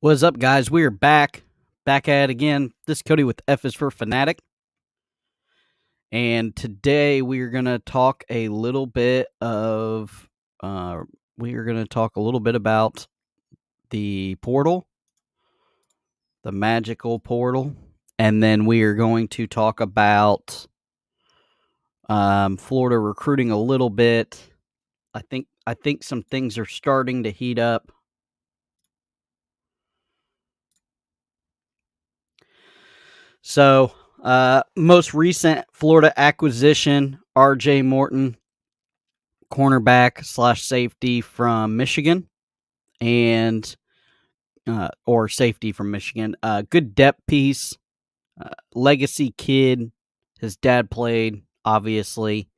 What's up, guys? We are back at it again. This is Cody with F is for Fanatic. And today we are going to talk a little bit of, about the portal, the magical portal. And then we are going to talk about Florida recruiting a little bit. I think some things are starting to heat up. So, most recent Florida acquisition, R.J. Morton, cornerback / safety from Michigan, and or safety from Michigan. Good depth piece, legacy kid. His dad played, obviously,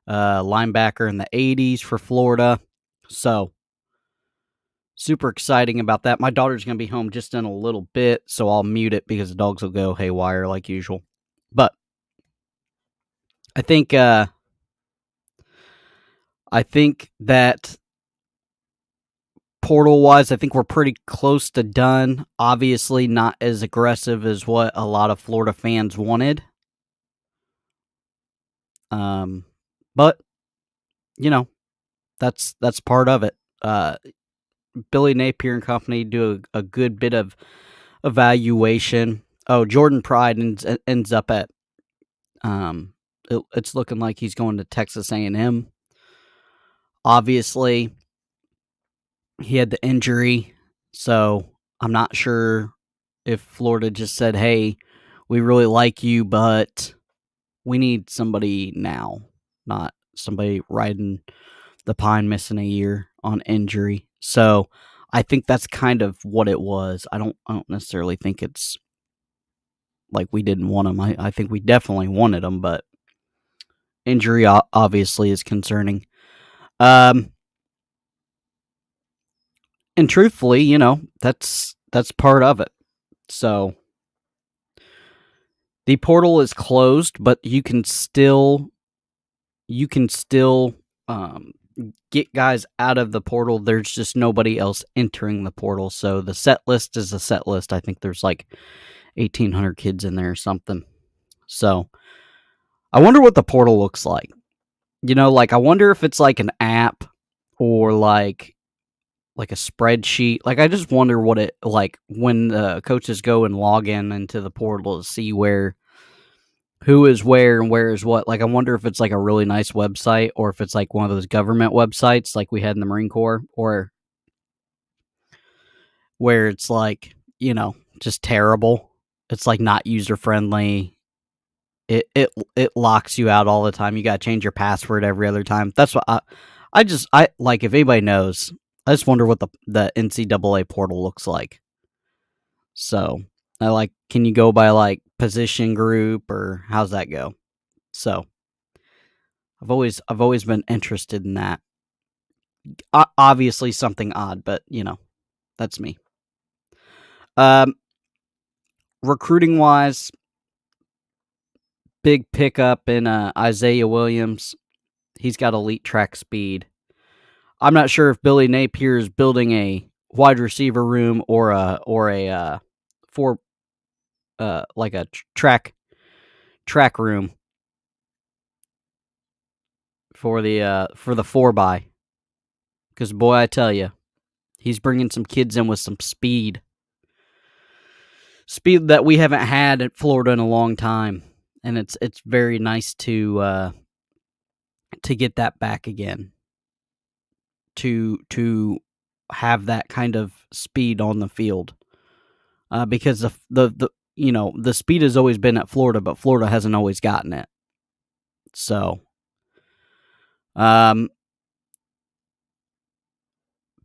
linebacker in the 80s for Florida. So, super exciting about that. My daughter's going to be home just in a little bit, so I'll mute it because the dogs will go haywire like usual. But I think that portal wise, I think we're pretty close to done. Obviously, not as aggressive as what a lot of Florida fans wanted. But that's part of it. Billy Napier and company do a good bit of evaluation. Oh, Jordan Pride ends up at it's looking like he's going to Texas A&M. Obviously, he had the injury, so I'm not sure if Florida just said, "Hey, we really like you, but we need somebody now, not somebody riding the pine missing a year on injury." So I think that's kind of what it was. I don't necessarily think it's like we didn't want him. I think we definitely wanted him, but injury obviously is concerning. And truthfully, that's part of it. So the portal is closed, but you can still get guys out of the portal. There's just nobody else entering the portal. So the set list is a set list. I think there's like 1,800 kids in there or something. So I wonder what the portal looks like. I wonder if it's like an app or like a spreadsheet. Like, I just wonder what it like when the coaches go and log into the portal to see who is where and where is what. Like, I wonder if it's like a really nice website or if it's like one of those government websites like we had in the Marine Corps, or where it's like, just terrible. It's like not user friendly. It locks you out all the time. You got to change your password every other time. That's what I like. If anybody knows, I just wonder what the NCAA portal looks like. So, can you go by like position group, or how's that go? So, I've always been interested in that. Obviously something odd, but that's me. Recruiting wise, big pickup in Isaiah Williams. He's got elite track speed. I'm not sure if Billy Napier is building a wide receiver room or a track room for the 4x, because boy, I tell you, he's bringing some kids in with some speed that we haven't had at Florida in a long time, and it's very nice to get that back again, to have that kind of speed on the field, because the speed has always been at Florida, but Florida hasn't always gotten it. So,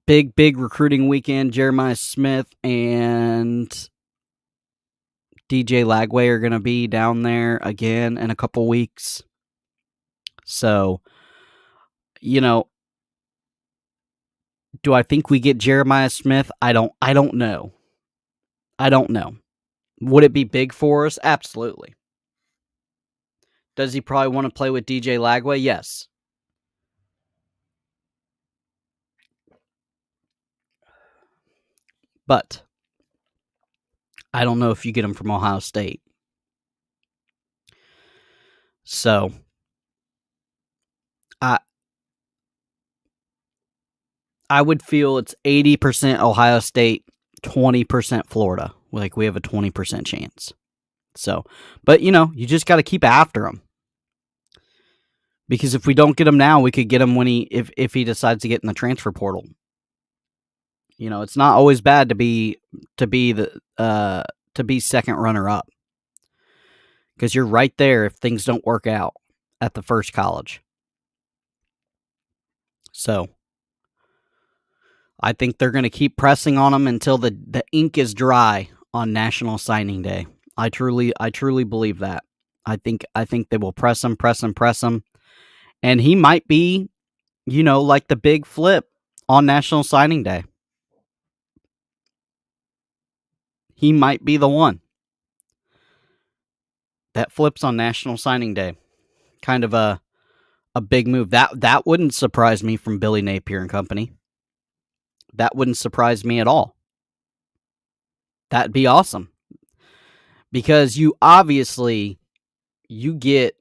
big recruiting weekend. Jeremiah Smith and DJ Lagway are going to be down there again in a couple weeks. So, do I think we get Jeremiah Smith? I don't know. I don't know. Would it be big for us? Absolutely. Does he probably want to play with DJ Lagway? Yes. But I don't know if you get him from Ohio State. So I I would feel it's 80% Ohio State, 20% Florida. Like, we have a 20% chance. So, but you just got to keep after him, because if we don't get him now, we could get him when if he decides to get in the transfer portal. It's not always bad to be second runner up, because you're right there if things don't work out at the first college. So I think they're going to keep pressing on him until the ink is dry on National Signing Day. I truly believe that. I think they will press him, and he might be, like the big flip on National Signing Day. He might be the one that flips on National Signing Day. Kind of a big move. That wouldn't surprise me from Billy Napier and company. That wouldn't surprise me at all. That'd be awesome. Because you get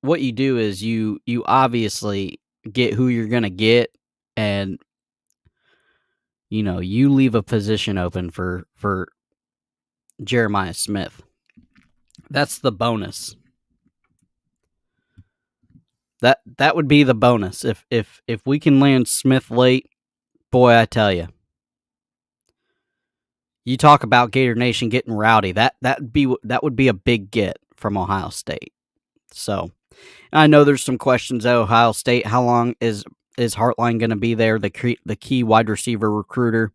what you do is you obviously get who you're going to get, and you leave a position open for Jeremiah Smith. That's the bonus. That would be the bonus if we can land Smith late. Boy, I tell you. You talk about Gator Nation getting rowdy. That would be a big get from Ohio State. So, I know there's some questions at Ohio State. How long is Hartline going to be there? The key wide receiver recruiter.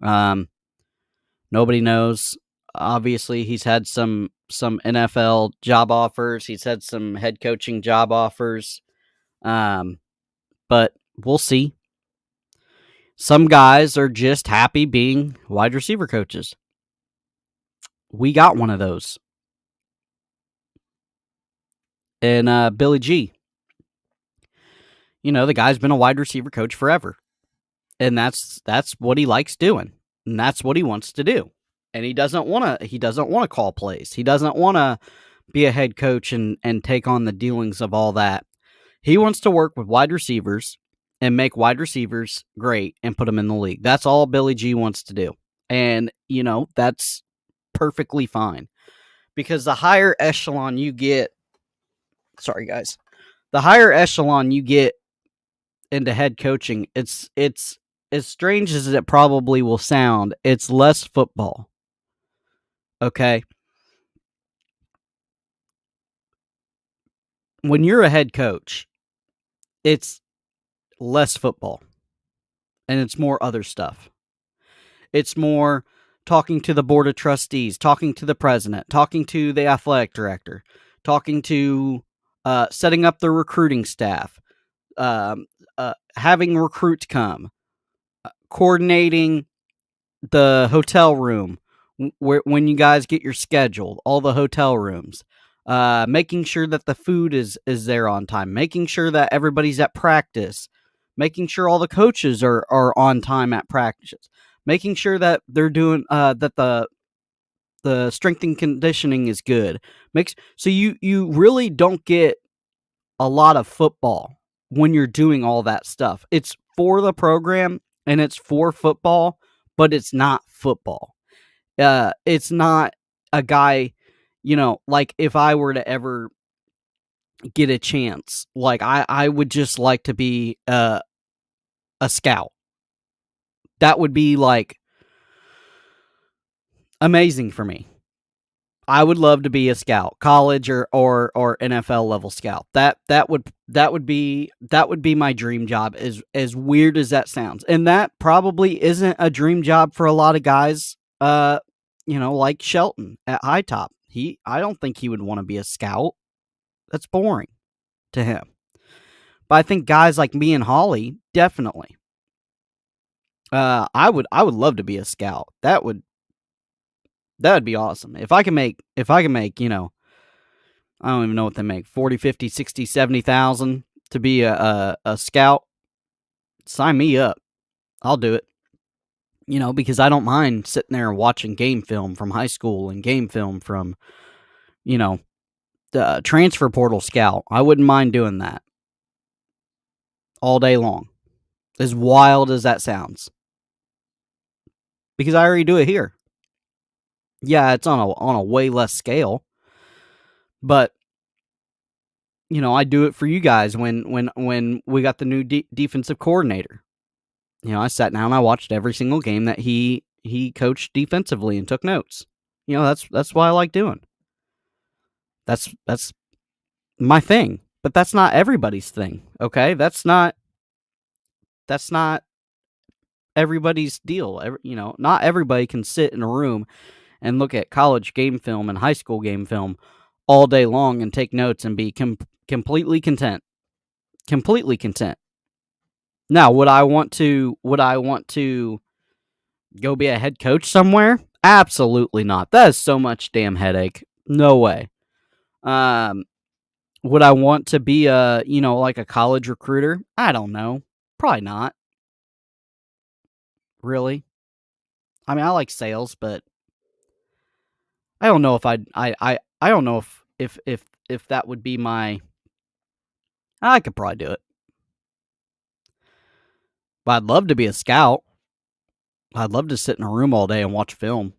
Nobody knows. Obviously, he's had some NFL job offers. He's had some head coaching job offers. But we'll see. Some guys are just happy being wide receiver coaches. We got one of those. And Billy G. The guy's been a wide receiver coach forever. And that's what he likes doing. And that's what he wants to do. And he doesn't want to call plays. He doesn't want to be a head coach and take on the dealings of all that. He wants to work with wide receivers and make wide receivers great and put them in the league. That's all Billy G wants to do. And, that's perfectly fine. Because the higher echelon you get, the higher echelon you get into head coaching, it's as strange as it probably will sound, it's less football. Okay? When you're a head coach, it's less football. And it's more other stuff. It's more talking to the board of trustees, talking to the president, talking to the athletic director, talking to setting up the recruiting staff, having recruits come, coordinating the hotel room when you guys get your schedule, all the hotel rooms, making sure that the food is there on time, making sure that everybody's at practice, making sure all the coaches are on time at practice, making sure that they're doing that the strength and conditioning is good. So you really don't get a lot of football when you're doing all that stuff. It's for the program and it's for football, but it's not football. It's not a guy, like if I were to ever get a chance, like I would just like to be a scout. That would be like amazing for me. I would love to be a scout, college or NFL level scout. That would be my dream job, as weird as that sounds. And that probably isn't a dream job for a lot of guys, like Shelton at High Top. I don't think he would want to be a scout. That's boring to him. But I think guys like me and Holly, definitely. I would love to be a scout. That would be awesome. If I can make, I don't even know what they make, 40, 50, 60, 70,000 to be a scout, sign me up. I'll do it. because I don't mind sitting there and watching game film from high school and game film from, you know, the transfer portal scout. I wouldn't mind doing that all day long, as wild as that sounds, because I already do it here. Yeah, it's on a way less scale, but I do it for you guys when we got the new defensive coordinator. I sat down, I watched every single game that he coached defensively and took notes. That's what I like doing. That's my thing. But that's not everybody's thing, okay? That's not everybody's deal. Not everybody can sit in a room and look at college game film and high school game film all day long and take notes and be completely content. Completely content. Now, would I want to go be a head coach somewhere? Absolutely not. That is so much damn headache. No way. Um, would I want to be like a college recruiter? I don't know. Probably not. Really. I mean, I like sales, but I don't know if I don't know if that would be my. I could probably do it, but I'd love to be a scout. I'd love to sit in a room all day and watch film.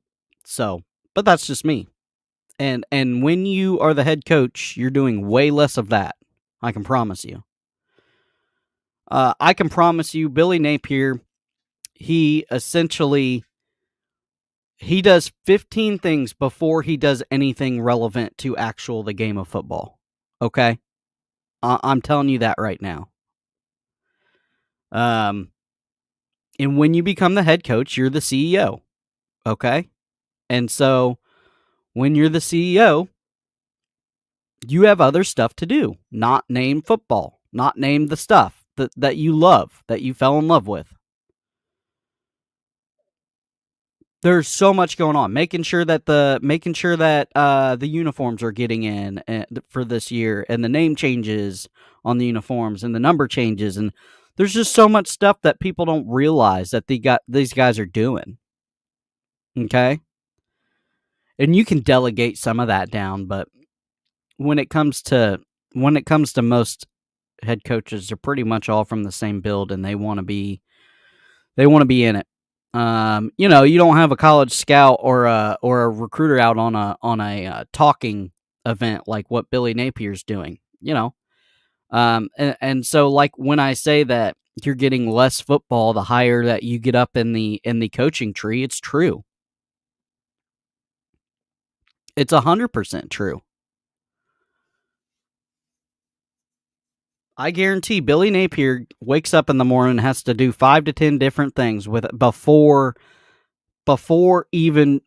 So, but that's just me. And when you are the head coach, you're doing way less of that. I can promise you. I can promise you, Billy Napier. He essentially he does 15 things before he does anything relevant to the game of football. Okay, I'm telling you that right now. Um, and when you become the head coach, you're the CEO. Okay, and so when you're the CEO, you have other stuff to do, not name football, not name the stuff that you love, that you fell in love with. There's so much going on, making sure that the uniforms are getting in for this year, and the name changes on the uniforms, and the number changes, and there's just so much stuff that people don't realize that these guys are doing. Okay, and you can delegate some of that down, but when it comes to most head coaches, they're pretty much all from the same build, and they want to be in it. You don't have a college scout or a recruiter out on a talking event like what Billy Napier's doing. And so like when I say that you're getting less football the higher that you get up in the coaching tree, it's true. It's 100% true. I guarantee Billy Napier wakes up in the morning and has to do 5 to 10 different things with before even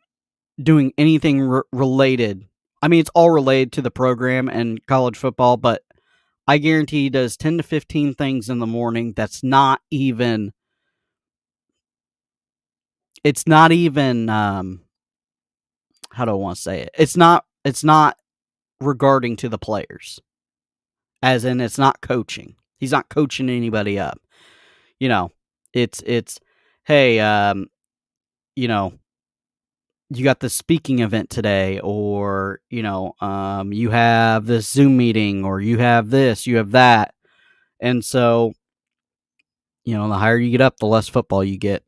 doing anything related. I mean, it's all related to the program and college football, but I guarantee he does 10 to 15 things in the morning that's not even it's not even how do I want to say it? It's not regarding to the players. As in it's not coaching. He's not coaching anybody up. You know, it's hey, you know, you got this speaking event today, or you have this Zoom meeting, or you have this, you have that. And so the higher you get up, the less football you get,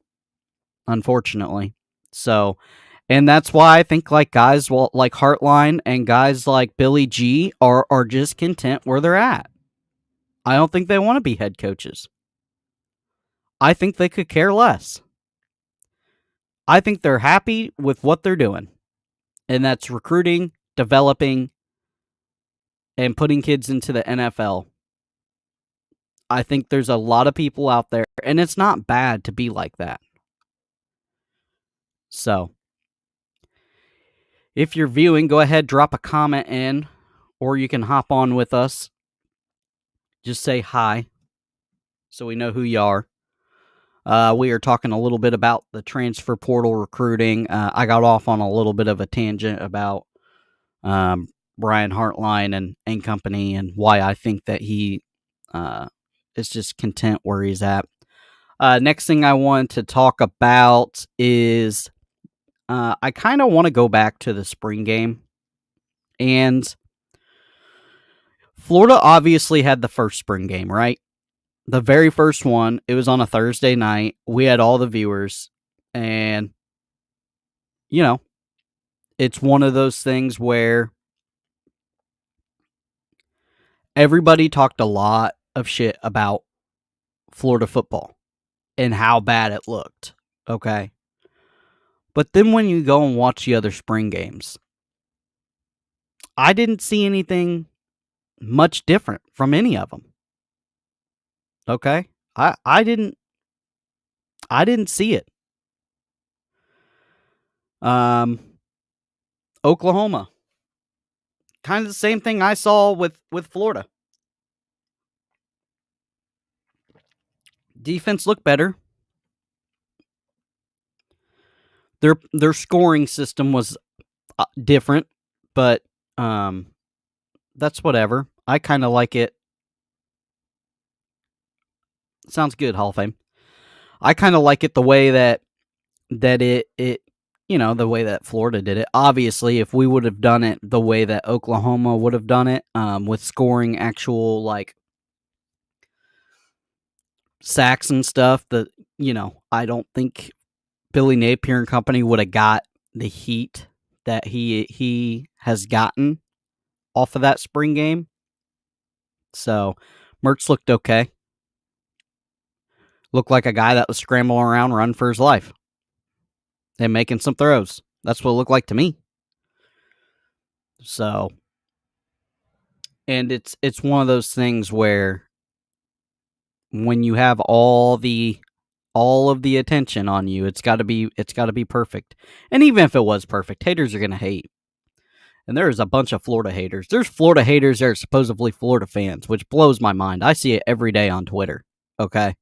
unfortunately. So, and that's why I think like guys like Hartline and guys like Billy G are just content where they're at. I don't think they want to be head coaches. I think they could care less. I think they're happy with what they're doing, and that's recruiting, developing, and putting kids into the NFL. I think there's a lot of people out there, and it's not bad to be like that. So, if you're viewing, go ahead, drop a comment in, or you can hop on with us. Just say hi so we know who you are. We are talking a little bit about the transfer portal recruiting. I got off on a little bit of a tangent about Brian Hartline and company, and why I think that he is just content where he's at. Next thing I want to talk about is I kind of want to go back to the spring game. And Florida obviously had the first spring game, right? The very first one. It was on a Thursday night. We had all the viewers. And, you know, it's one of those things where everybody talked a lot of shit about Florida football and how bad it looked. Okay. But then when you go and watch the other spring games, I didn't see anything much different from any of them. Okay? I didn't see it. Um Oklahoma. Kind of the same thing I saw with Florida. Defense looked better. Their scoring system was different, but that's whatever. I kind of like it. Sounds good, Hall of Fame. I kind of like it the way that it the way that Florida did it. Obviously, if we would have done it the way that Oklahoma would have done it, with scoring actual like sacks and stuff, I don't think Billy Napier and company would have got the heat that he has gotten off of that spring game. So, Mertz looked okay. Looked like a guy that was scrambling around, running for his life, and making some throws. That's what it looked like to me. So, and it's one of those things where when you have all of the attention on you, it's got to be perfect. And even if it was perfect, haters are going to hate. And there's a bunch of Florida haters. There's Florida haters that are supposedly Florida fans, which blows my mind. I see it every day on Twitter. Okay.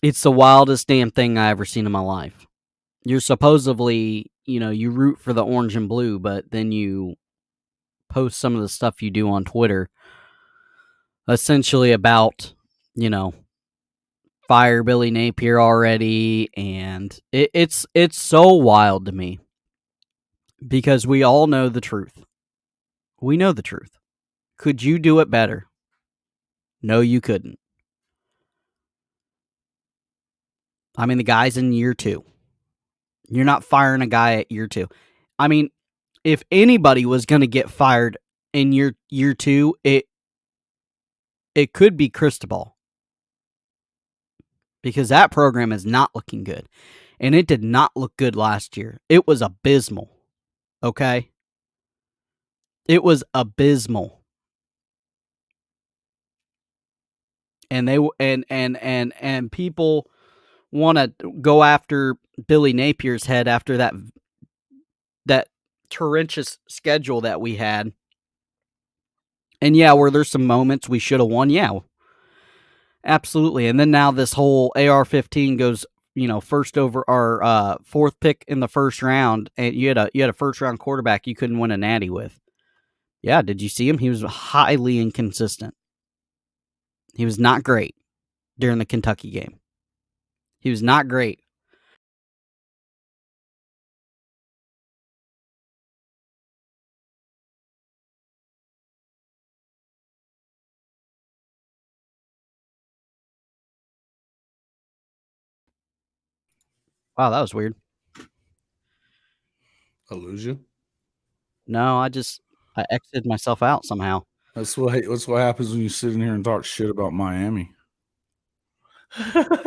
It's the wildest damn thing I ever seen in my life. You're supposedly, you root for the orange and blue, but then you post some of the stuff you do on Twitter essentially about, fire Billy Napier already, and it's so wild to me because we all know the truth. We know the truth. Could you do it better? No, you couldn't. I mean, the guy's in year 2. You're not firing a guy at year 2. I mean, if anybody was going to get fired in year 2, it could be Cristobal, because that program is not looking good, and it did not look good last year. It was abysmal. Okay, it was abysmal, and they and people want to go after Billy Napier's head after that torrentious schedule that we had. And yeah, were there some moments we should have won? Yeah, absolutely. And then now this whole AR-15 goes, first over our fourth pick in the first round, and you had a first round quarterback you couldn't win a natty with. Yeah, did you see him? He was highly inconsistent. He was not great during the Kentucky game. He was not great. Wow, that was weird. I lose you. No, I exited myself out somehow. That's what happens when you sit in here and talk shit about Miami.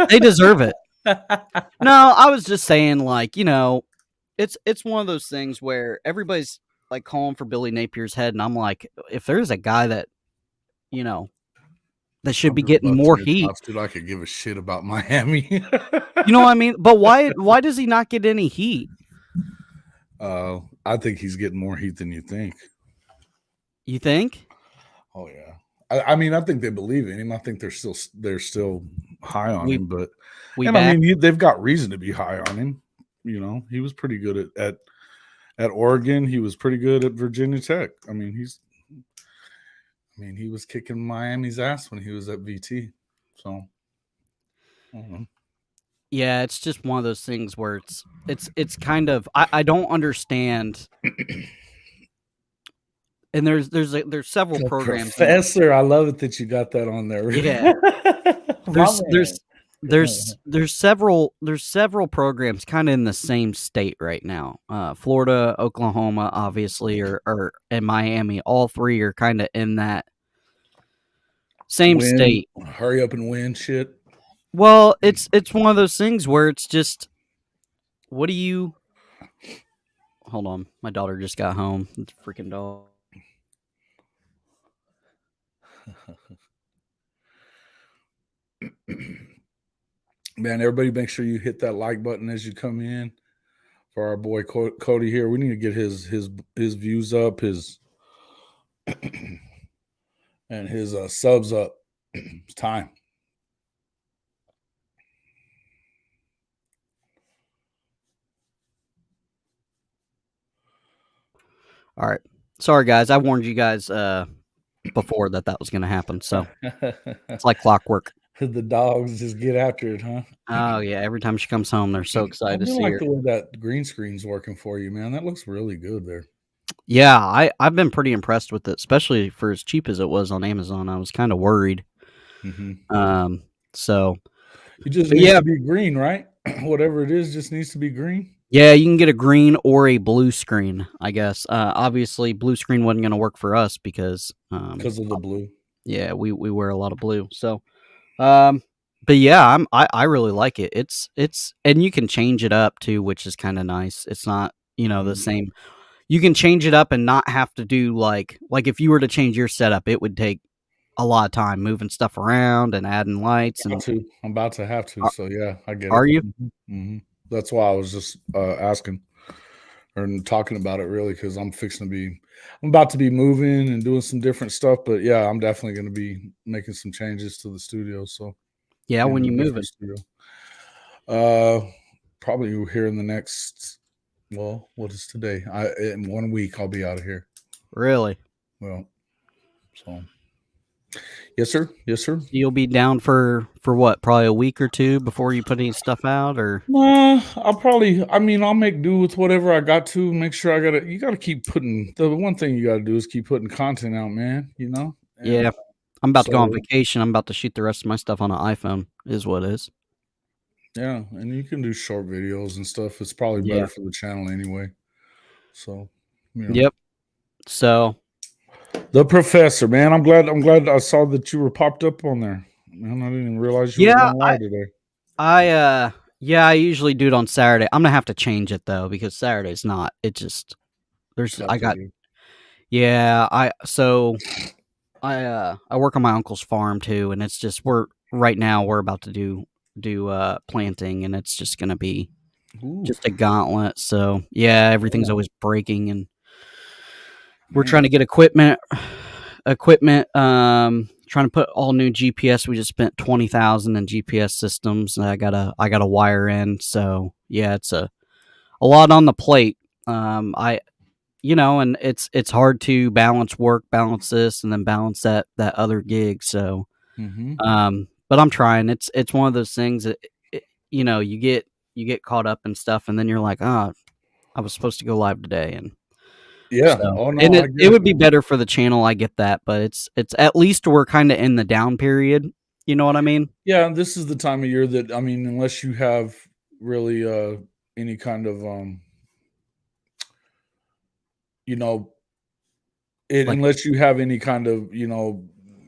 They deserve it. No, I was just saying, like, it's one of those things where everybody's like calling for Billy Napier's head, and I'm like, if there's a guy that that should I'm be just getting busting more your heat, chops, dude. I could give a shit about Miami. you know what I mean? But why does he not get any heat? I think he's getting more heat than you think. You think? Oh yeah. I mean, I think they believe in him. I think they're still high on him, but I mean, they've got reason to be high on him. He was pretty good at Oregon. He was pretty good at Virginia Tech. I mean, he was kicking Miami's ass when he was at VT. So Yeah, it's just one of those things where it's kind of I don't understand. And there's several The programs in professor, I love it that you got that on there. Yeah. My There's man. there's several programs kinda in the same state right now. Florida, Oklahoma, obviously, or and Miami, all 3 are kinda in that same Win, state. hurry up and win shit. Well, it's one of those things where it's just, what do you hold on, my daughter just got home. It's a freaking dog. Man, everybody make sure you hit that like button as you come in for our boy Cody here. We need to get his views up, his and his subs up. It's time. All right. Sorry, guys. I warned you guys before that was going to happen. So it's like clockwork. The dogs just get after it, huh? Oh yeah. Every time she comes home, they're so I excited to do see like her. the way that green screen's working for you, man. That looks really good there. Yeah, I've been pretty impressed with it, especially for as cheap as it was on Amazon. I was kind of worried. So It just but needs yeah, to be green, right? Whatever it is, just needs to be green. yeah, you can get a green or a blue screen, I guess. Obviously, blue screen wasn't going to work for us because Because of the blue. yeah, we wear a lot of blue. So um, but yeah, I really like it. It's and you can change it up too, which is kind of nice. It's not, the same. You can change it up and not have to do like if you were to change your setup, it would take a lot of time moving stuff around and adding lights. And I'm about to have to. are, So yeah, I get it. are you? That's why I was just asking or talking about it really because I'm about to be moving and doing some different stuff. But yeah, I'm definitely going to be making some changes to the studio. So Yeah, in when a you move different it. studio. Probably here in the next. Well, what is today? In 1 week I'll be out of here. Really? Well, so yes, sir. Yes, sir. So you'll be down for what? Probably a week or two before you put any stuff out, or Nah, I'll make do with whatever I got to. Make sure you gotta keep putting, the one thing you gotta do is keep putting content out, man, And yeah. I'm about to go on so, vacation. I'm about to shoot the rest of my stuff on an iPhone. Is what it is. yeah, and you can do short videos and stuff. It's probably Yeah. better for the channel anyway. So, you know. Yep. So The professor, man, I'm glad I saw that you were popped up on there. Man, I didn't even realize you were yeah, going live today. yeah, I usually do it on Saturday. I'm gonna have to change it though because Saturday's not. It just there's I got Saturday. yeah, I work on my uncle's farm too, and it's just we're about to do planting, and it's just gonna be Ooh, just a gauntlet. So yeah, everything's yeah, always breaking, and we're trying man. to get trying to put all new GPS. We just spent 20,000 in GPS systems, and I gotta wire in. So yeah, it's a lot on the plate. I and it's hard to balance work, balance this, and then balance that other gig. So Mm-hmm. but I'm trying. It's one of those things that you get caught up in stuff, and then you're like, oh, I was supposed to go live today, and Yeah. so Oh no, and I it get it, would be man. better for the channel. I get that, but it's at least we're kind of in the down period. You know what I mean? Yeah, and this is the time of year that unless you have really any kind of you know, Like unless you have any kind of,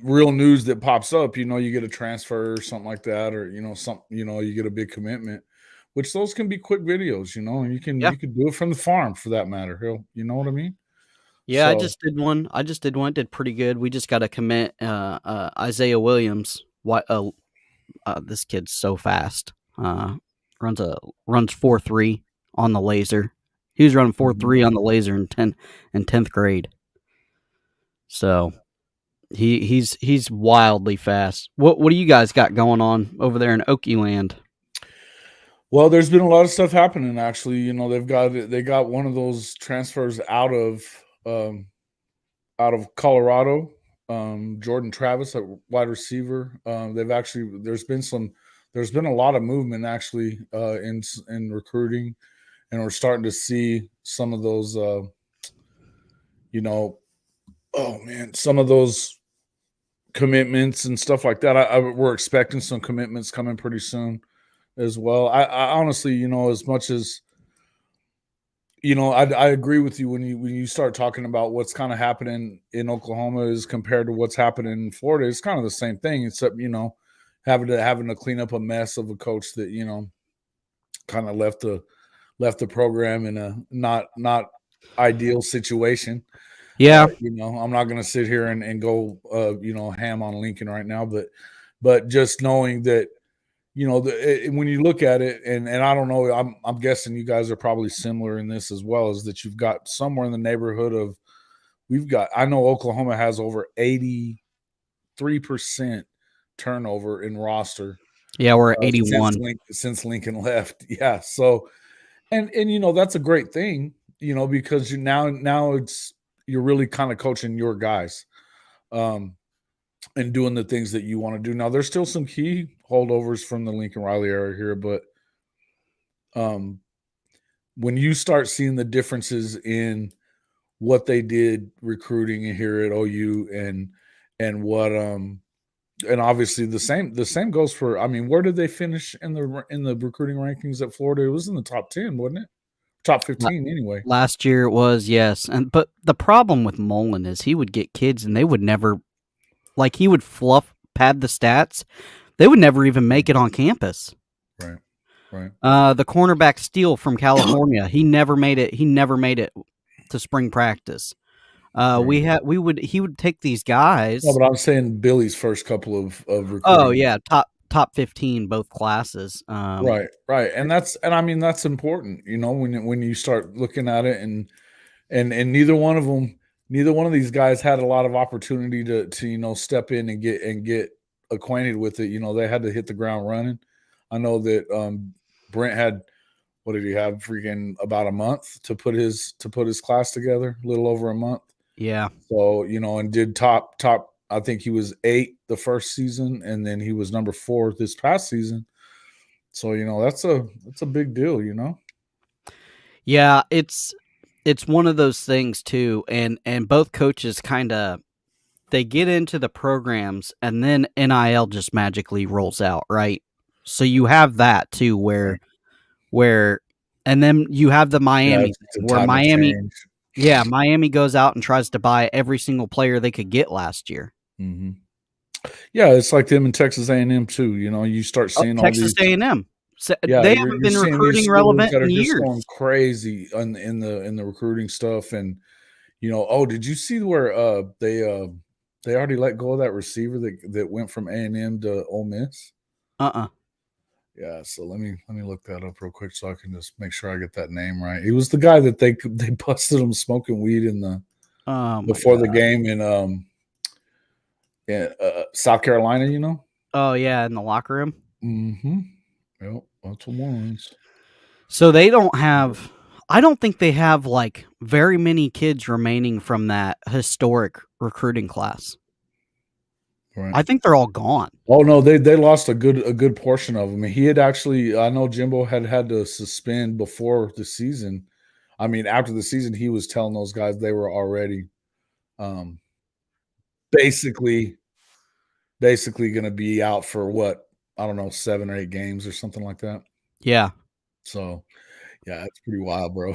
real news that pops up, you get a transfer or something like that, or you get a big commitment, which those can be quick videos, and yeah, you can do it from the farm for that matter. You know what I mean? yeah. I So, just did one. I just did one. Did pretty good. We just got to commit Isaiah Williams. What this kid's so fast. Runs 4.3 on the laser. He was running mhm. 4.3 on the laser in 10th grade. So he's wildly fast. What do you guys got going on over there in Okie land? Well, there's been a lot of stuff happening actually. They got one of those transfers out of Colorado, Jordan Travis, a wide receiver. There's been some there's been a lot of movement actually in recruiting, and we're starting to see some of those, you know, oh man, some of those commitments and stuff like that. We're expecting some commitments coming pretty soon as well. I honestly, as much as I agree with you when you start talking about what's kind of happening in Oklahoma as compared to what's happening in Florida. It's kind of the same thing, except having to clean up a mess of a coach that kind of left the program in a not ideal situation. Yeah. I'm not going to sit here and go ham on Lincoln right now, but just knowing that when you look at it, and I don't know, I'm guessing you guys are probably similar in this as well, is that you've got somewhere in the neighborhood of I know Oklahoma has over 83% turnover in roster. Yeah, we're at 81 since Lincoln left. Yeah, so and that's a great thing, because now you're really kind of coaching your guys. And doing the things that you want to do. Now, there's still some key holdovers from the Lincoln Riley era here, but when you start seeing the differences in what they did recruiting here at OU and what and obviously the same goes for, I mean, where did they finish in the recruiting rankings at Florida? It was in the top 10, wasn't it? Top 15 anyway. Last year it was, yes. But the problem with Mullen is he would get kids and they would never, like, he would pad the stats. They would never even make it on campus. Right. The cornerback Steele from California, he never made it to spring practice. Right. He would take these guys. No, but I'm saying Billy's first couple of recruiting. Oh yeah, top 15 both classes. Right. And I mean that's important, when you start looking at it, and neither one of these guys had a lot of opportunity to step in and get acquainted with it. They had to hit the ground running. I know that Brent had, what did he have, freaking about a month to put his class together, a little over a month. Yeah. So, and did top, I think he was 8 the first season, and then he was number 4 this past season. So, that's a big deal, Yeah, it's one of those things too, and both coaches they get into the programs and then NIL just magically rolls out, right? So you have that too, where and then you have the Miami where Miami goes out and tries to buy every single player they could get last year. Mm-hmm. Yeah, it's like them in Texas A&M too. You start seeing all Texas these A&M. So they haven't been recruiting relevant that are in just years. Going crazy in the recruiting stuff, and did you see where they already let go of that receiver that went from A&M to Ole Miss? Yeah, so let me look that up real quick so I can just make sure I get that name right. He was the guy that they busted him smoking weed in before the game in South Carolina. Oh yeah, in the locker room. Mm-hmm. Yep, that's what ones. So they don't have. I don't think they have like very many kids remaining from that historic recruiting class. Right. I think they're all gone. Oh no, they lost a good portion of them. He had actually, I know Jimbo had to suspend before the season. I mean, after the season, he was telling those guys they were already basically going to be out for what, I don't know, 7 or 8 games or something like that. Yeah. So, yeah, it's pretty wild, bro.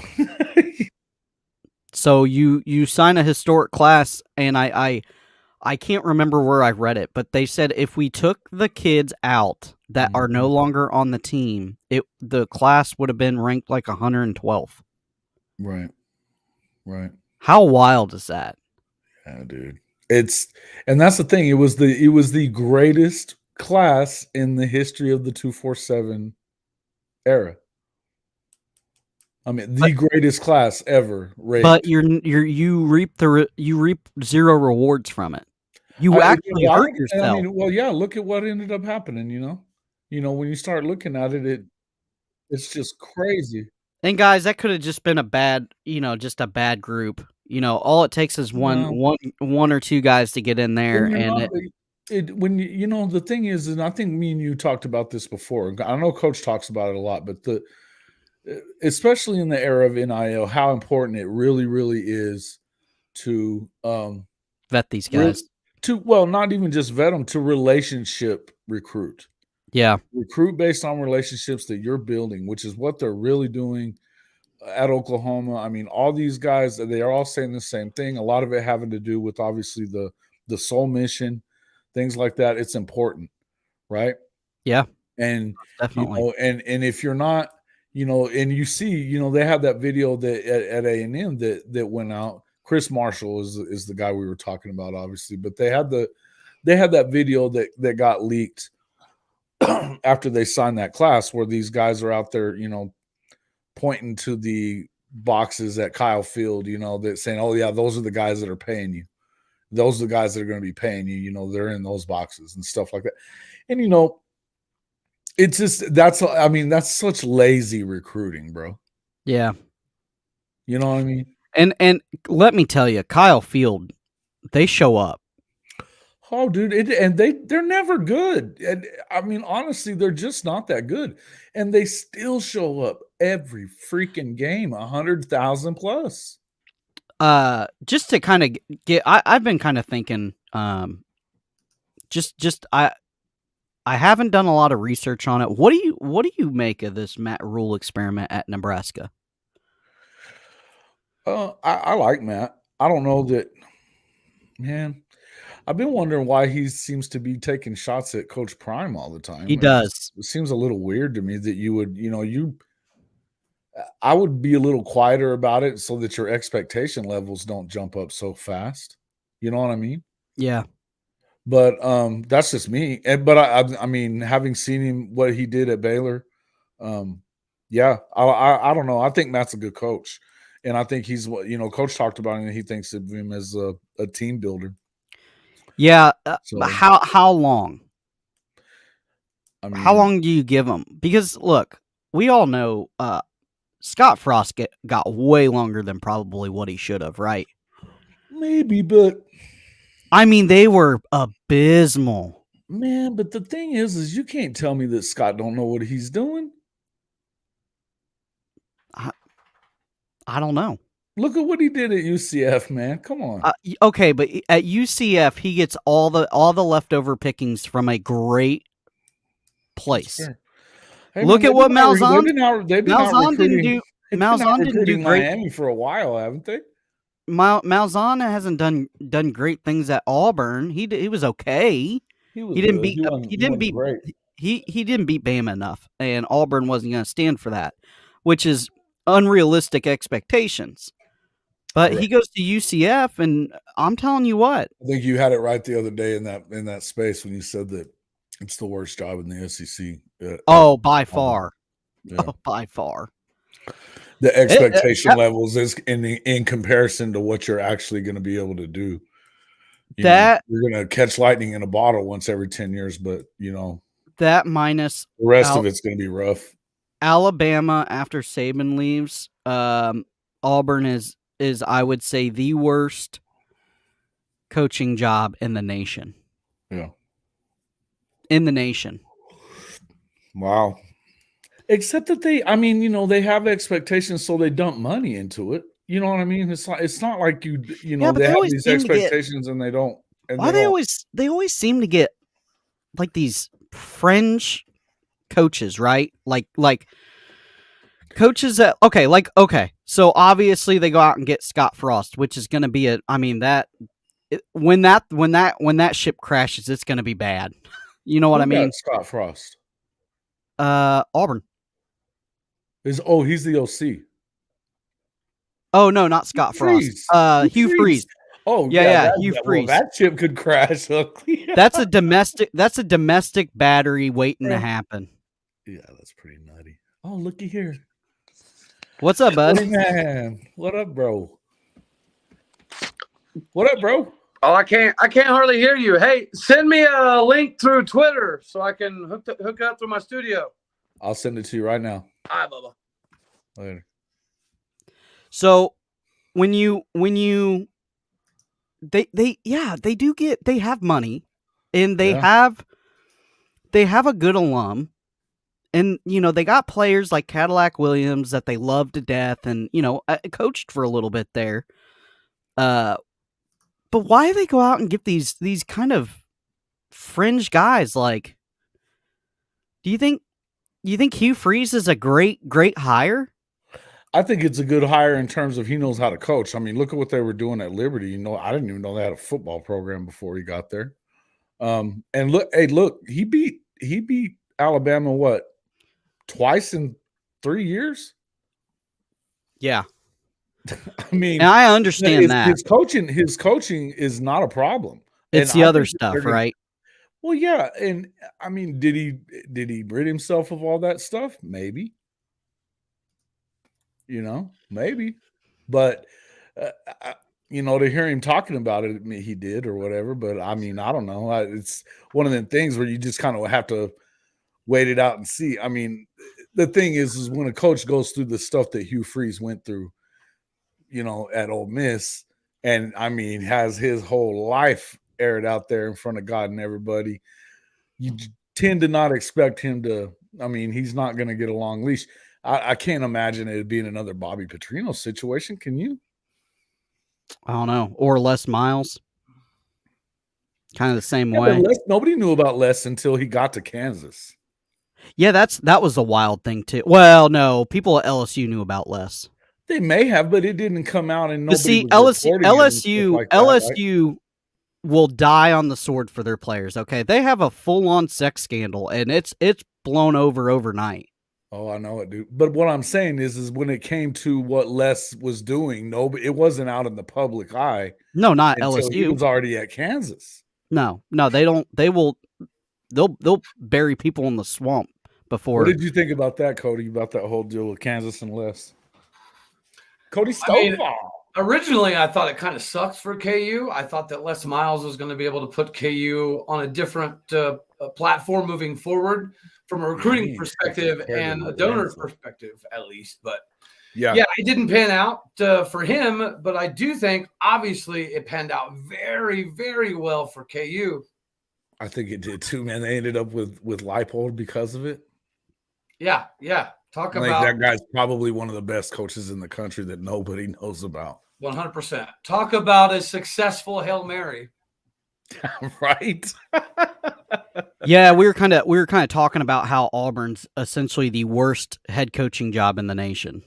So you sign a historic class, and I can't remember where I read it, but they said if we took the kids out that are no longer on the team, the class would have been ranked like 112th. Right. How wild is that? Yeah, dude. And that's the thing. It was the greatest class in the history of the 247 era. I mean, the greatest class ever ranked. But you reap 0 rewards from it. You actually hurt yourself. I mean, well, yeah. Look at what ended up happening. When you start looking at it, it's just crazy. And guys, that could have just been a bad group. All it takes is one or two guys to get in there, when the thing is, and I think me and you talked about this before. I know Coach talks about it a lot, but especially in the era of NIL, how important it really, really is to vet these guys. Not even just vet them, to relationship recruit. Yeah. Recruit based on relationships that you're building, which is what they're really doing at Oklahoma. I mean, all these guys, they are all saying the same thing. A lot of it having to do with obviously the soul mission, things like that. It's important, right? Yeah. And Definitely. and if you're not, and you see, they have that video that at A&M that went out. Chris Marshall is the guy we were talking about, obviously, but they had that video that got leaked after they signed that class, where these guys are out there, pointing to the boxes at Kyle Field, that saying, "Oh yeah, those are the guys that are paying you. Those are the guys that are going to be paying you. They're in those boxes and stuff like that." And it's just that's such lazy recruiting, bro. Yeah. You know what I mean? And let me tell you, Kyle Field, they show up. Oh, dude, and they're never good. And I mean, honestly, they're just not that good. And they still show up every freaking game, 100,000 plus. Just to kind of get, I've been kind of thinking, I haven't done a lot of research on it. What do you make of this Matt Rule experiment at Nebraska? I like Matt. I don't know that, man. I've been wondering why he seems to be taking shots at Coach Prime all the time. He does. It seems a little weird to me that you would, I would be a little quieter about it so that your expectation levels don't jump up so fast. You know what I mean? Yeah. But that's just me. But I mean, having seen him, what he did at Baylor, yeah, I don't know. I think Matt's a good coach, and I think he's what Coach talked about, and he thinks of him as a team builder. Yeah, but how long? I mean, how long do you give him? Because look, we all know Scott Frost got way longer than probably what he should have, right? Maybe, but I mean, they were abysmal. Man, but the thing is you can't tell me that Scott don't know what he's doing. I don't know. Look at what he did at UCF, man. Come on. Okay, but at UCF, he gets all the leftover pickings from a great place. Hey, look man, at what Malzahn. They've been out recruiting. Malzahn didn't do great. Miami for a while, haven't they? Malzahn hasn't done great things at Auburn. He was okay. He didn't beat Bama enough, and Auburn wasn't going to stand for that, which is unrealistic expectations. But he goes to UCF, and I'm telling you what. I think you had it right the other day in that space when you said that it's the worst job in the SEC. By far. Yeah. Oh, by far. The expectation levels is in comparison to what you're actually going to be able to do. You're going to catch lightning in a bottle once every 10 years, but that minus the rest of it's going to be rough. Alabama after Saban leaves, Auburn is I would say the worst coaching job in the nation. Yeah. In the nation. Wow. Except that they have expectations, so they dump money into it. You know what I mean? It's not like they have these expectations and they don't. And they always seem to get like these fringe coaches, right? Like coaches that okay. So obviously they go out and get Scott Frost, which is going to be when that ship crashes, it's going to be bad. You know what I mean? Scott Frost. Auburn. He's the OC. Oh no, not Scott Frost. Hugh Freeze. Oh yeah, Hugh Freeze. That ship could crash. That's a domestic battery waiting to happen. Yeah, that's pretty nutty. Oh, looky here. What's up, bud? Hey, man, what up, bro? What up, bro? Oh, I can't hardly hear you. Hey, send me a link through Twitter so I can hook up through my studio. I'll send it to you right now. All right, Bubba. Later. So they have money. and they have a good alum. And, they got players like Cadillac Williams that they love to death and, coached for a little bit there. But why do they go out and get these kind of fringe guys? Like, do you think Hugh Freeze is a great hire? I think it's a good hire in terms of he knows how to coach. I mean, look at what they were doing at Liberty. I didn't even know they had a football program before he got there. And look, he beat Alabama what? Twice in 3 years? Yeah. I mean, and I understand that. His coaching is not a problem. It's the other stuff, right? Well, yeah. And I mean, did he rid himself of all that stuff? Maybe. Maybe. But to hear him talking about it, he did or whatever. But I mean, I don't know. It's one of them things where you just kind of have to wait it out and see. I mean, the thing is when a coach goes through the stuff that Hugh Freeze went through, at Ole Miss, and I mean, has his whole life aired out there in front of God and everybody, you tend to not expect him to. I mean, he's not going to get a long leash. I can't imagine it being another Bobby Petrino situation. Can you? I don't know. Or Les Miles. Kind of the same way. Nobody knew about Les until he got to Kansas. Yeah, that was a wild thing too. Well, no, people at LSU knew about Les. They may have, but it didn't come out. And nobody LSU will die on the sword for their players. Okay, they have a full-on sex scandal, and it's blown over overnight. Oh, I know it, dude. But what I'm saying is when it came to what Les was doing, it wasn't out in the public eye. No, not LSU. He was already at Kansas. No, they don't. They'll bury people in the swamp before. What did you think about that, Cody? About that whole deal with Kansas and Les? Cody Stovall. Originally, I thought it kind of sucks for KU. I thought that Les Miles was going to be able to put KU on a different platform moving forward from a recruiting perspective and a donor perspective, at least. But yeah, it didn't pan out for him. But I do think, obviously, it panned out very, very well for KU. I think it did too, man. They ended up with Leipold because of it. Yeah. Talk about that guy's probably one of the best coaches in the country that nobody knows about. 100%. Talk about a successful Hail Mary. Right. Yeah, we were kind of talking about how Auburn's essentially the worst head coaching job in the nation.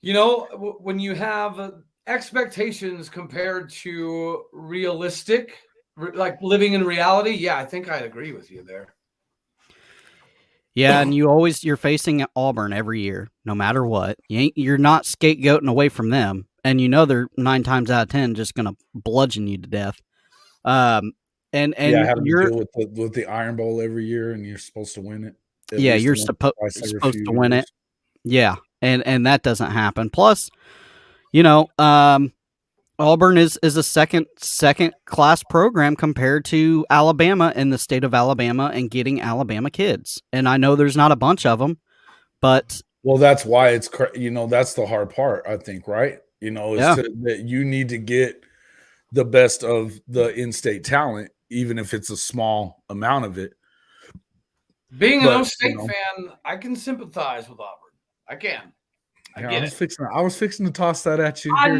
When you have expectations compared to realistic, like living in reality, yeah, I think I'd agree with you there. Yeah, and you're facing Auburn every year, no matter what. You're not scapegoating away from them, and they're 9 times out of 10 just going to bludgeon you to death. And having to deal with the Iron Bowl every year, and you're supposed to win it. Yeah, you're supposed to win it. Yeah, and that doesn't happen. Plus, Auburn is a second class program compared to Alabama in the state of Alabama and getting Alabama kids. And I know there's not a bunch of them, but that's why it's that's the hard part, I think, right? That you need to get the best of the in-state talent, even if it's a small amount of it. Being an O-State fan, I can sympathize with Auburn. I can. I was fixing to toss that at you. I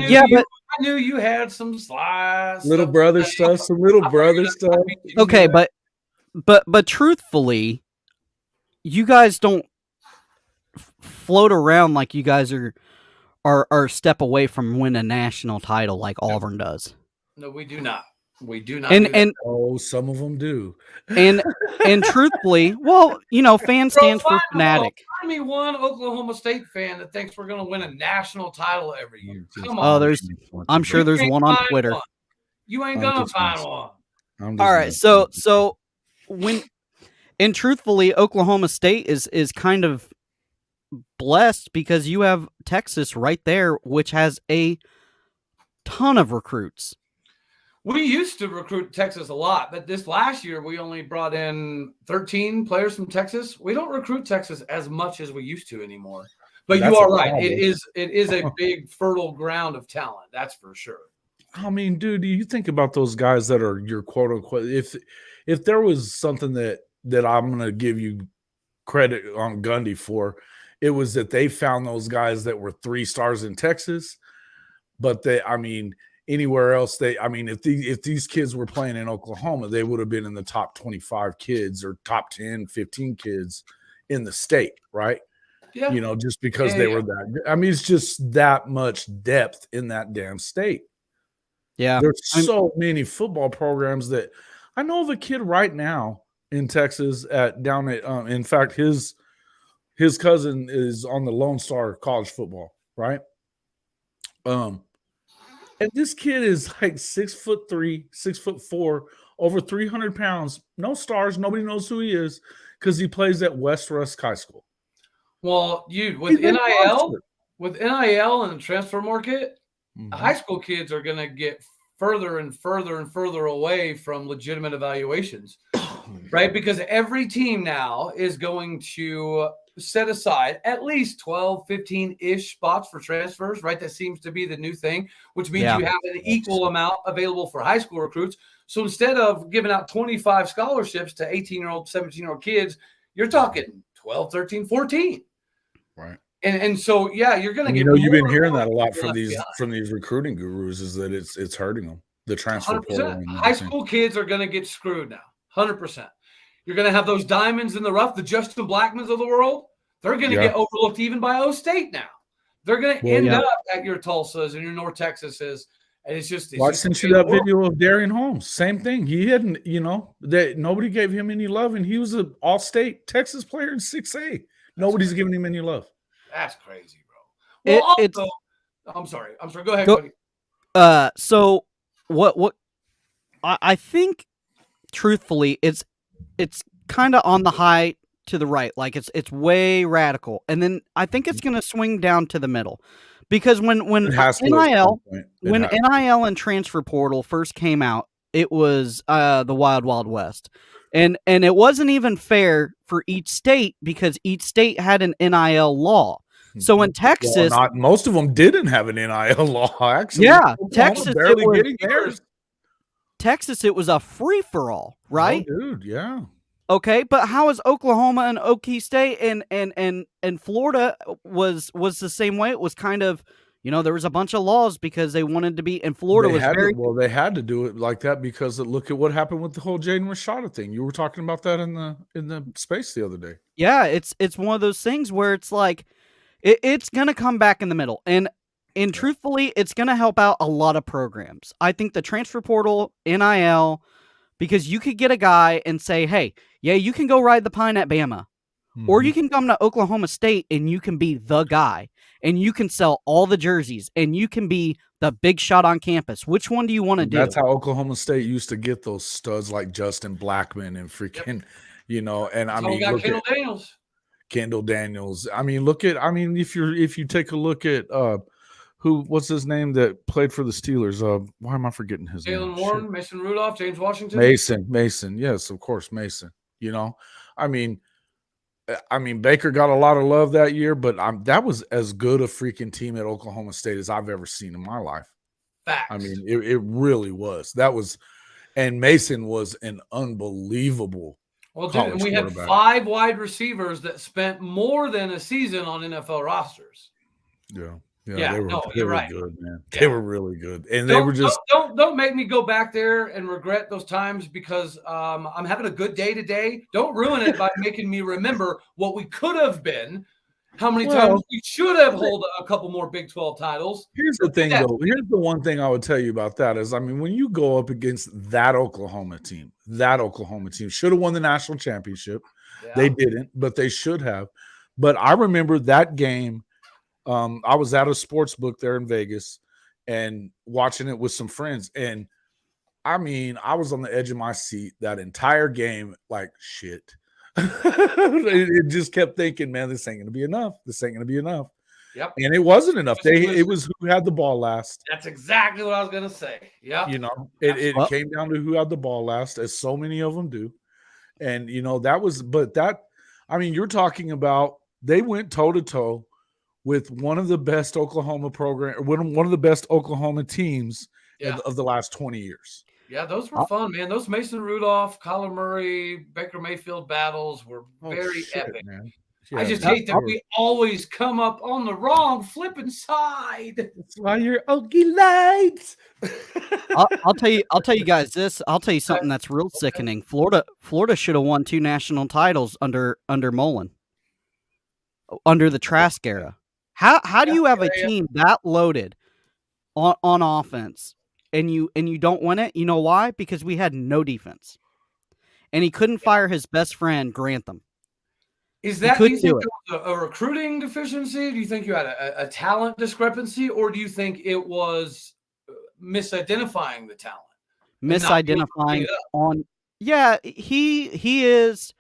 knew you had some slice. Little brother stuff. Okay, but truthfully, you guys don't float around like you guys are a step away from winning a national title like Auburn does. No, we do not. We do not. And some of them do. And truthfully, fan stands for fanatic. Find me one Oklahoma State fan that thinks we're going to win a national title every year. Come on. I'm sure there's one on Twitter. You ain't going to find one. All right, so truthfully, Oklahoma State is kind of blessed because you have Texas right there, which has a ton of recruits. We used to recruit Texas a lot, but this last year we only brought in 13 players from Texas. We don't recruit Texas as much as we used to anymore. But you are right. It is a big fertile ground of talent. That's for sure. I mean, dude, do you think about those guys that are your quote unquote? If there was something that I'm going to give you credit on Gundy for, it was that they found those guys that were 3 stars in Texas, but anywhere else if these kids were playing in Oklahoma, they would have been in the top 25 kids or top 10, 15 kids in the state, right? Yeah. Just because they were that. I mean, it's just that much depth in that damn state. Yeah. There's so many football programs that I know of a kid right now in Texas in fact, his cousin is on the Lone Star college football, right? And this kid is like 6'3", 6'4", over 300 pounds, no stars, nobody knows who he is because he plays at West Rusk High School. Well, with NIL and the transfer market, high school kids are going to get further and further and further away from legitimate evaluations, right? Because every team now is going to set aside at least 12, 15-ish spots for transfers, right? That seems to be the new thing, which means you have an equal amount available for high school recruits. So instead of giving out 25 scholarships to 18-year-old, 17-year-old kids, you're talking 12, 13, 14. Right. And so, yeah, you're going to get. You've been hearing that a lot from these recruiting gurus is that it's hurting them. The transfer portal. High school kids are going to get screwed now. 100%. You're going to have those diamonds in the rough, the Justin Blackmans of the world. They're going to get overlooked even by O State now. They're going to end up at your Tulsas and your North Texases. And it's just. I sent you that video of Darian Holmes. Same thing. He hadn't, that nobody gave him any love, and he was an all-state Texas player in 6A. Nobody's giving him any love. That's crazy, bro. Well, I'm sorry. Go ahead, buddy. So what I think, truthfully, it's kind of on the high to the right, like it's way radical, and then I think it's going to swing down to the middle, because when NIL and transfer portal first came out, it was the wild, wild west. And it wasn't even fair for each state because each state had an NIL law. So in Texas, most of them didn't have an NIL law. Actually, Texas Texas, it was a free for all, right? Oh, dude, yeah. Okay, but how is Oklahoma and Okie State and Florida was the same way? It was kind of, there was a bunch of laws because they wanted to be, and Florida they had to do it like that because look at what happened with the whole Jaden Rashada thing. You were talking about that in the space the other day. Yeah, it's one of those things where it's like it's gonna come back in the middle, and truthfully, it's gonna help out a lot of programs. I think the transfer portal, NIL, because you could get a guy and say, hey, yeah, you can go ride the pine at Bama. Or you can come to Oklahoma State and you can be the guy and you can sell all the jerseys and you can be the big shot on campus. Which one do you want to do? That's how Oklahoma State used to get those studs like Justin Blackman and freaking, and I mean, look at Kendall Daniels. I mean, if you take a look at what's his name that played for the Steelers? Why am I forgetting his name? Jalen Warren, Mason Rudolph, James Washington. Mason. Yes, of course, Mason. I mean, Baker got a lot of love that year, but that was as good a freaking team at Oklahoma State as I've ever seen in my life. Facts. I mean, it really was. And Mason was an unbelievable. Well, dude, and we had 5 wide receivers that spent more than a season on NFL rosters. Yeah. Yeah, they were good, man. Yeah. They were really good, and they were just don't make me go back there and regret those times because I'm having a good day today. Don't ruin it by making me remember what we could have been, how many times we should have held a couple more Big 12 titles. Here's the thing, though. Here's the one thing I would tell you about that is, I mean, when you go up against that Oklahoma team should have won the national championship. Yeah. They didn't, but they should have. But I remember that game. I was at a sports book there in Vegas and watching it with some friends. And I mean, I was on the edge of my seat that entire game, like shit. It just kept thinking, man, this ain't going to be enough. This ain't going to be enough. Yep. And it wasn't enough. It was who had the ball last. That's exactly what I was going to say. Yeah. It came down to who had the ball last, as so many of them do. And, you're talking about, they went toe to toe with one of the best Oklahoma one of the best Oklahoma teams of the last 20 years. Yeah, those were fun, man. Those Mason Rudolph, Kyler Murray, Baker Mayfield battles were very epic. Man. Yeah, I just hate that we always come up on the wrong flipping side. That's why you're Okie lights. I'll tell you guys this. I'll tell you something that's real sickening. Florida should have won 2 national titles under Mullen, under the Trask era. How do you have a team that loaded on offense and you don't win it? You know why? Because we had no defense, and he couldn't fire his best friend Grantham. Is that, do you think it was a recruiting deficiency? Do you think you had a talent discrepancy, or do you think it was misidentifying the talent? Misidentifiing on, yeah, he is.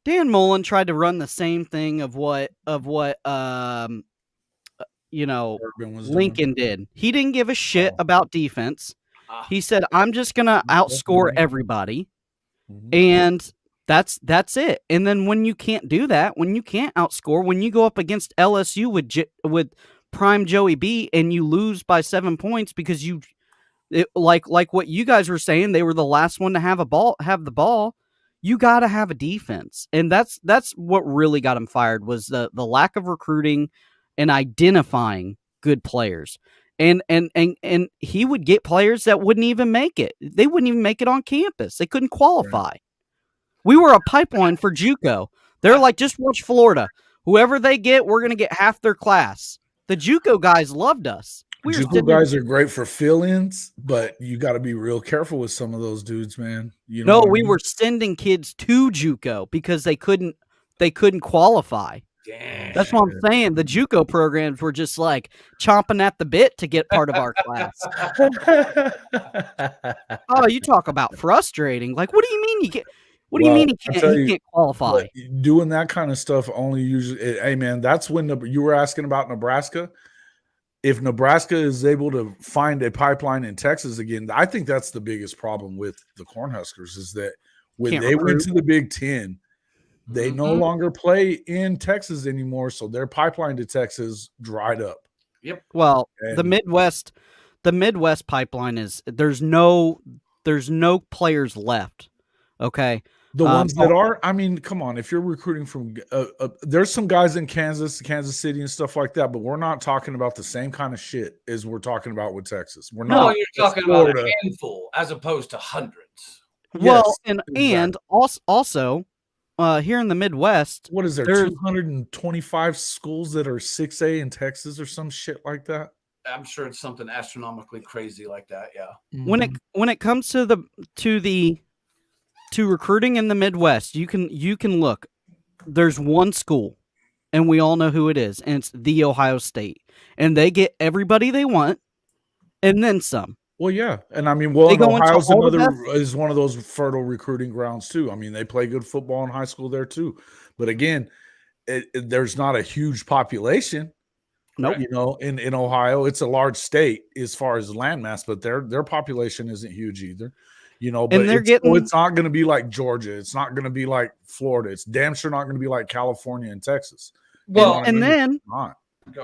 Dan Mullen tried to run the same thing of what Lincoln did. He didn't give a shit about defense. He said, "I'm just gonna outscore everybody," and that's it. And then when you can't do that, when you can't outscore, when you go up against LSU with prime Joey B and you lose by 7 points because like what you guys were saying, they were the last one to have the ball. You got to have a defense, and that's what really got him fired, was the lack of recruiting and identifying good players. And he would get players that wouldn't even make it. They wouldn't even make it on campus. They couldn't qualify. Right. We were a pipeline for JUCO. They're like, just watch Florida. Whoever they get, we're going to get half their class. The JUCO guys loved us. JUCO guys are great for fill-ins, but you got to be real careful with some of those dudes, man. You know, we were sending kids to JUCO because they couldn't qualify. Damn. That's what I'm saying. The JUCO programs were just like chomping at the bit to get part of our class. Oh, you talk about frustrating. Like, what do you mean you can't? What do you mean he can't qualify? Doing that kind of stuff only usually. Hey, man, that's when you were asking about Nebraska. If Nebraska is able to find a pipeline in Texas again, I think that's the biggest problem with the Cornhuskers, is that when they went to the Big Ten, they no longer play in Texas anymore, so their pipeline to Texas dried up. Yep. Well, the Midwest pipeline is there's no players left. Okay. The ones that are, I mean, come on. If you're recruiting from, there's some guys in Kansas City and stuff like that, but we're not talking about the same kind of shit as we're talking about with Texas. We're not. No, you're talking about a handful as opposed to hundreds. Well, yes, and also here in the Midwest, what is there? 225 schools that are 6A in Texas or some shit like that. I'm sure it's something astronomically crazy like that. Yeah. Mm-hmm. When it comes to recruiting in the Midwest, you can look. There's one school, and we all know who it is, and it's The Ohio State. And they get everybody they want, and then some. Well, yeah. And I mean, Ohio's is one of those fertile recruiting grounds, too. I mean, they play good football in high school there, too. But again, there's not a huge population. Nope. You know, in Ohio, it's a large state as far as landmass, but their population isn't huge either. You know, but it's not going to be like Georgia. It's not going to be like Florida. It's damn sure not going to be like California and Texas. Well, and then,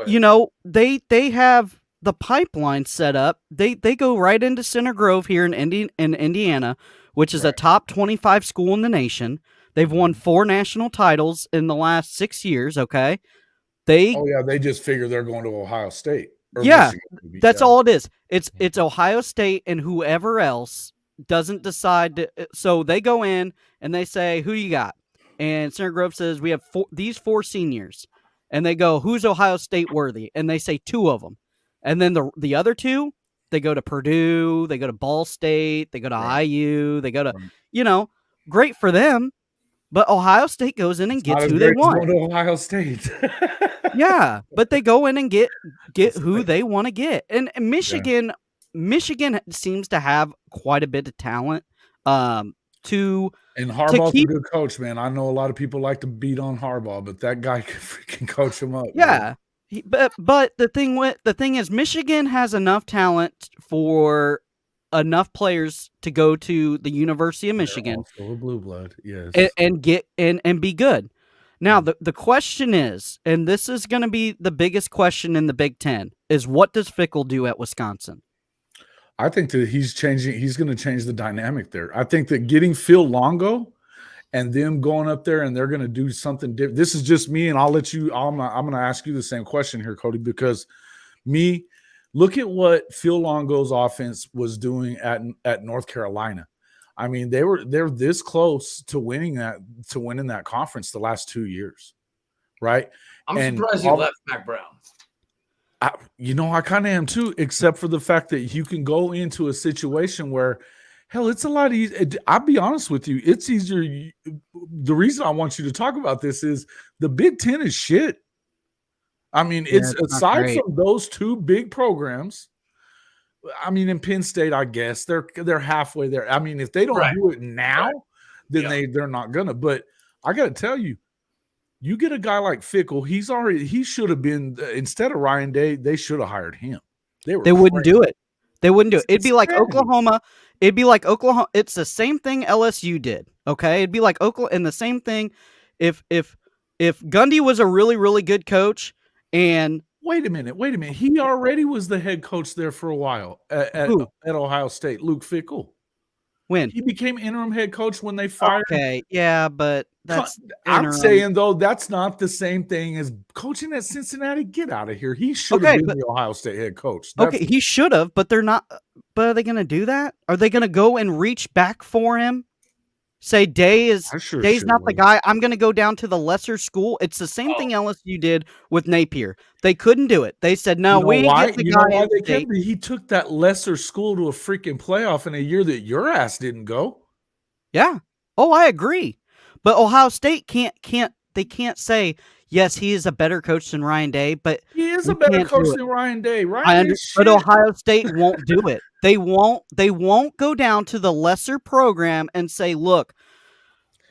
you know, they have the pipeline set up. They go right into Center Grove here in Indiana, which is a top 25 school in the nation. They've won 4 national titles in the last 6 years. Okay. They just figure they're going to Ohio State. Yeah, that's all it is. It's Ohio State and whoever else doesn't decide to, so they go in and they say, who you got? And Center Grove says, we have these 4 seniors. And they go, who's Ohio State worthy? And they say 2 of them. And then the other 2, they go to Purdue, they go to Ball State, they go to IU, they go to, you know, great for them. But Ohio State goes in and gets who they want. To Ohio State. Yeah, but they go in and get who they want to get. And Michigan seems to have quite a bit of talent. And Harbaugh's a good coach, man. I know a lot of people like to beat on Harbaugh, but that guy can freaking coach him up. Yeah, but the thing is, Michigan has enough talent for enough players to go to the University of Michigan, also a blue blood, yes, and get and be good. Now the question is, and this is going to be the biggest question in the Big Ten, is what does Fickell do at Wisconsin? I think that he's changing. He's going to change the dynamic there. I think that getting Phil Longo and them going up there and they're going to do something different. This is just me, and I'll let you. I'm going to ask you the same question here, Cody, because look at what Phil Longo's offense was doing at North Carolina. I mean, they're this close to winning that conference the last 2 years, right? I'm surprised you left Mac Brown. I kind of am too, except for the fact that you can go into a situation where, hell, it's a lot easier. I'll be honest with you. It's easier. The reason I want you to talk about this is the Big Ten is shit. I mean, it's aside from those two big programs. I mean, in Penn State, I guess they're halfway there. I mean, if they don't do it now, then they're not gonna. But I got to tell you, you get a guy like Fickell. He should have been instead of Ryan Day. They should have hired him. They wouldn't do it. They wouldn't do it. It'd be like Oklahoma. It'd be like Oklahoma. It's the same thing LSU did. Okay, it'd be like Oklahoma, and the same thing if Gundy was a really, really good coach. And wait a minute. He already was the head coach there for a while at Ohio State. Luke Fickell. When he became interim head coach when they fired. Okay, yeah, but I'm saying though that's not the same thing as coaching at Cincinnati. Get out of here. He should have been the Ohio State head coach. He should have, but they're not. But are they going to do that? Are they going to go and reach back for him? Say Day's not the guy. I'm going to go down to the lesser school. It's the same thing LSU did with Napier. They couldn't do it. They said, no, we get the guy. They can't be. He took that lesser school to a freaking playoff in a year that your ass didn't go. Yeah. Oh, I agree. But Ohio State can't say, yes, he is a better coach than Ryan Day, but he is a better coach than Ryan Day, right? But Ohio State won't do it. They won't go down to the lesser program and say, look,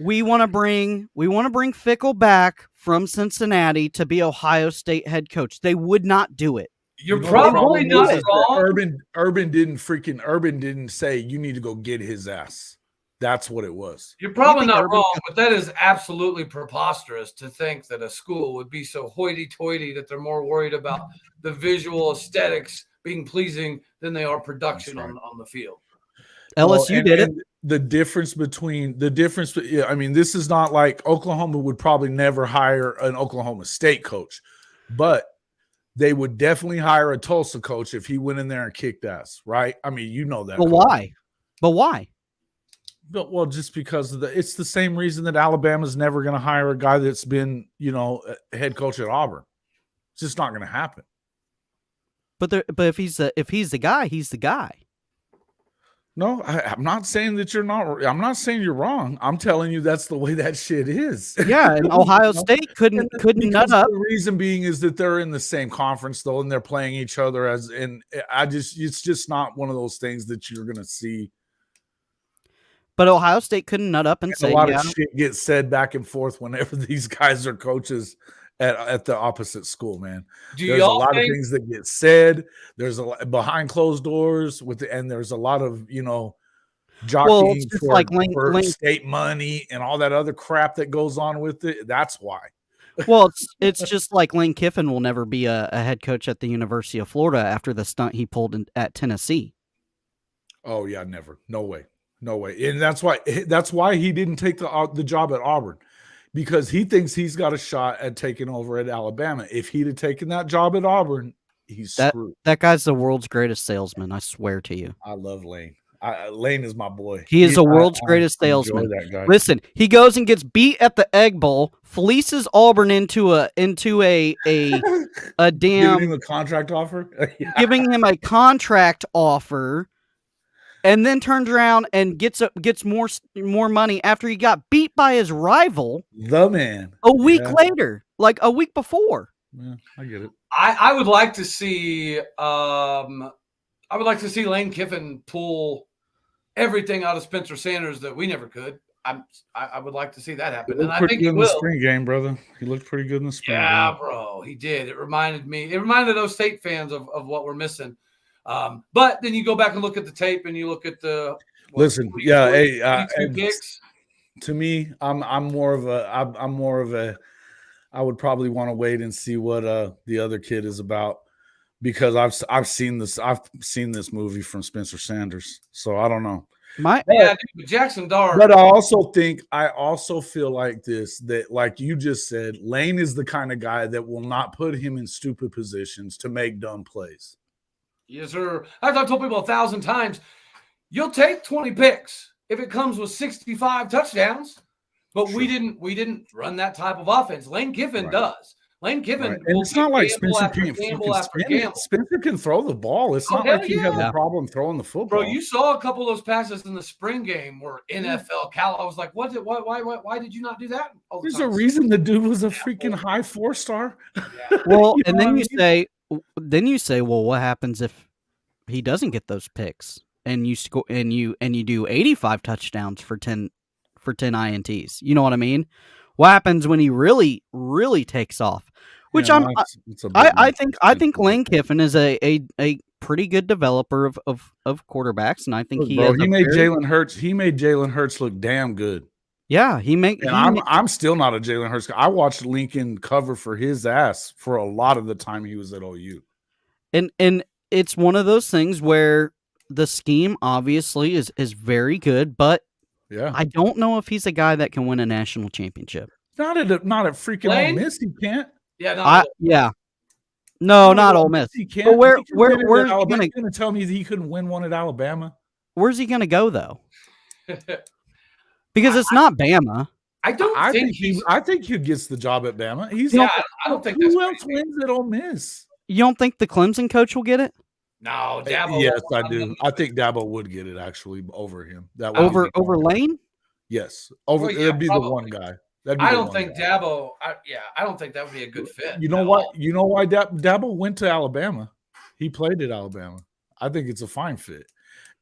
we want to bring Fickell back from Cincinnati to be Ohio State head coach. They would not do it. You're probably not wrong. Urban didn't say you need to go get his ass. That's what it was. You're probably not wrong, but that is absolutely preposterous to think that a school would be so hoity-toity that they're more worried about the visual aesthetics being pleasing than they are production on the field. LSU did it. The difference, I mean, this is not like Oklahoma would probably never hire an Oklahoma State coach, but they would definitely hire a Tulsa coach if he went in there and kicked ass, right? I mean, you know that. But why? Well, just because it's the same reason that Alabama's never going to hire a guy that's been, a head coach at Auburn. It's just not going to happen. But if he's the guy, he's the guy. No, I'm not saying that you're not. I'm not saying you're wrong. I'm telling you that's the way that shit is. Yeah, and Ohio State couldn't nut up. The reason being is that they're in the same conference though, and they're playing each other it's just not one of those things that you're going to see. But Ohio State couldn't nut up and say a lot of shit gets said back and forth whenever these guys are coaches at the opposite school, man. There's a lot of things that get said. There's a lot behind closed doors and there's a lot of, jockeying for state money and all that other crap that goes on with it. That's why. Well, it's just like Lane Kiffin will never be a head coach at the University of Florida after the stunt he pulled at Tennessee. Oh yeah, never. No way. No way. And that's why he didn't take the job at Auburn, because he thinks he's got a shot at taking over at Alabama. If he'd have taken that job at Auburn, he's screwed. That guy's the world's greatest salesman, I swear to you. I love Lane. Lane is my boy. He is the world's greatest salesman. Listen, he goes and gets beat at the Egg Bowl, fleeces Auburn into a damn giving him a contract offer. Giving him a contract offer. And then turns around and gets more money after he got beat by his rival, the man, a week later, like a week before. Yeah, I get it. I would like to see Lane Kiffin pull everything out of Spencer Sanders that we never could. I would like to see that happen, and I think he will. In the spring game, brother. He looked pretty good in the spring game. Yeah, bro, he did. It reminded those State fans of what we're missing. But then you go back and look at the tape and you look at the picks. To me, I'm more of a I would probably want to wait and see what the other kid is about. because I've seen this movie from Spencer Sanders, so I don't know. Jackson Dart. But I also feel like that like you just said, Lane is the kind of guy that will not put him in stupid positions to make dumb plays. Yes, sir. As I've told people 1,000 times, you'll take 20 picks if it comes with 65 touchdowns. But we didn't run that type of offense. Lane Kiffin does. Lane Kiffin, and it's not like Spencer can't Spencer can throw the ball. It's not like he has a problem throwing the football. Bro, you saw a couple of those passes in the spring game were NFL caliber. I was like, why did you not do that? There's a reason the dude was a freaking high 4-star. Well, and then you say, well, what happens if he doesn't get those picks and you score and you do 85 touchdowns for 10 INTs? You know what I mean? What happens when he really, really takes off? Which I think Lane Kiffin is a pretty good developer of quarterbacks, and I think he made Jalen Hurts look damn good. Yeah, I'm still not a Jalen Hurts guy. I watched Lincoln cover for his ass for a lot of the time he was at OU. And it's one of those things where the scheme obviously is very good, but I don't know if he's a guy that can win a national championship. Not at freaking Ole Miss, he can't. No, not Ole Miss. He can't. But where's he going to tell me that he couldn't win one at Alabama? Where's he going to go though? Because it's not Bama. I think he gets the job at Bama. I don't think who else wins at Ole Miss? You don't think the Clemson coach will get it? No, Dabo. Yes, I do. I think Dabo would get it actually over him. Over Lane? Yes, it'd be the one guy. I don't think Dabo. I don't think that would be a good fit. You know what? You know why Dabo went to Alabama? He played at Alabama. I think it's a fine fit.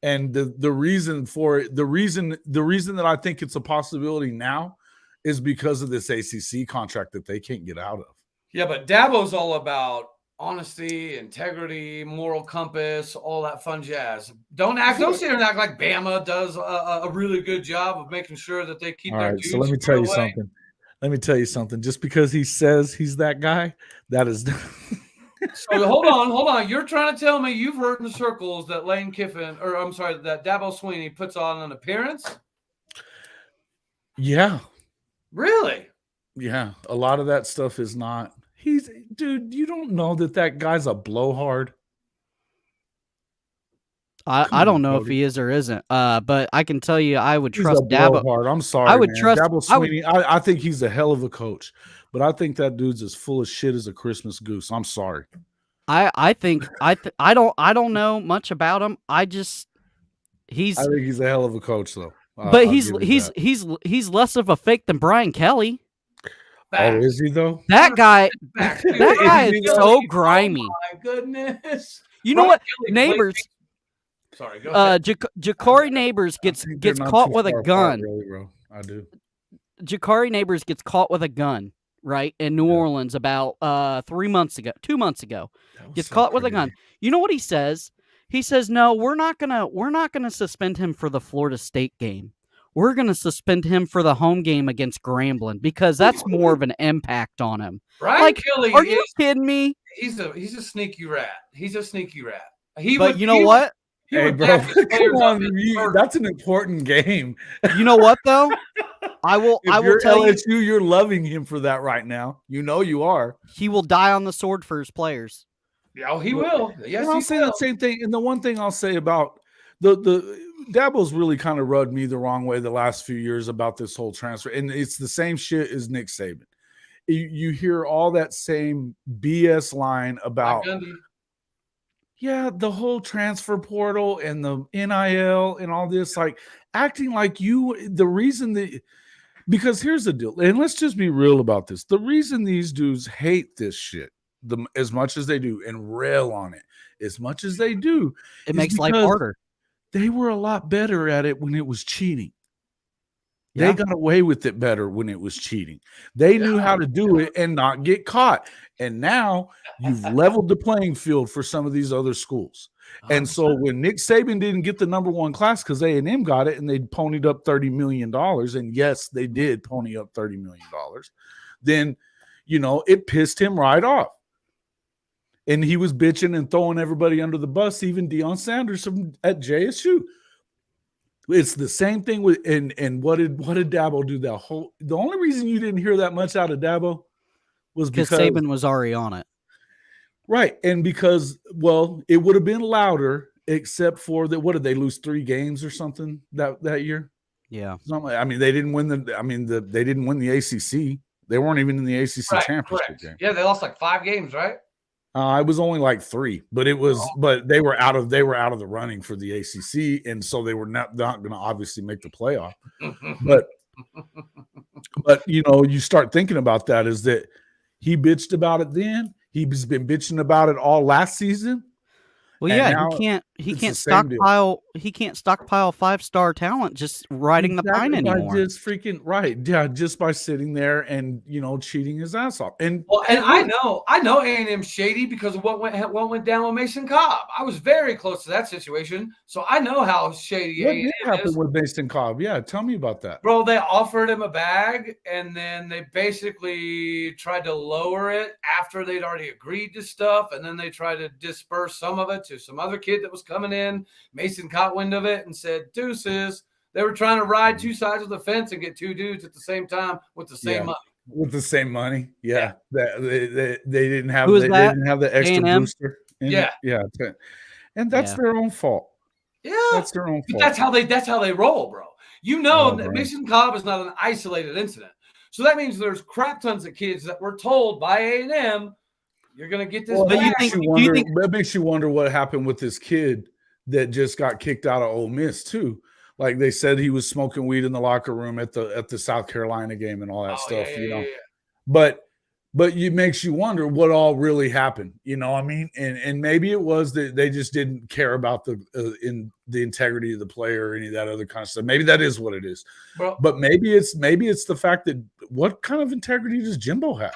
And the reason that I think it's a possibility now is because of this ACC contract that they can't get out of. Yeah, but Dabo's all about honesty, integrity, moral compass, all that fun jazz. Don't sit here and act like Bama does a really good job of making sure that they keep their dudes. So let me tell you something. Just because he says he's that guy, that is. So hold on. You're trying to tell me you've heard in the circles that Lane Kiffin, that Dabo Swinney puts on an appearance? Yeah. Really? Yeah. A lot of that stuff is not. Dude, you don't know that guy's a blowhard. I don't know if he is or isn't. But I can tell you, I would trust Dabo. I'm sorry. I would trust Dabo Swinney. I think he's a hell of a coach, but I think that dude's as full of shit as a Christmas goose. I'm sorry. I don't know much about him. I think he's a hell of a coach, though. But he's less of a fake than Brian Kelly. Oh, is he though? That guy is so grimy. Oh my goodness! You know what? Neighbors. Sorry, go ahead. Jakari Neighbors gets caught with a gun. Really, bro. I do. Jakari Neighbors gets caught with a gun, right, in New Orleans about 2 months ago. Gets caught with a gun. You know what he says? He says, "No, we're not gonna suspend him for the Florida State game. We're going to suspend him for the home game against Grambling because that's more of an impact on him." Brian Kelly, are you kidding me? He's a sneaky rat. He's a sneaky rat. You know what? Hey, bro, come on, that's an important game. You know what though? I will tell LSU, you're loving him for that right now. You know you are. He will die on the sword for his players. Yeah, he will. Yes, I'll say the same thing. And the one thing I'll say about the Dabo's really kind of rubbed me the wrong way the last few years about this whole transfer. And it's the same shit as Nick Saban. You hear all that same BS line about, the whole transfer portal and the NIL and all this, like acting like because here's the deal. And let's just be real about this. The reason these dudes hate this shit as much as they do and rail on it as much as they do, it makes life harder. They were a lot better at it when it was cheating. They got away with it better when it was cheating. They knew how to do it and not get caught. And now you've leveled the playing field for some of these other schools. And so when Nick Saban didn't get the number one class because A&M got it and they ponied up $30 million, and yes, they did pony up $30 million, then, it pissed him right off. And he was bitching and throwing everybody under the bus, even Deion Sanders at JSU. It's the same thing with and what did Dabo do that whole? The only reason you didn't hear that much out of Dabo was because Saban was already on it, right? And because it would have been louder, except for that. What did they lose 3 games or something that year? Yeah, I mean they didn't win they didn't win the ACC. They weren't even in the ACC championship game. Yeah, they lost like 5 games, right? It was only like 3, but it was, but they were out of the running for the ACC, and so they were not going to obviously make the playoff. but you start thinking about that is that he bitched about it then. He's been bitching about it all last season. Well, yeah, he can't stockpile 5-star talent just riding the pine anymore. Just freaking right, yeah, just by sitting there and cheating his ass off. And I know A&M shady because of what went down with Mason Cobb. I was very close to that situation, so I know how shady what A&M did happen with Mason Cobb. Yeah, tell me about that, bro. They offered him a bag, and then they basically tried to lower it after they'd already agreed to stuff, and then they tried to disperse some of it to some other kid that was coming in. Mason caught wind of it and said, deuces. They were trying to ride 2 sides of the fence and get 2 dudes at the same time with the same money. With the same money. Yeah. They didn't have they didn't have the extra A&M? booster. Yeah. And that's their own fault. Yeah. That's their own fault. That's how they roll, bro. That Mason Cobb is not an isolated incident. So that means there's crap tons of kids that were told by A&M, you're going to get this. That makes you wonder what happened with this kid that just got kicked out of Ole Miss too. Like they said he was smoking weed in the locker room at the South Carolina game and all that stuff, Yeah. But it makes you wonder what all really happened, you know what I mean? And maybe it was that they just didn't care about the integrity of the player or any of that other kind of stuff. Maybe that is what it is. But maybe it's the fact that what kind of integrity does Jimbo have?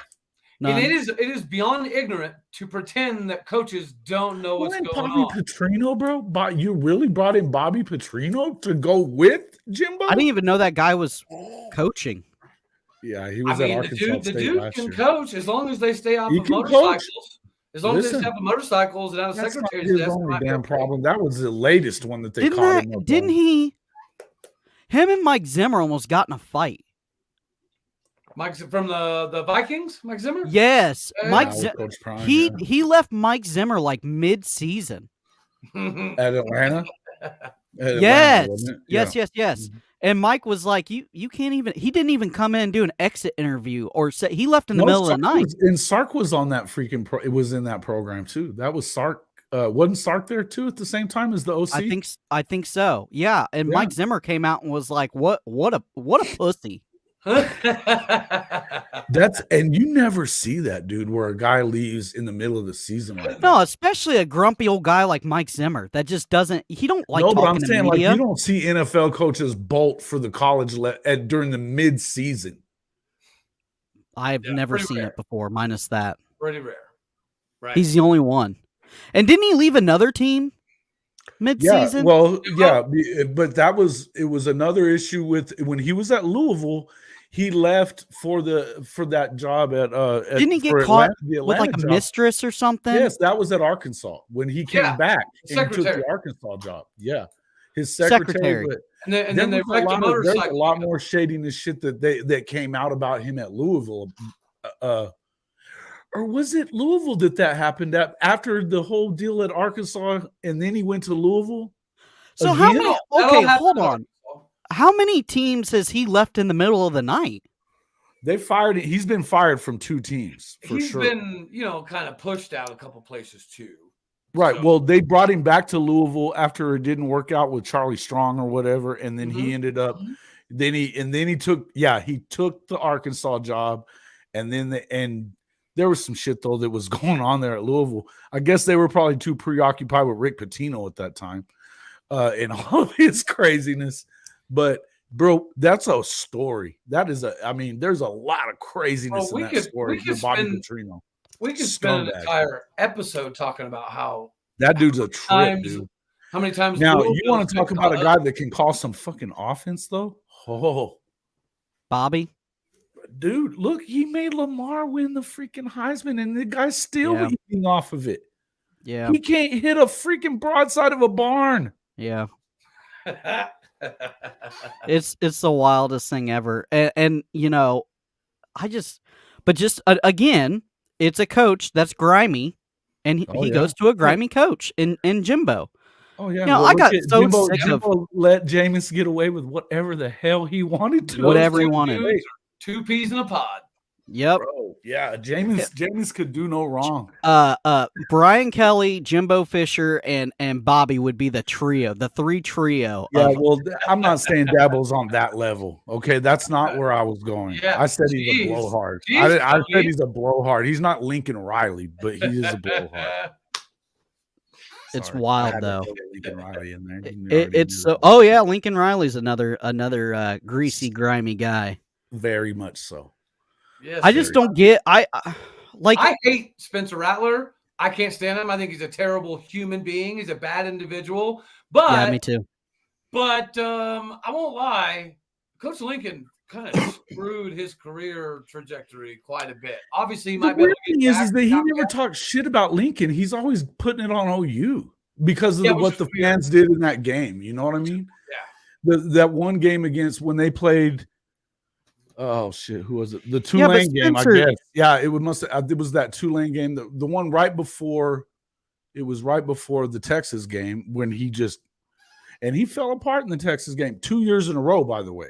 None. And it is beyond ignorant to pretend that coaches don't know what's going on. Bobby Petrino, bro? You really brought in Bobby Petrino to go with Jimbo? I didn't even know that guy was coaching. Yeah, he was at Arkansas State the dude can coach as long as they stay off of motorcycles. Coach. As long as they stay off of motorcycles and out of secretary's desk. That's not his only damn problem. That was the latest one that they caught him up Didn't he? Him and Mike Zimmer almost got in a fight. Mike from the Vikings, Mike Zimmer? Yes. Mike he left Mike Zimmer like mid-season. At Atlanta? Yes. Mm-hmm. And Mike was like, you can't even, he didn't even come in and do an exit interview or say he left in the middle of the night. And Sark was on that freaking it was in that program too. That was Sark. Wasn't Sark there too at the same time as the OC? I think so. Yeah. And Mike Zimmer came out and was like, what a pussy. And you never see that, dude, where a guy leaves in the middle of the season like that. No, especially a grumpy old guy like Mike Zimmer that just doesn't. He don't like. No, but I'm saying like you don't see NFL coaches bolt for the college during the mid-season. I've never seen it before, minus that. Pretty rare, right? He's the only one. And didn't he leave another team mid-season? Yeah, but it was another issue with when he was at Louisville. He left for that job at didn't he get caught with like a mistress or something? Yes, that was at Arkansas when he came back and took the Arkansas job. Yeah, his secretary. And then they wrecked the motorcycle. There's a lot more shadiness shit that came out about him at Louisville. Or was it Louisville that happened after the whole deal at Arkansas, and then he went to Louisville? So how many? Okay, hold on. How many teams has he left in the middle of the night? They fired. He's been fired from 2 teams for sure. He's been, kind of pushed out a couple places too. Right. So. Well, they brought him back to Louisville after it didn't work out with Charlie Strong or whatever, and then he ended up. Then he took the Arkansas job, and then there was some shit though that was going on there at Louisville. I guess they were probably too preoccupied with Rick Pitino at that time, and all of his craziness. But bro, that's a story. There's a lot of craziness in that story. Bobby Petrino. We could spend an entire episode talking about how that dude's a trip, dude. How many times? Now you want to talk about a guy that can call some fucking offense, though? Oh, Bobby, dude, look, he made Lamar win the freaking Heisman, and the guy's still eating off of it. Yeah. He can't hit a freaking broadside of a barn. Yeah. It's the wildest thing ever. And you know, again, it's a coach that's grimy, and he goes to a grimy coach in Jimbo. Oh yeah, you know, I got so Jimbo, sick of let Jameis get away with whatever the hell he wanted to. Whatever he wanted. 2 peas in a pod. Yep. Bro, yeah, Jameis could do no wrong. Brian Kelly, Jimbo Fisher, and Bobby would be the 3 trio. Yeah, well, I'm not saying Dabo's on that level. Okay, that's not where I was going. Yeah, I said he's a blowhard. I said he's a blowhard. He's not Lincoln Riley, but he is a blowhard. It's wild though. Lincoln Riley in there. It's so. Oh yeah, Lincoln Riley's another greasy, grimy guy. Very much so. Yes, I just don't get. I hate Spencer Rattler. I can't stand him. I think he's a terrible human being. He's a bad individual. But yeah, me too. But I won't lie, Coach Lincoln kind of screwed his career trajectory quite a bit. Obviously, he might be able to get is that he never talked shit about Lincoln. He's always putting it on OU because of what the fans did in that game. You know what I mean? Yeah. That one game against when they played. Oh shit! Who was it? The Tulane game, I guess. Yeah, it was that Tulane game. The one right before. It was right before the Texas game when he fell apart in the Texas game 2 years in a row. By the way,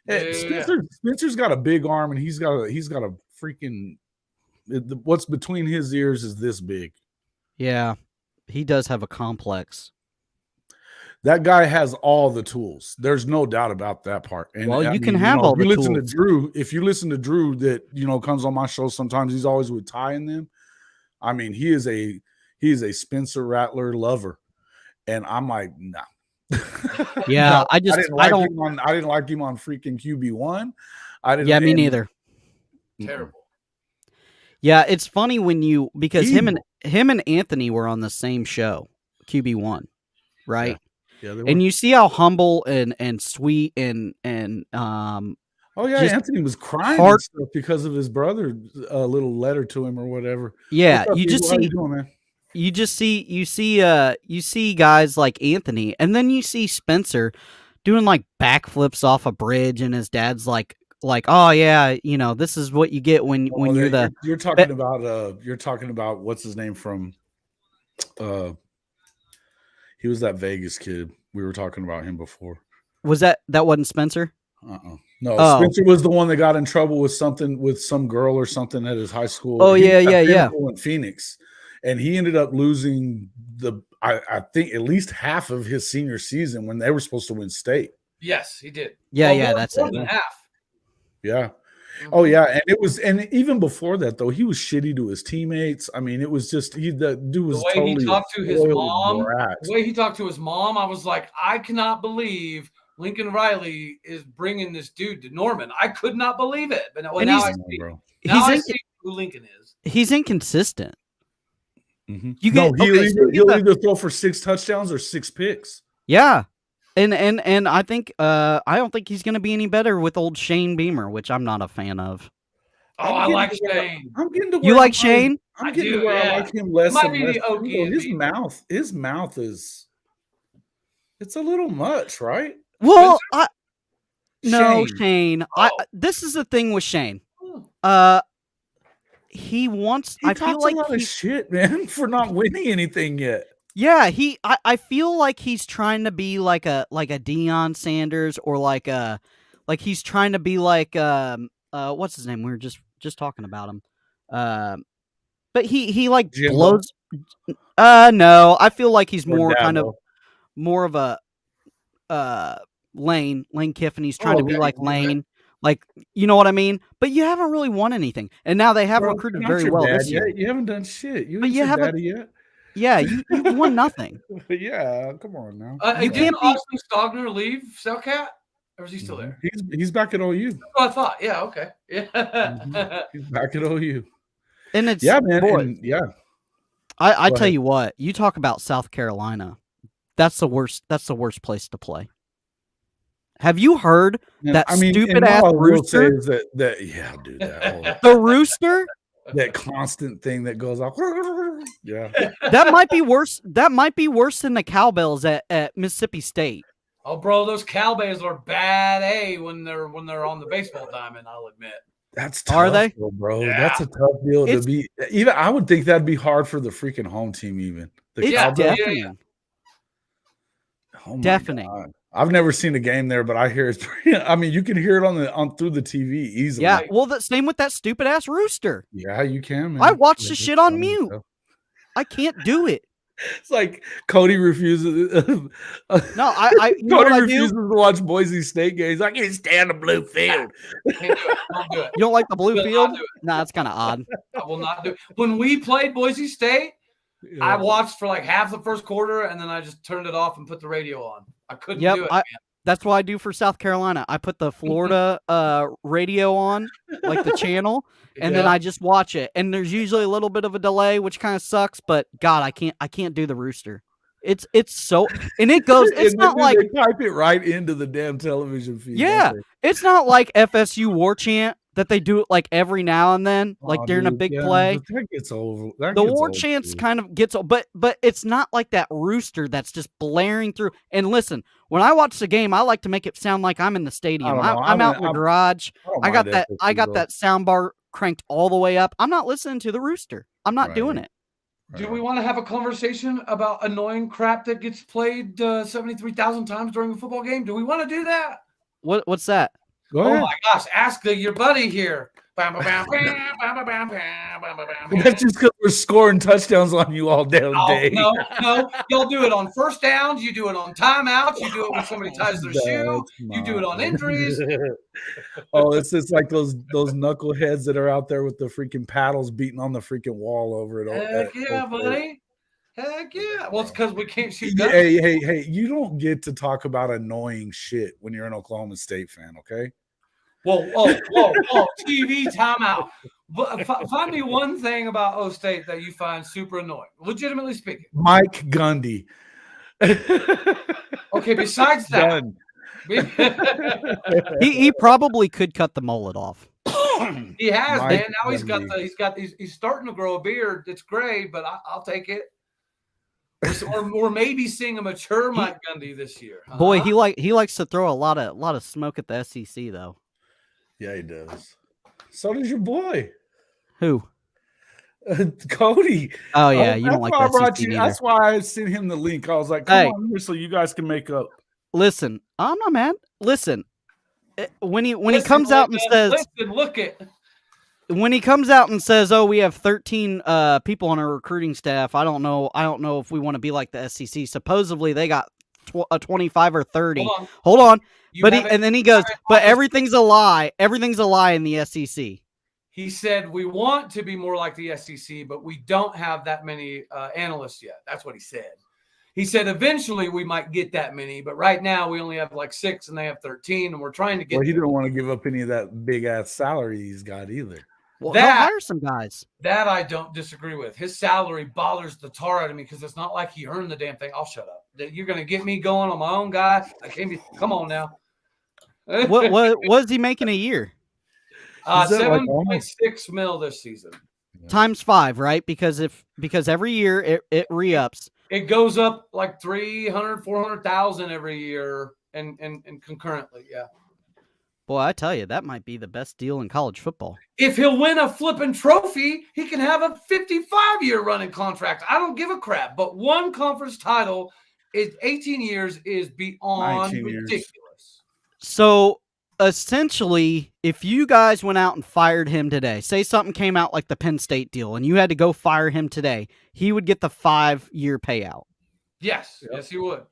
Spencer's got a big arm and he's got a freaking. What's between his ears is this big. Yeah, he does have a complex. That guy has all the tools. There's no doubt about that part. And you can have all the tools. If you listen to Drew, that comes on my show sometimes, he's always with Ty in them. I mean, he is a Spencer Rattler lover, and I'm like, nah. Yeah, I didn't like him on freaking QB1. Me neither. Terrible. Yeah, it's funny because him and Anthony were on the same show, QB1, right? Yeah, and you see how humble and sweet and Anthony was crying and stuff because of his brother's little letter to him or whatever. Yeah, you see guys like Anthony, and then you see Spencer doing like backflips off a bridge, and his dad's like, oh yeah, this is what you get when you're talking about what's his name from he was that Vegas kid. We were talking about him before. Was that wasn't Spencer? No, Spencer was the one that got in trouble with some girl or something at his high school. Oh, yeah. In Phoenix. And he ended up losing I think at least half of his senior season when they were supposed to win state. Yes, he did. That's more than half. Yeah. Oh yeah, and even before that though, he was shitty to his teammates. I mean, it was just the dude was the way he talked to his mom. The way he talked to his mom, I was like, I cannot believe Lincoln Riley is bringing this dude to Norman. I could not believe it. But now I see who Lincoln is. He's inconsistent. Mm-hmm. He'll either throw for 6 touchdowns or 6 picks. Yeah. And I think I don't think he's going to be any better with old Shane Beamer, which I'm not a fan of. Oh, I like Shane. I'm getting to where you like Shane? I'm getting to where I like him less and less. His mouth is it's a little much, right? Well, Shane. This is the thing with Shane. He wants. I feel like a lot of shit, man, for not winning anything yet. Yeah, I feel like he's trying to be like a Deion Sanders or like he's trying to be like what's his name? We were just talking about him. But he like Jimbo. blows. No, I feel like he's more of a Lane Kiffin. He's trying to be like Lane. Like, you know what I mean? But you haven't really won anything. And now they have recruited very well this year. You haven't done shit. You haven't daddy yet. Yeah, you've won nothing. Yeah, come on now. Didn't Austin Stogner leave Cellcat? Or is he still there? He's back at OU. That's what I thought. Yeah, okay. Yeah. Mm-hmm. He's back at OU. And it's man. I tell you what, you talk about South Carolina. That's the worst place to play. Have you heard that stupid ass rooster? Will say is that yeah, dude, that the rooster, that constant thing that goes off. Yeah, that might be worse. That might be worse than the cowbells at Mississippi State. Oh, bro, those cowbells are bad when they're on the baseball diamond. I'll admit. That's tough, are they, bro? Yeah. That's a tough deal to be. Even I would think that'd be hard for the freaking home team. Even it's deafening. Yeah. Oh my deafening. God. I've never seen a game there, but I hear it. I mean, you can hear it on through the TV easily. Yeah, well, the same with that stupid ass rooster. Yeah, you can, man. I watch the shit on mute. I can't do it. It's like Cody refuses. No, Cody refuses to watch Boise State games. I can't stand the blue field. Can't do it. Don't do it. You don't like the blue field? Nah, that's kind of odd. I will not do it. When we played Boise State, I watched for like half the first quarter, and then I just turned it off and put the radio on. I couldn't do it. That's what I do for South Carolina. I put the Florida radio on, like the channel, and then I just watch it. And there's usually a little bit of a delay, which kind of sucks. But God, I can't do the rooster. It's so, and it goes. It's not like they type it right into the damn television feed. Yeah, it's not like FSU war chant that they do it like every now and then, like during a big play. That gets old. The war chants kind of gets old, but it's not like that rooster that's just blaring through. And listen, when I watch the game, I like to make it sound like I'm in the stadium. I'm out in the garage. I got that sound bar cranked all the way up. I'm not listening to the rooster. I'm not doing it. Do we want to have a conversation about annoying crap that gets played 73,000 times during a football game? Do we want to do that? What's that? Go ahead. Oh my gosh, ask your buddy here. That's just because we're scoring touchdowns on you all damn day. No. You'll do it on first downs. You do it on timeouts. You do it when somebody ties their shoe. You do it on injuries. It's just like those knuckleheads that are out there with the freaking paddles beating on the freaking wall over it. Heck yeah, buddy. Heck yeah. Well, it's because we can't shoot guns. Hey, you don't get to talk about annoying shit when you're an Oklahoma State fan, okay? Whoa, TV timeout. Find me one thing about O State that you find super annoying, legitimately speaking. Mike Gundy. Okay, besides that. he probably could cut the mullet off. He has, Mike man. Now he's starting to grow a beard. It's gray, but I'll take it. Or maybe seeing a mature Mike Gundy this year. Boy, he likes to throw a lot of smoke at the SEC though. Yeah, he does. So does your boy. Who? Cody. Oh yeah, you don't like that. That's why I sent him the link. I was like, come on here so you guys can make up. Listen, I'm not mad. Listen, when he comes out and says, when he comes out and says, "Oh, we have 13 people on our recruiting staff," I don't know if we want to be like the SEC. Supposedly they got 25 or 30. Hold on. And then he goes, "But everything's a lie. Everything's a lie in the SEC." He said, "We want to be more like the SEC, but we don't have that many analysts yet." That's what he said. He said, "Eventually we might get that many, but right now we only have like 6 and they have 13, and we're trying to get." Well, he didn't want to give up any of that big ass salary he's got either. Well, they'll hire some guys. That I don't disagree with. His salary bothers the tar out of me because it's not like he earned the damn thing. I'll shut up. You're going to get me going on my own guy. I can't be. Come on now. What is he making a year? 7.6 mil this season. Times 5, right? Because every year it re-ups. It goes up like 300, 400,000 every year and concurrently, yeah. Boy, I tell you, that might be the best deal in college football. If he'll win a flipping trophy, he can have a 55-year running contract. I don't give a crap. But one conference title is 18 years is beyond ridiculous. So essentially, if you guys went out and fired him today, say something came out like the Penn State deal, and you had to go fire him today, he would get the 5-year payout. Yes, yes, he would.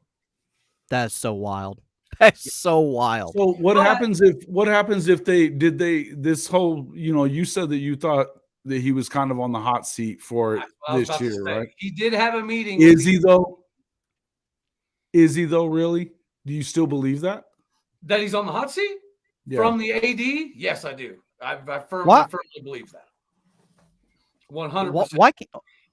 That's so wild. That's so wild. So what happens if they this whole, you said that you thought that he was kind of on the hot seat for this year, right? He did have a meeting. Is he though? Really? Do you still believe that? That he's on the hot seat? Yeah. From the AD? Yes, I do. I firmly believe that. 100%. Why?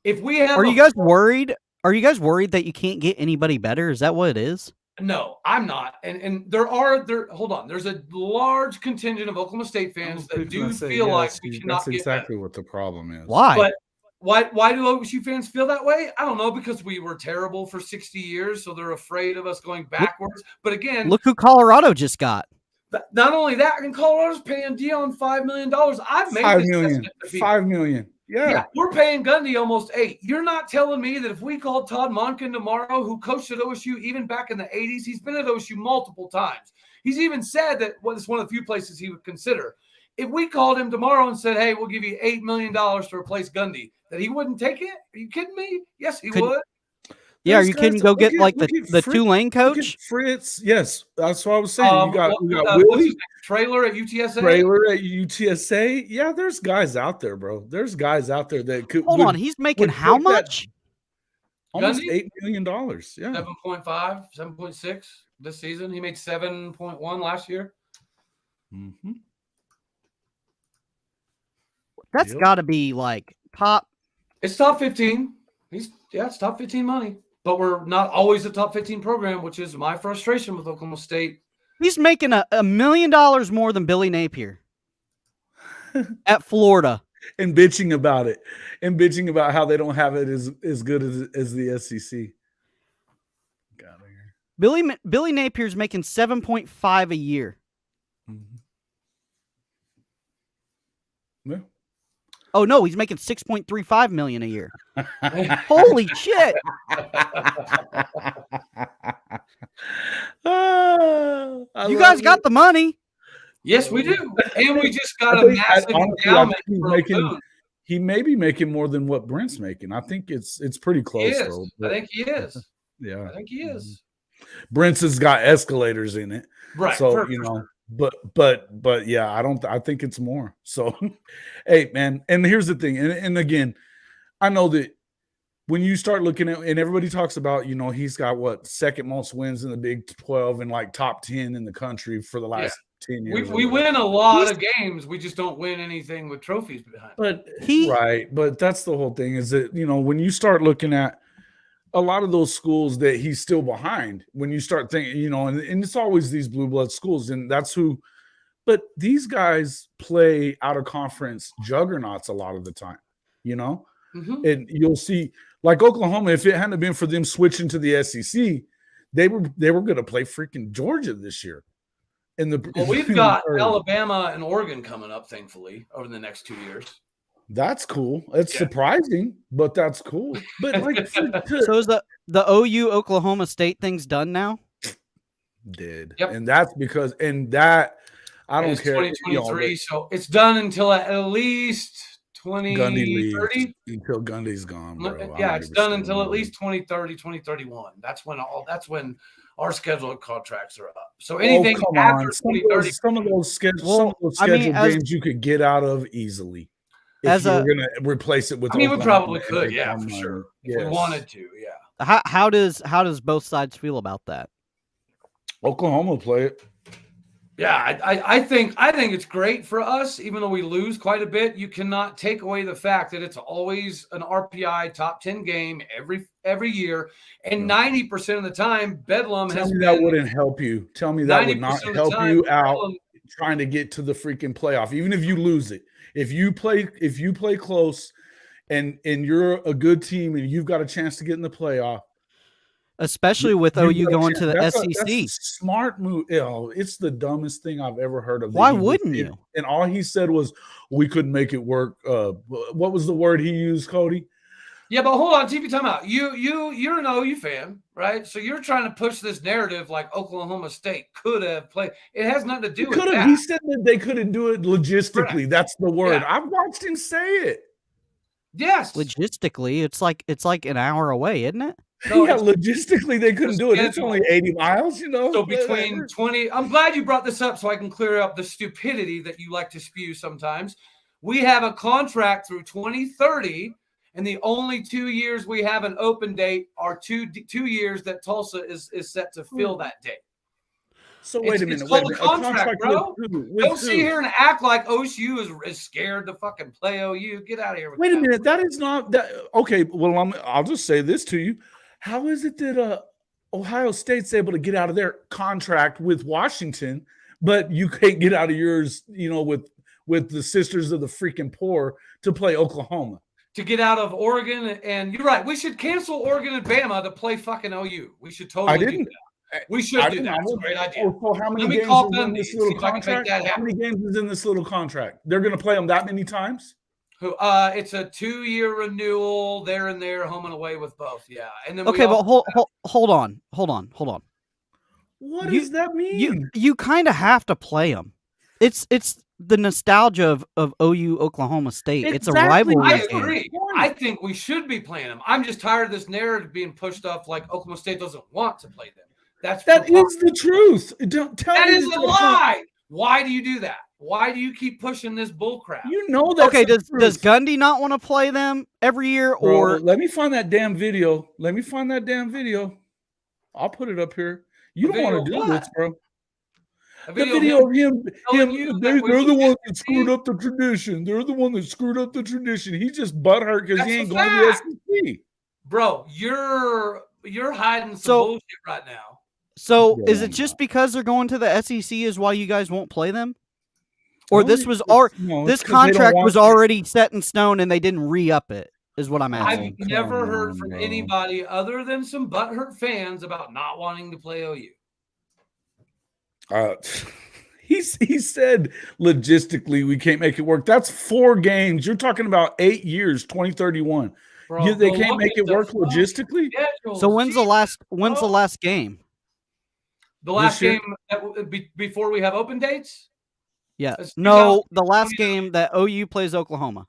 If we have Are you guys worried? Are you guys worried that you can't get anybody better? Is that what it is? No, I'm not. And hold on. There's a large contingent of Oklahoma State fans that do feel like we cannot that's get exactly better. what the problem is. Why? But why do OSU fans feel that way? I don't know, because we were terrible for 60 years, so they're afraid of us going backwards. But again, look who Colorado just got. Not only that, and Colorado's paying Dion $5 million. I've made $5 million. $5 million. Yeah, we're paying Gundy almost $8 million. You're not telling me that if we called Todd Monken tomorrow, who coached at OSU even back in the 80s, he's been at OSU multiple times. He's even said that it's one of the few places he would consider. If we called him tomorrow and said, "Hey, we'll give you $8 million to replace Gundy," that he wouldn't take it? Are you kidding me? Yes, he would. Yeah, are you kidding? Go get the Tulane coach, Fritz. Yes, that's what I was saying. You got Willie Trailer at UTSA. Trailer at UTSA. Yeah, there's guys out there, bro. There's guys out there that could. Hold on, he's making how much? Almost $8 million. Yeah, 7.5, 7.6 this season. He made 7.1 last year. Mm-hmm. That's got to be like top. It's top 15. It's top 15 money. But we're not always a top 15 program, which is my frustration with Oklahoma State. He's making $1 million more than Billy Napier at Florida. And bitching about it. And bitching about how they don't have it as good as the SEC. Got here. Billy Napier's making 7.5 a year. Mm-hmm. Yeah. Oh no, he's making $6.35 million a year. Holy shit! You guys got the money. Yes, we do, and we just got a massive endowment. He may be making more than what Brent's making. I think it's pretty close. Though, I think he is. Yeah, I think he is. Brent's has got escalators in it, right? So But yeah, I think it's more. So, hey, man, and here's the thing. And again, I know that when you start looking at, and everybody talks about, he's got second most wins in the Big 12 and like top 10 in the country for the last 10 years. We win a lot of games. We just don't win anything with trophies behind. But that's the whole thing is that, when you start looking at a lot of those schools that he's still behind, when you start thinking, and it's always these blue blood schools, and that's who, but these guys play out of conference juggernauts a lot of the time, Mm-hmm. And you'll see like Oklahoma, if it hadn't been for them switching to the SEC, they were going to play freaking Georgia this year. We've got Alabama and Oregon coming up, thankfully, over the next 2 years. That's cool. It's surprising, but that's cool. But so is the OU Oklahoma State thing's done now? Did. Yep. And that's because I don't care. 2023, so it's done until at least 2030. Until Gundy's gone, bro. Yeah, it's done until at least 2030, 2031. That's when our scheduled contracts are up. So anything after 2030, some of those scheduled games you could get out of easily. If you're going to replace it with, we probably could, for sure. If we wanted to, yeah. How does both sides feel about that? Oklahoma play it. Yeah, I think it's great for us, even though we lose quite a bit. You cannot take away the fact that it's always an RPI top 10 game every year, and 90% of the time, Bedlam has been. That wouldn't help you. Tell me that would not help you out trying to get to the freaking playoff, even if you lose it. If you play close, and you're a good team, and you've got a chance to get in the playoff. Especially with OU going to the SEC. That's a smart move. It's the dumbest thing I've ever heard of. Why wouldn't you? And all he said was, we couldn't make it work. What was the word he used, Cody? Yeah, but hold on, TV timeout. You're an OU fan, right? So you're trying to push this narrative like Oklahoma State could have played. It has nothing to do with that. He said that they couldn't do it logistically. Correct. That's the word. Yeah. I've watched him say it. Yes. Logistically, it's like an hour away, isn't it? No, yeah, logistically they couldn't do it. It's only 80 miles, So between 20, I'm glad you brought this up so I can clear up the stupidity that you like to spew sometimes. We have a contract through 2030, and the only 2 years we have an open date are two years that Tulsa is set to fill that date. So wait a minute. It's called a contract, bro. Don't sit here and act like OSU is scared to fucking play OU. Get out of here. Wait a minute. That is not that. Okay. Well, I'll just say this to you. How is it that Ohio State's able to get out of their contract with Washington, but you can't get out of yours, with the Sisters of the Freaking Poor to play Oklahoma. To get out of Oregon, and you're right. We should cancel Oregon and Bama to play fucking OU. We should totally do that. We should do that. It's a great idea. So how many games is in this little contract? How many games is in this little contract? They're going to play them that many times? It's a 2-year renewal, there and there, home and away with both. Yeah, and then okay, but hold on. What does that mean? You kind of have to play them. It's the nostalgia of OU Oklahoma State. It's a rivalry. I agree. I think we should be playing them. I'm just tired of this narrative being pushed up like Oklahoma State doesn't want to play them. That is the truth. Don't tell me that is a lie. Why do you do that? Why do you keep pushing this bull crap? You know that. Okay, does Gundy not want to play them every year? Or let me find that damn video. I'll put it up here. You don't want to do this, bro. The video of him they're the ones that screwed up the tradition. They're the one that screwed up the tradition. He's just butthurt because he ain't going to the SEC. Bro, you're hiding some bullshit right now. So is it just because they're going to the SEC is why you guys won't play them? Or this contract was already set in stone and they didn't re-up it, is what I'm asking. I've never heard from anybody other than some butthurt fans about not wanting to play OU. He said logistically we can't make it work. That's 4 games. You're talking about 8 years, 2031. Bro, they can't make it work logistically. So when's the last game? The last game before we have open dates? Yeah. No, the last game that OU plays Oklahoma.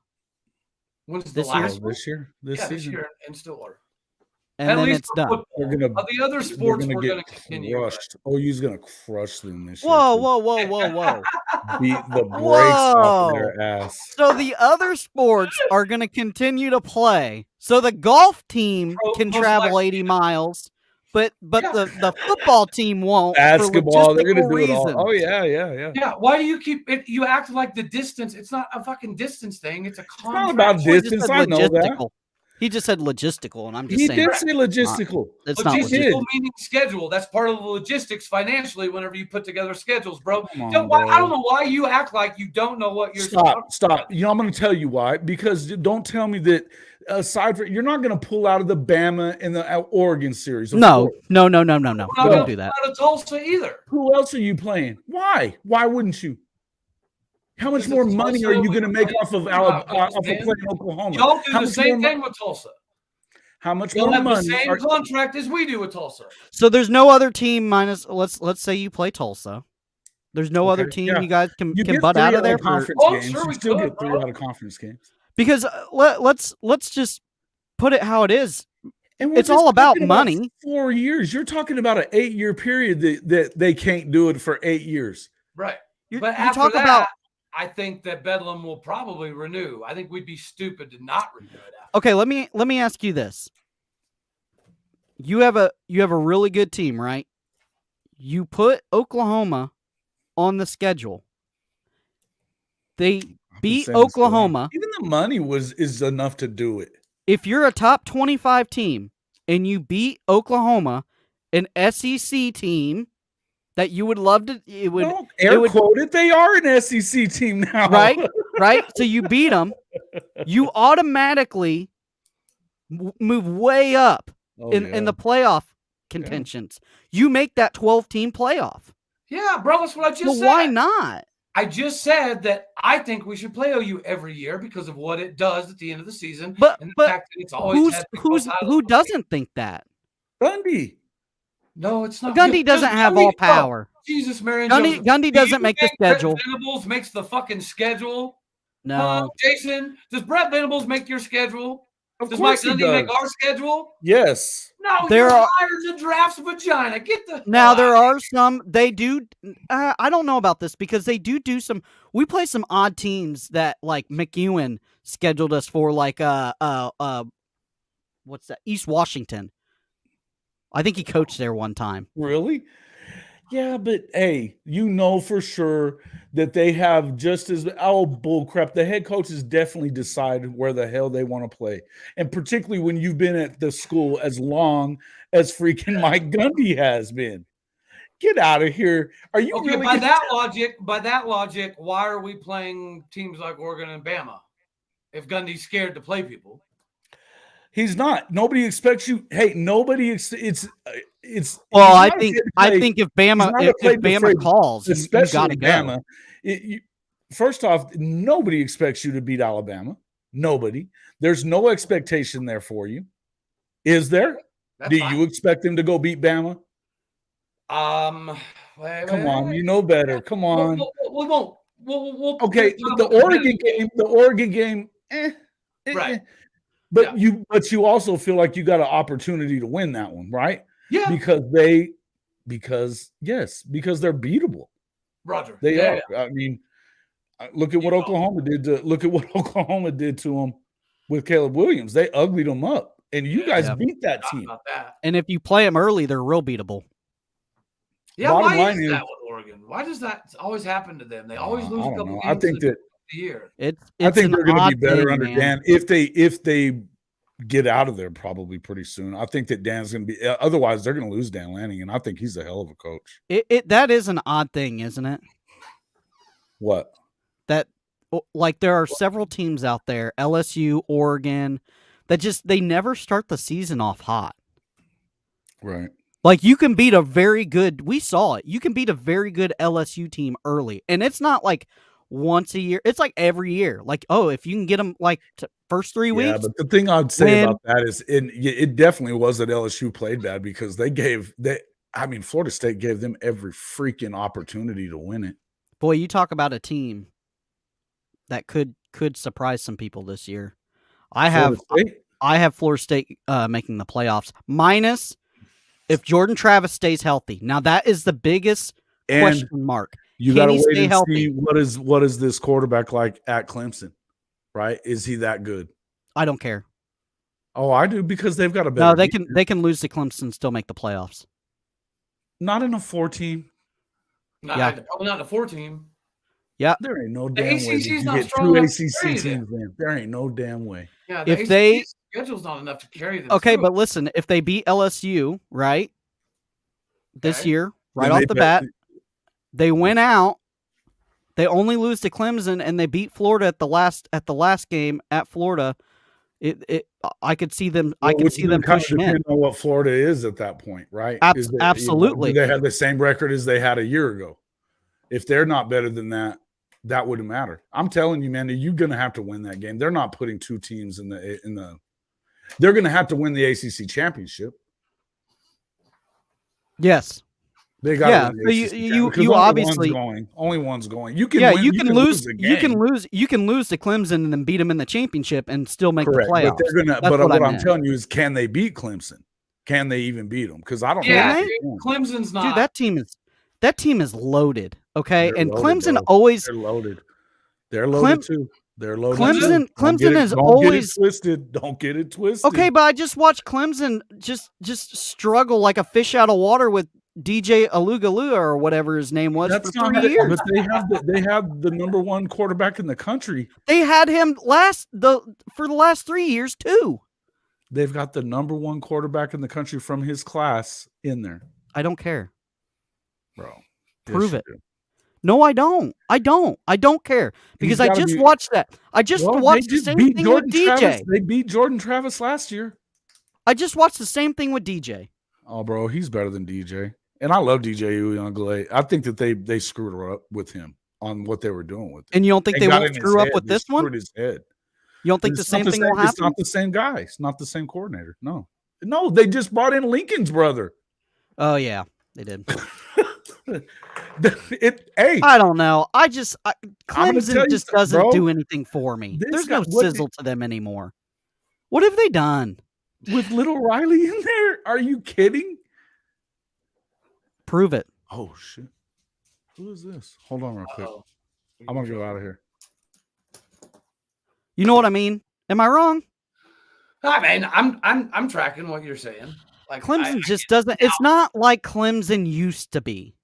When's the last one? This year? This season in Stillwater. And then it's done. The other sports we're going to continue. Crushed. OU's going to crush them this year. Whoa. Beat the brakes off of their ass. So the other sports are going to continue to play. So the golf team can travel 80 miles. But the football team won't. Basketball, they're going to do reasons. it all. Oh, yeah. Yeah, why do you keep it? You act like the distance. It's not a fucking distance thing. It's a contract. It's not about distance. I know that. He just said logistical, and I'm just saying. He did say logistical. It's not logistical. Meaning schedule. That's part of the logistics financially whenever you put together schedules, bro. On, I don't know why you act like you don't know what you're Stop. I'm going to tell you why. Because don't tell me that aside from you're not going to pull out of the Bama and the Oregon series. No. Don't do that. Not a Tulsa either. Who else are you playing? Why? Why wouldn't you? How much more money are you going to make off of playing Oklahoma? Y'all do the same thing with Tulsa. How much more money? The same contract as we do with Tulsa. So there's no other team minus. Let's say you play Tulsa. There's no other team you guys can butt out of there for conference games. Sure, you still get 3 out of conference games. Because let's just put it how it is. It's all about money. 4 years. You're talking about an 8-year period that they can't do it for 8 years. Right. But after that, I think that Bedlam will probably renew. I think we'd be stupid to not renew it. Okay, let me ask you this. You have a really good team, right? You put Oklahoma on the schedule. They beat Oklahoma. Even the money is enough to do it. If you're a top 25 team and you beat Oklahoma, an SEC team that you would love to, quoted. They are an SEC team now, right. So you beat them, you automatically move way up in the playoff contentions. Yeah. You make that 12-team playoff. Yeah, bro, that's what I just said. Why not? I just said that I think we should play OU every year because of what it does at the end of the season. But and the fact that it's always who doesn't think that? Gundy. No, it's not. Gundy doesn't have all power. Jesus, Mary. Gundy doesn't make the schedule. Brett Venables makes the fucking schedule. No. Jason, does Brett Venables make your schedule? Does Mike Gundy make our schedule? Yes. No, you're higher than Draft's vagina. Get the now. There are some. They do. I don't know about this because they do some. We play some odd teams that like McEwen scheduled us for, like what's that? East Washington. I think he coached there one time. Really? Yeah, but hey, you know for sure that they have just as bull crap. The head coaches definitely decide where the hell they want to play, and particularly when you've been at the school as long as freaking Mike Gundy has been. Get out of here! Are you okay? Really By that logic, why are we playing teams like Oregon and Bama if Gundy's scared to play people? He's not. Nobody expects you. Hey, nobody. It's. Well, I think if Bama calls, you got to go. First off, nobody expects you to beat Alabama. Nobody. There's no expectation there for you. Is there? Do you expect them to go beat Bama? Come on, you know better. Come on. We won't. Okay, the Oregon game. Right. But you also feel like you got an opportunity to win that one, right? Yeah. Because they're beatable. Roger. They are. I mean, look at what Oklahoma did to them with Caleb Williams. They uglied them up, and you guys beat that team. And if you play them early, they're real beatable. Yeah, why is that with Oregon? Why does that always happen to them? They always lose a couple games. I think that the year. I think they're going to be better under Dan if they get out of there probably pretty soon. I think that Dan's going to be. Otherwise, they're going to lose Dan Lanning, and I think he's a hell of a coach. That is an odd thing, isn't it? What? That like there are several teams out there, LSU, Oregon, that they never start the season off hot. Right. Like you can beat a very good. We saw it. You can beat a very good LSU team early, and it's not like once a year. It's like every year. Like, oh, if you can get them like first 3 weeks. Yeah, but the thing I'd say about that is it definitely was that LSU played bad because Florida State gave them every freaking opportunity to win it. Boy, you talk about a team that could surprise some people this year. I have Florida State making the playoffs, minus if Jordan Travis stays healthy. Now that is the biggest question mark. You got to wait and see what is this quarterback like at Clemson, right? Is he that good? I don't care. Oh, I do because they've got a better. No, they can lose to Clemson and still make the playoffs. Not in a 4-team. Probably not in a 4-team. Yeah, there ain't no damn way you get 2 ACC teams in. There ain't no damn way. Yeah, the schedule's not enough to carry them. Okay, but listen, if they beat LSU right this year, right off the bat, they win out. They only lose to Clemson, and they beat Florida at the last game at Florida. I could see them. I could see them pushing in. Depending on what Florida is at that point, right? Absolutely. Do they have the same record as they had a year ago? If they're not better than that, that wouldn't matter. I'm telling you, man, you're going to have to win that game. They're not putting 2 teams in the. They're going to have to win the ACC championship. Yes. They got you obviously only one's going. You can lose to Clemson and then beat them in the championship and still make the playoffs. But what I'm telling you is, can they beat Clemson? Can they even beat them? Because I don't. Yeah, Clemson's not. Dude, that team is loaded. Okay, they're and loaded, Clemson bro. Always they're loaded. They're loaded too. They're loaded. Clemson is always twisted. Don't get it twisted. Okay, but I just watched Clemson just struggle like a fish out of water with DJ Alugalua or whatever his name was for 3 years. But they have the number 1 quarterback in the country. They had him for the last 3 years too. They've got the number 1 quarterback in the country from his class in there. I don't care, bro. Prove it. No, I don't. I don't care because I just watched that. I just watched the same thing with DJ. They beat Jordan Travis last year. I just watched the same thing with DJ. Oh, bro, he's better than DJ. And I love DJ Uiagalelei. I think that they screwed her up with him on what they were doing with him. And you don't think they won't screw up with this one? His head. You don't think the same thing will happen? It's not the same guy. It's not the same coordinator. No, they just brought in Lincoln's brother. Oh, yeah, they did. I don't know. Clemson just doesn't do anything for me. There's no sizzle to them anymore. What have they done? With little Riley in there? Are you kidding? Prove it. Oh, shit. Who is this? Hold on real quick. I'm going to go out of here. You know what I mean? Am I wrong? I mean, I'm tracking what you're saying. Like Clemson just doesn't. It's not like Clemson used to be.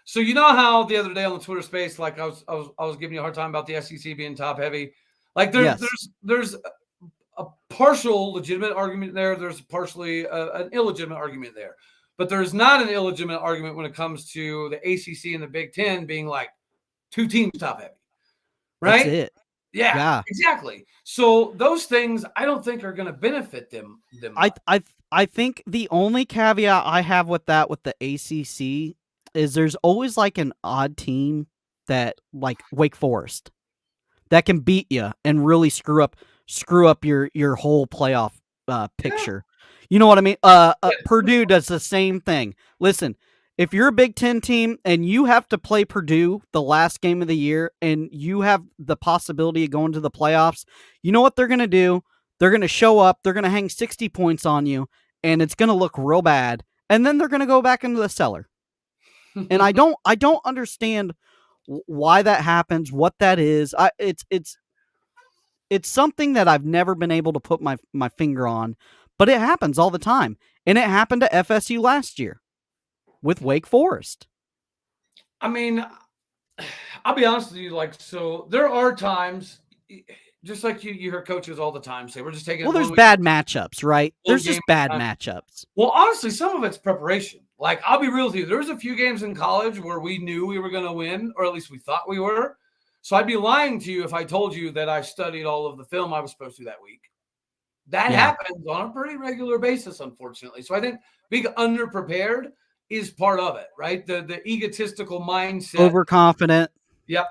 So you know how the other day on the Twitter space, like I was giving you a hard time about the SEC being top heavy. Like there's a partial legitimate argument there. There's partially an illegitimate argument there. But there's not an illegitimate argument when it comes to the ACC and the Big Ten being like 2 teams top heavy. Right? That's it. Yeah, exactly. So those things I don't think are going to benefit them. I think the only caveat I have with that with the ACC is there's always like an odd team that like Wake Forest that can beat you and really screw up your whole playoff picture. Yeah. You know what I mean? Purdue does the same thing. Listen, if you're a Big Ten team and you have to play Purdue the last game of the year and you have the possibility of going to the playoffs, you know what they're going to do? They're going to show up, they're going to hang 60 points on you, and it's going to look real bad, and then they're going to go back into the cellar. And I don't understand why that happens, what that is. It's something that I've never been able to put my finger on, but it happens all the time. And it happened to FSU last year with Wake Forest. I mean, I'll be honest with you, like, so there are times, just like you hear coaches all the time say, we're just taking. Well, there's bad matchups, right? There's just bad matchups. Well, honestly, some of it's preparation. Like, I'll be real with you. There was a few games in college where we knew we were going to win, or at least we thought we were. So I'd be lying to you if I told you that I studied all of the film I was supposed to that week. That happens on a pretty regular basis, unfortunately. So I think being underprepared is part of it, right? The egotistical mindset. Overconfident. Yep.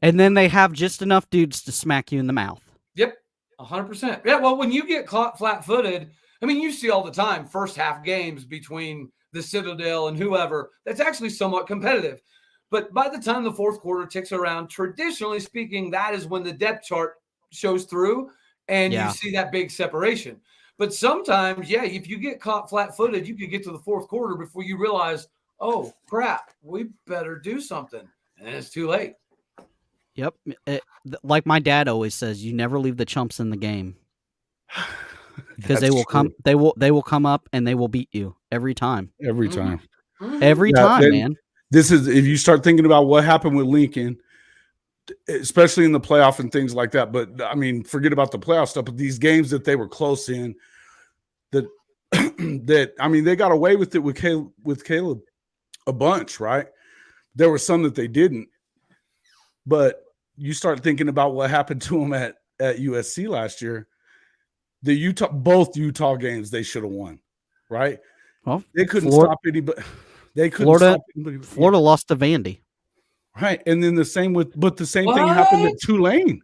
And then they have just enough dudes to smack you in the mouth. Yep. 100%. Yeah, well, when you get caught flat-footed, I mean, you see all the time first half games between the Citadel and whoever. That's actually somewhat competitive. But by the time the fourth quarter ticks around, traditionally speaking, that is when the depth chart shows through and you see that big separation. But sometimes, if you get caught flat-footed, you could get to the fourth quarter before you realize, oh, crap, we better do something. And then it's too late. Yep. Like my dad always says, you never leave the chumps in the game. Because they will come come up and they will beat you every time. Every time. Every time, man. This is, if you start thinking about what happened with Lincoln, especially in the playoff and things like that. But I mean, forget about the playoff stuff, but these games that they were close in, that I mean, they got away with it with Caleb a bunch, right? There were some that they didn't. But you start thinking about what happened to them at USC last year. Both Utah games they should have won, right? Well, they couldn't stop anybody. They couldn't stop anybody. Florida lost to Vandy, right? And then the same thing happened at Tulane.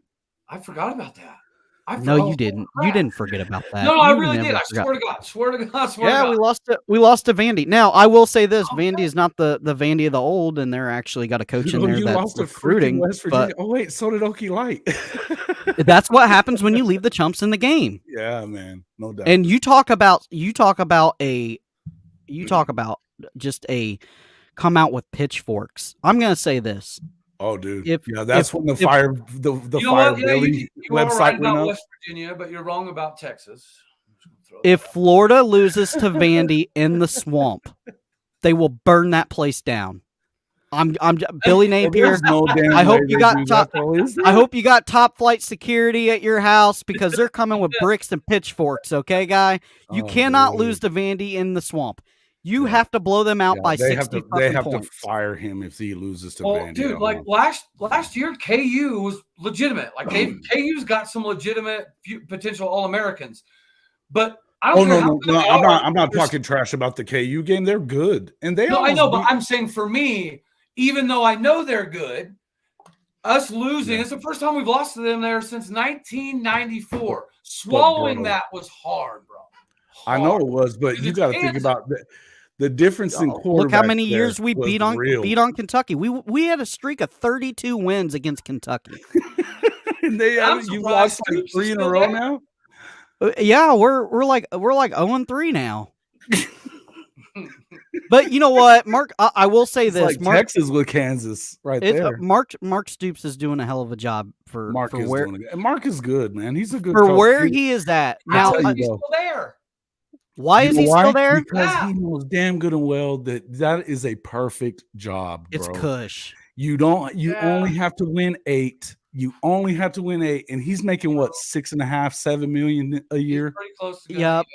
I forgot about that. No, you didn't. You didn't forget about that. No, I really did. I swear to God. Yeah, we lost to Vandy. Now, I will say this: Vandy is not the Vandy of the old, and they're actually got a coach in there that's recruiting. But oh wait, so did Okie Light. That's what happens when you leave the chumps in the game. Yeah, man, no doubt. And you talk about just a come out with pitchforks. I'm gonna say this. Oh, dude! That's when the Fire Billy website right about West Virginia, but you're wrong about Texas. If Florida loses to Vandy in the swamp, they will burn that place down. I'm Billy Napier. I hope you got top flight security at your house because they're coming with bricks and pitchforks. Okay, guy, you cannot lose to Vandy in the swamp. You have to blow them out by 60 points. They have to fire him if he loses to Vandy. Dude, like last year, KU was legitimate. Like KU's got some legitimate potential All-Americans. But I don't I'm not talking trash about the KU game. They're good. And I know, but I'm saying for me, even though I know they're good, us losing, it's the first time we've lost to them there since 1994. Swallowing that was hard, bro. I know it was, but you got to think about the difference in quarterback. Look how many years we beat on Kentucky. We had a streak of 32 wins against Kentucky. And you lost like 3 in a row now? Yeah, we're like 0-3 now. But you know what, Mark? I will say this: like Mark, Texas with Kansas, right there. Mark Stoops is doing a hell of a job for Mark where Mark is good, man. He's a good for coach. where he is at now. He's still there. Why is he still there? Because he knows damn good and well that is a perfect job, bro. It's cush. You only have to win 8. You only have to win 8, and he's making what, 6.5, 7 million a year. He's pretty close to yep.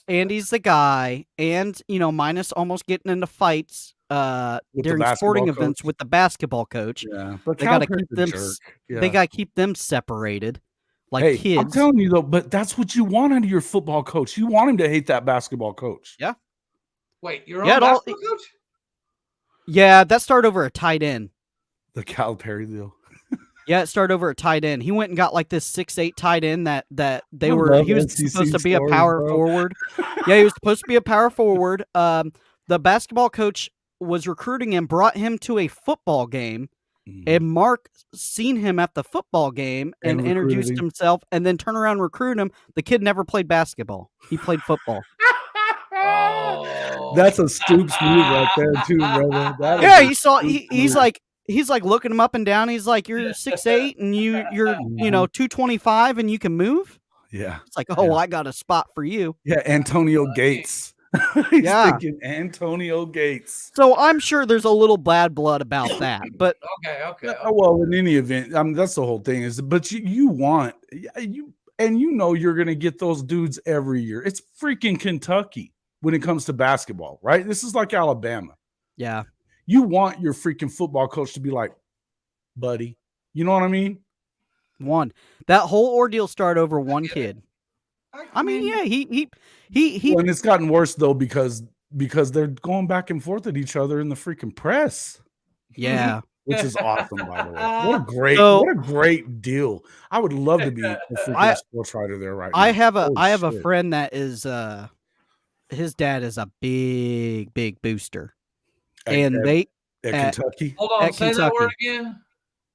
And he's the guy, and minus almost getting into fights during sporting events with the basketball coach. Yeah, but they got to keep them. Yeah. They got to keep them separated, like kids. I'm telling you though, but that's what you want out of your football coach. You want him to hate that basketball coach. Yeah. Wait, your own basketball coach? Yeah, that started over a tight end. The Calipari deal. Yeah, it started over a tight end. He went and got like this 6'8" tight end that he was supposed to be a power forward. Yeah, he was supposed to be a power forward. The basketball coach was recruiting him, brought him to a football game, and Mark seen him at the football game and introduced himself, and then turned around and recruited him. The kid never played basketball. He played football. That's a Stoops move right there too, brother. He's like looking him up and down. He's like, you're 6'8" and you're 225 and you can move. Yeah. It's like, I got a spot for you. Yeah, Antonio Gates. He's thinking Antonio Gates. So I'm sure there's a little bad blood about that. But okay. Well, in any event, that's the whole thing but you want you're gonna get those dudes every year. It's freaking Kentucky when it comes to basketball, right? This is like Alabama. Yeah. You want your freaking football coach to be like, buddy. You know what I mean? That whole ordeal started over one kid. I mean, yeah, he. And it's gotten worse though because they're going back and forth at each other in the freaking press. Yeah. Which is awesome, by the way. What a great deal. I would love to be a freaking sports writer there right now. I have a friend that is his dad is a big booster. At Kentucky. Hold on, say that word again.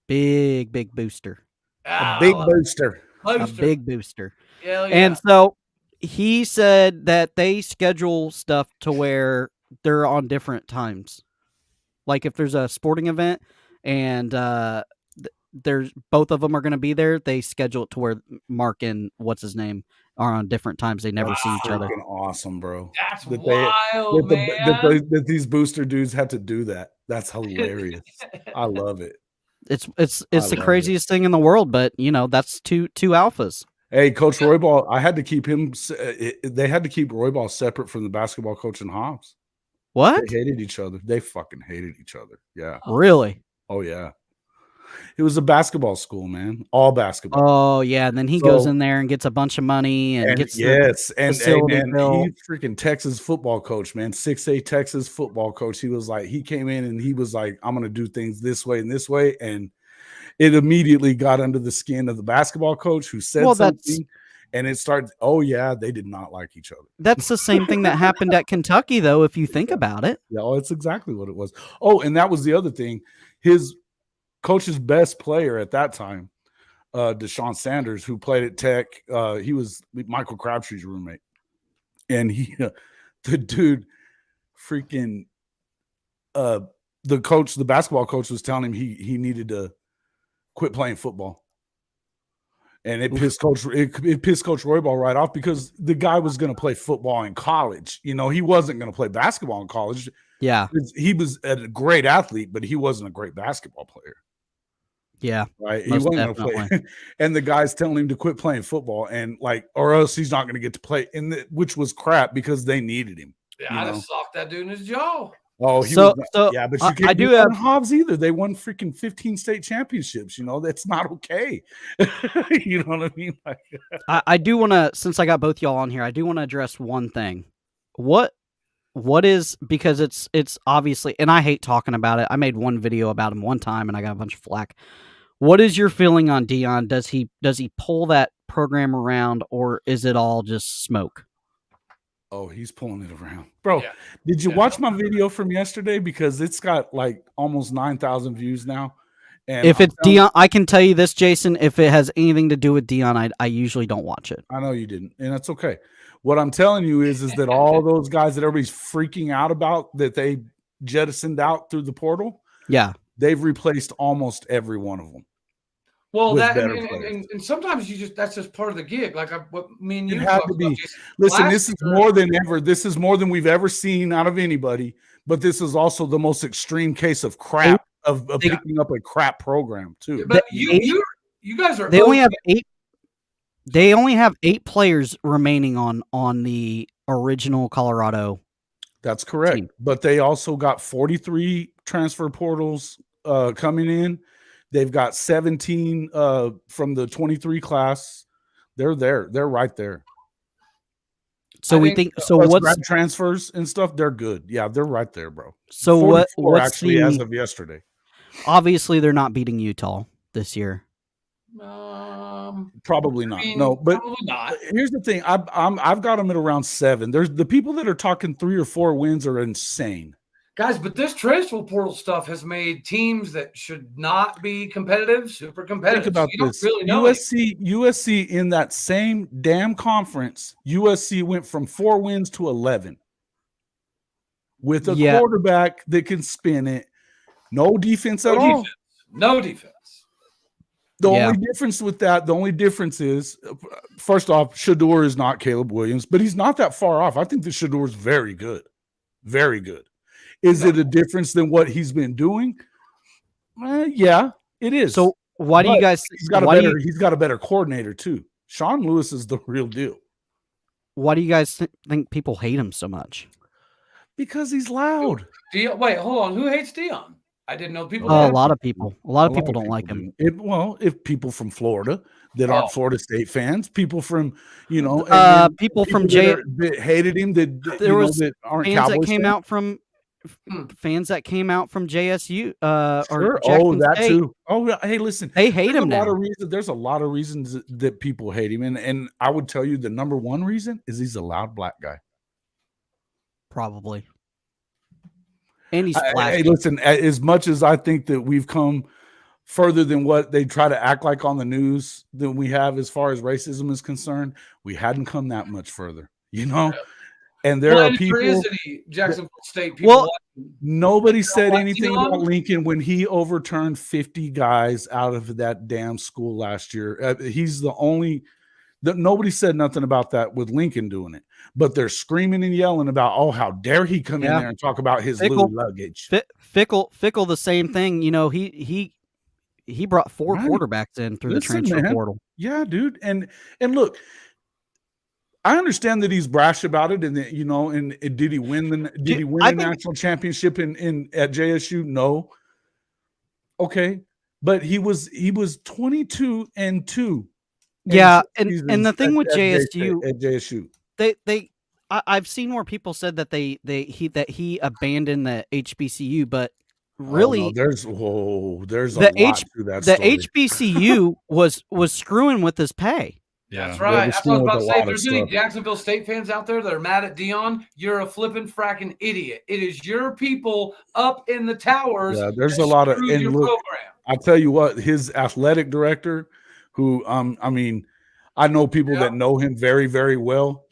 Big booster. A big booster. A big booster. Yeah. And so he said that they schedule stuff to where they're on different times. Like if there's a sporting event and there's both of them are going to be there, they schedule it to where Mark and what's his name are on different times. They never see each other. Awesome, bro. That's wild, man. That these booster dudes had to do that. That's hilarious. I love it. It's the craziest thing in the world, but that's two alphas. Hey, Coach Roybal, I had to keep him. They had to keep Roybal separate from the basketball coach in Hobbs. What? They hated each other. They fucking hated each other. Yeah. Really? Oh yeah. It was a basketball school, man. All basketball. Oh yeah, and then he goes in there and gets a bunch of money and gets he's freaking Texas football coach, man. 6'8" Texas football coach. He came in and he was like, I'm gonna do things this way and this way, and it immediately got under the skin of the basketball coach who said something. And it started. Oh yeah, they did not like each other. That's the same thing that happened at Kentucky, though. If you think about it. Yeah, it's exactly what it was. Oh, and that was the other thing. His coach's best player at that time, Deshaun Sanders, who played at Tech. He was Michael Crabtree's roommate, and the dude, freaking, the basketball coach was telling him he needed to quit playing football. And it pissed Coach Roybal right off because the guy was going to play football in college. He wasn't going to play basketball in college. Yeah. He was a great athlete, but he wasn't a great basketball player. Yeah. Right. He wasn't going to play. And the guy's telling him to quit playing football or else he's not going to get to play, which was crap because they needed him. Yeah, I'd have socked that dude in his jaw. Oh, yeah, but you can't do Hobbs either. They won freaking 15 state championships. That's not okay. You know what I mean? I do want to, since I got both y'all on here, I do want to address one thing. What is, because it's obviously, and I hate talking about it. I made one video about him one time and I got a bunch of flack. What is your feeling on Deion? Does he pull that program around, or is it all just smoke? Oh, he's pulling it around. Bro, did you watch my video from yesterday? Because it's got like almost 9,000 views now. And if it's Deion, I can tell you this, Jason, if it has anything to do with Deion, I usually don't watch it. I know you didn't, and that's okay. What I'm telling you is that all those guys that everybody's freaking out about that they jettisoned out through the portal, yeah, they've replaced almost every one of them. Well, that and sometimes that's just part of the gig. Like what me and you had to be. Listen, this is more than ever. This is more than we've ever seen out of anybody. But this is also the most extreme case of crap of picking up a crap program too. But you guys are. They only have 8. They only have 8 players remaining on the original Colorado. That's correct. Team. But they also got 43 transfer portals coming in. They've got 17 from the 23 class. They're there. They're right there. So we think so. What's grad transfers and stuff? They're good. Yeah, they're right there, bro. So what's actually as of yesterday? Obviously, they're not beating Utah this year. Probably not. No, but probably not. Here's the thing. I've got them at around 7. There's the people that are talking 3 or 4 wins are insane. Guys, but this transfer portal stuff has made teams that should not be competitive super competitive. Think about this. Really USC in that same damn conference, USC went from 4 wins to 11 with a quarterback that can spin it. No defense at all. No defense. The only difference with that, the only difference is, first off, Shedeur is not Caleb Williams, but he's not that far off. I think that Shedeur is very good. Very good. Is it a difference than what he's been doing? Yeah, it is. So why do you guys? He's got a better coordinator too. Sean Lewis is the real deal. Why do you guys think people hate him so much? Because he's loud. Wait, hold on. Who hates Deion? I didn't know people. A lot of people. A lot of people don't like him. If people from Florida that aren't Florida State fans, people from people from that hated him. That aren't fans Cowboys that came fans. out from. Fans that came out from JSU, sure. or that State. too. Oh, hey, listen, they hate him now. There's a lot of reasons that people hate him, and I would tell you the number one reason is he's a loud black guy. Probably. And he's flashy. Hey, listen, as much as I think that we've come further than what they try to act like on the news than we have as far as racism is concerned, we hadn't come that much further, And there are people. Jacksonville State people. Nobody said anything about Lincoln when he overturned 50 guys out of that damn school last year. He's the only. Nobody said nothing about that with Lincoln doing it, but they're screaming and yelling about, how dare he come in there and talk about his little luggage. Fickle, the same thing. He brought 4 quarterbacks in through the transfer portal. Yeah, dude, and look. I understand that he's brash about it, and that, and did he win the national championship at JSU? No. Okay, but he was 22-2. Yeah, and the thing with JSU at JSU, I've seen where people said that he abandoned the HBCU, but really, there's a lot to that story. The HBCU was screwing with his pay. Yeah, that's right. That's what I was about to say. If there's any Jacksonville State fans out there that are mad at Deion, you're a flipping fracking idiot. It is your people up in the towers. Yeah, there's a lot of program. I'll tell you what, his athletic director, who I know people that know him very, very well.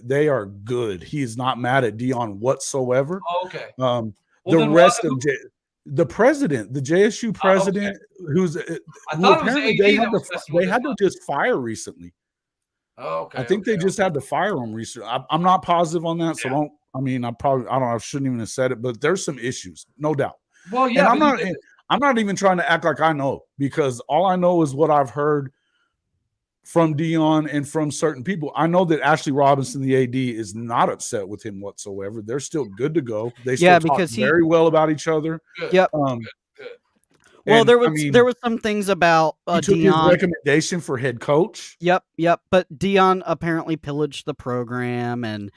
They are good. He is not mad at Deion whatsoever. Oh, okay. The rest of the president, the JSU president, who's apparently they had to just fire recently. Oh, okay. I think they just had to fire him recently. I'm not positive on that, so I shouldn't even have said it, but there's some issues, no doubt. Well, yeah, and I'm not even trying to act like I know, because all I know is what I've heard from Deion and from certain people. I know that Ashley Robinson, the AD, is not upset with him whatsoever. They're still good to go. They still talk very well about each other. Good. Yep. Good. Well, there was some things about he took Deion. his recommendation for head coach. Yep. But Deion apparently pillaged the program and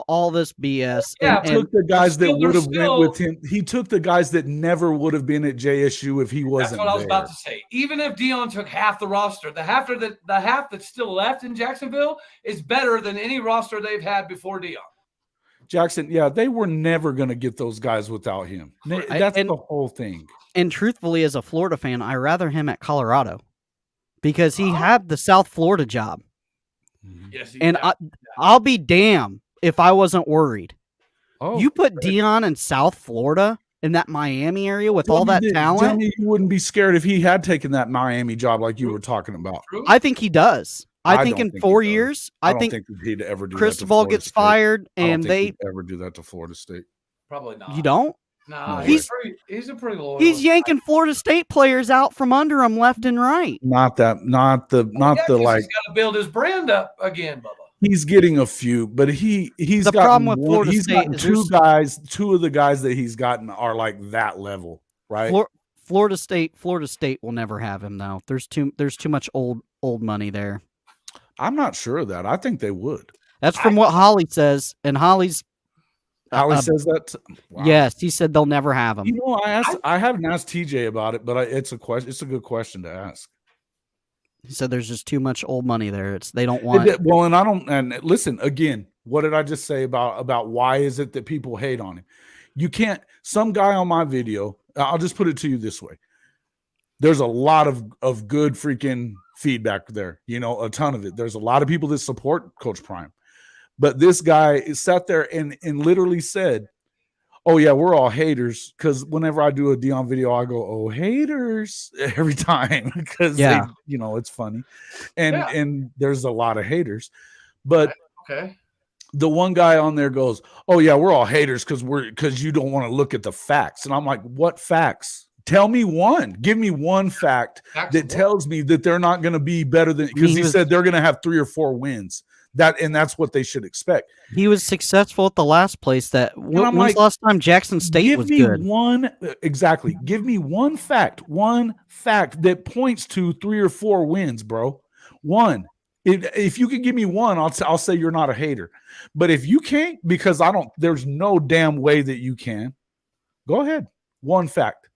all this BS. Yeah, he took the guys that would have went with him. He took the guys that never would have been at JSU if he wasn't. That's what I was about to say. Even if Deion took half the roster, the half that's still left in Jacksonville is better than any roster they've had before Deion. Jackson, they were never going to get those guys without him. That's the whole thing. And truthfully, as a Florida fan, I rather him at Colorado because he had the South Florida job. Yes, and I'll be damned if I wasn't worried. You put Deion in South Florida, in that Miami area with all that talent. Tell me you wouldn't be scared if he had taken that Miami job like you were talking about. I think he does. I think in 4 years, I don't think he'd ever do Cristobal that. Gets fired, and he'd ever do that to Florida State. Probably not. You don't? No, he's a pretty loyal. He's yanking Florida State players out from under him left and right. Not the like. He's got to build his brand up again, Bubba. He's getting a few, but he's the problem with Florida State is two of the guys that he's gotten are like that level, right? Florida State will never have him though. There's too much old money there. I'm not sure of that. I think they would. That's from what Holly says, and Holly says that. Wow. Yes, he said they'll never have him. You know, I haven't asked TJ about it, but it's a good question to ask. He said there's just too much old money there. They don't want. And listen again. What did I just say about why is it that people hate on him? You can't. Some guy on my video. I'll just put it to you this way. There's a lot of good freaking feedback there. You know, a ton of it. There's a lot of people that support Coach Prime. But this guy sat there and literally said, "Oh yeah, we're all haters." Because whenever I do a Dion video, I go, "Oh, haters," every time because it's funny, and there's a lot of haters. But the one guy on there goes, "Oh yeah, we're all haters because you don't want to look at the facts." And I'm like, "What facts? Tell me one. Give me one fact that tells me that they're not going to be better than." Because he said they're going to have 3 or 4 wins. That's what they should expect. He was successful at the last place. When's the last time Jackson State was good? Give me one fact that points to 3 or 4 wins, bro. One. If you could give me one, I'll say you're not a hater. But if you can't, because there's no damn way that you can. Go ahead. One fact,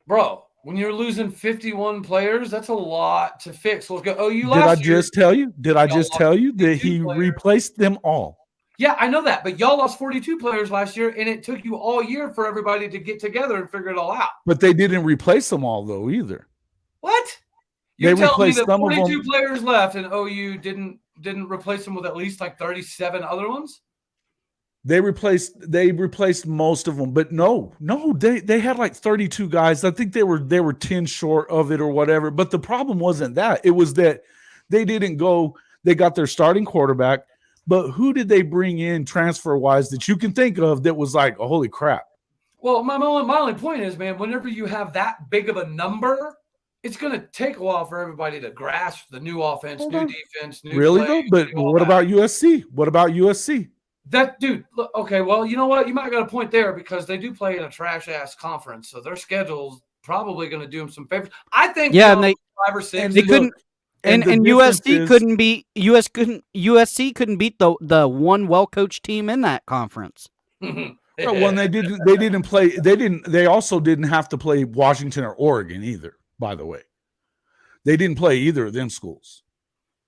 bro. When you're losing 51 players, that's a lot to fix. Let's go. Did I just tell you that he replaced them all? Yeah, I know that. But y'all lost 42 players last year, and it took you all year for everybody to get together and figure it all out. But they didn't replace them all, though, either. What? You're telling me that 42 players left, and OU didn't replace them with at least like 37 other ones? They replaced most of them, but no, they had like 32 guys. I think they were 10 short of it or whatever. But the problem wasn't that. It was that they didn't go. They got their starting quarterback, but who did they bring in transfer wise that you can think of that was like, oh, holy crap? Well, my only point is, man, whenever you have that big of a number, it's going to take a while for everybody to grasp the new offense, new defense, new really play, though. But what about USC? What about USC? That dude, okay, well, you know what? You might got a point there because they do play in a trash-ass conference, so their schedule's probably going to do them some favors. I think and 5 or 6. And they couldn't, and USC couldn't beat USC couldn't beat the one well-coached team in that conference. Well, they also didn't have to play Washington or Oregon either, by the way. They didn't play either of them schools.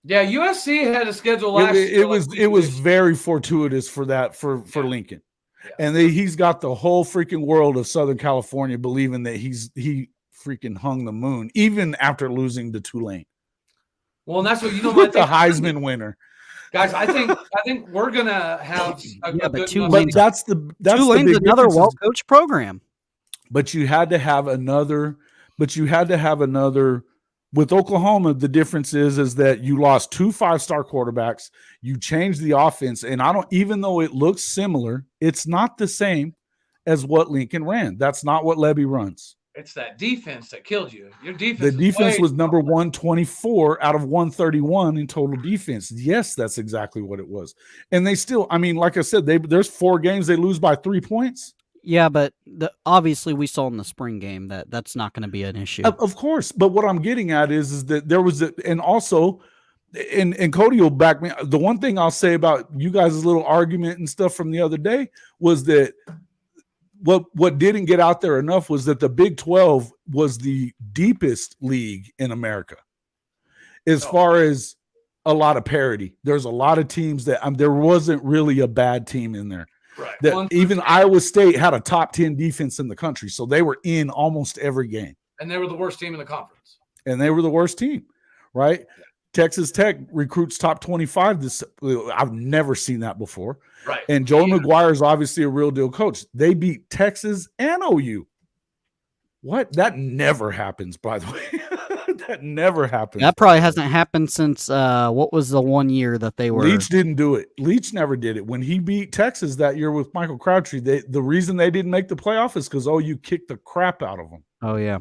Yeah, USC had a schedule last year. It was very fortuitous for Lincoln. Yeah. And he's got the whole freaking world of Southern California believing that he freaking hung the moon, even after losing to Tulane. Well, and that's what the Heisman winner. Guys, I think we're gonna have a good Tulane. That's Tulane's another well-coached program. But you had to have another. With Oklahoma, the difference is that you lost 2 5-star quarterbacks. You changed the offense, and even though it looks similar, it's not the same as what Lincoln ran. That's not what Levy runs. It's that defense that killed you. Your defense. The defense was number 124 out of 131 in total defense. Yes, that's exactly what it was. And they still, like I said, there's 4 games they lose by 3 points. Yeah, but obviously we saw in the spring game that's not going to be an issue. Of course, but what I'm getting at is that there was and also, and Cody will back me. The one thing I'll say about you guys' little argument and stuff from the other day was that what didn't get out there enough was that the Big 12 was the deepest league in America as far as a lot of parity. There's a lot of teams that there wasn't really a bad team in there. Right. Even Iowa State had a top 10 defense in the country, so they were in almost every game. And they were the worst team in the conference. And they were the worst team, right? Texas Tech recruits top 25. I've never seen that before. Right. And Joe McGuire is obviously a real deal coach. They beat Texas and OU. What? That never happens, by the way. That never happens. That probably hasn't happened since what was the one year that they were? Leach didn't do it. Leach never did it. When he beat Texas that year with Michael Crabtree, the reason they didn't make the playoff is because OU kicked the crap out of them. Oh, yeah.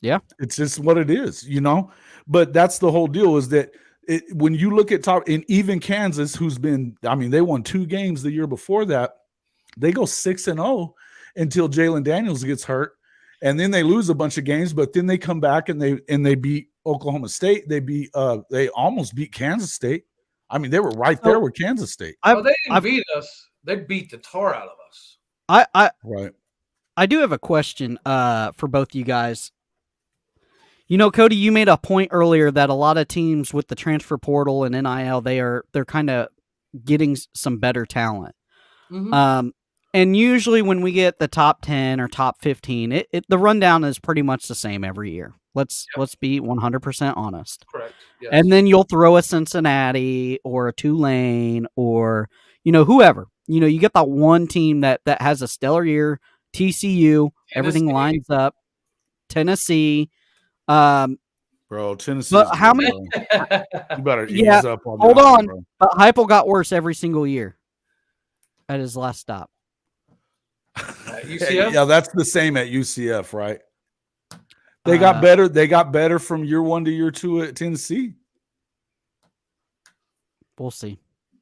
Yeah. It's just what it is, But that's the whole deal is that when you look at top, and even Kansas, who's been, they won 2 games the year before that. They go 6-0 until Jalen Daniels gets hurt. And then they lose a bunch of games, but then they come back and they beat Oklahoma State. They almost beat Kansas State. They were right there with Kansas State. They didn't beat us. They beat the tar out of us. I do have a question for both you guys. Cody, you made a point earlier that a lot of teams with the transfer portal and NIL, they're kind of getting some better talent. Mm-hmm. And usually when we get the top 10 or top 15, the rundown is pretty much the same every year. Let's be 100% honest. Correct. Yes. And then you'll throw a Cincinnati or a Tulane or, whoever. You get that one team that has a stellar year, TCU, everything lines up, Tennessee. Bro, Tennessee. But how many? You better ease up on hold that on. bro. But Heupel got worse every single year at his last stop. UCF? Yeah, that's the same at UCF, right? They got better. They got better from year 1 to year 2 at Tennessee. We'll see.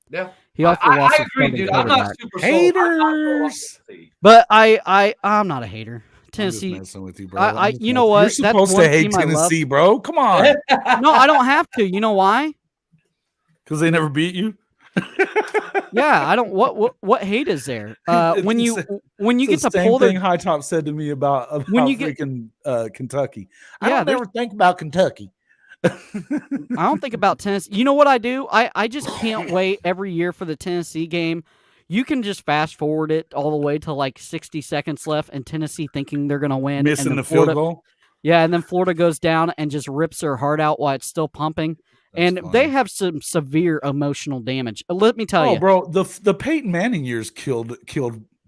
Yeah, he also I agree, dude. I'm not super haters, but I'm not a hater. Tennessee. I'm just messing with you, bro. You know what? You're supposed to hate Tennessee, bro. Come on. No, I don't have to. You know why? Because they never beat you. Yeah, I don't. What hate is there? When you get to pull thing High Top said to me about when you freaking Kentucky. I don't ever think about Kentucky. I don't think about Tennessee. You know what I do? I just can't wait every year for the Tennessee game. You can just fast forward it all the way to like 60 seconds left, and Tennessee thinking they're going to win, missing the field goal. Yeah, and then Florida goes down and just rips their heart out while it's still pumping. That's funny. They have some severe emotional damage. Let me tell you. Oh, bro, the Peyton Manning years killed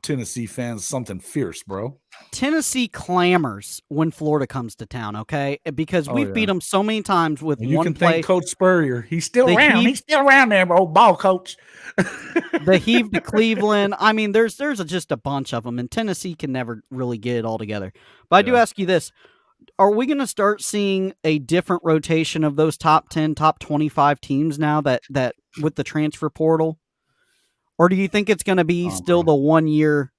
Tennessee fans something fierce, bro. Tennessee clamors when Florida comes to town, okay? Because we've beat them so many times with you one can play. Thank Coach Spurrier. He's still around. He's still around there, bro. Ball coach. The heave to Cleveland. There's just a bunch of them, and Tennessee can never really get it all together. But I do ask you this. Are we going to start seeing a different rotation of those top 10, top 25 teams now that with the transfer portal? Or do you think it's going to be still the 1 year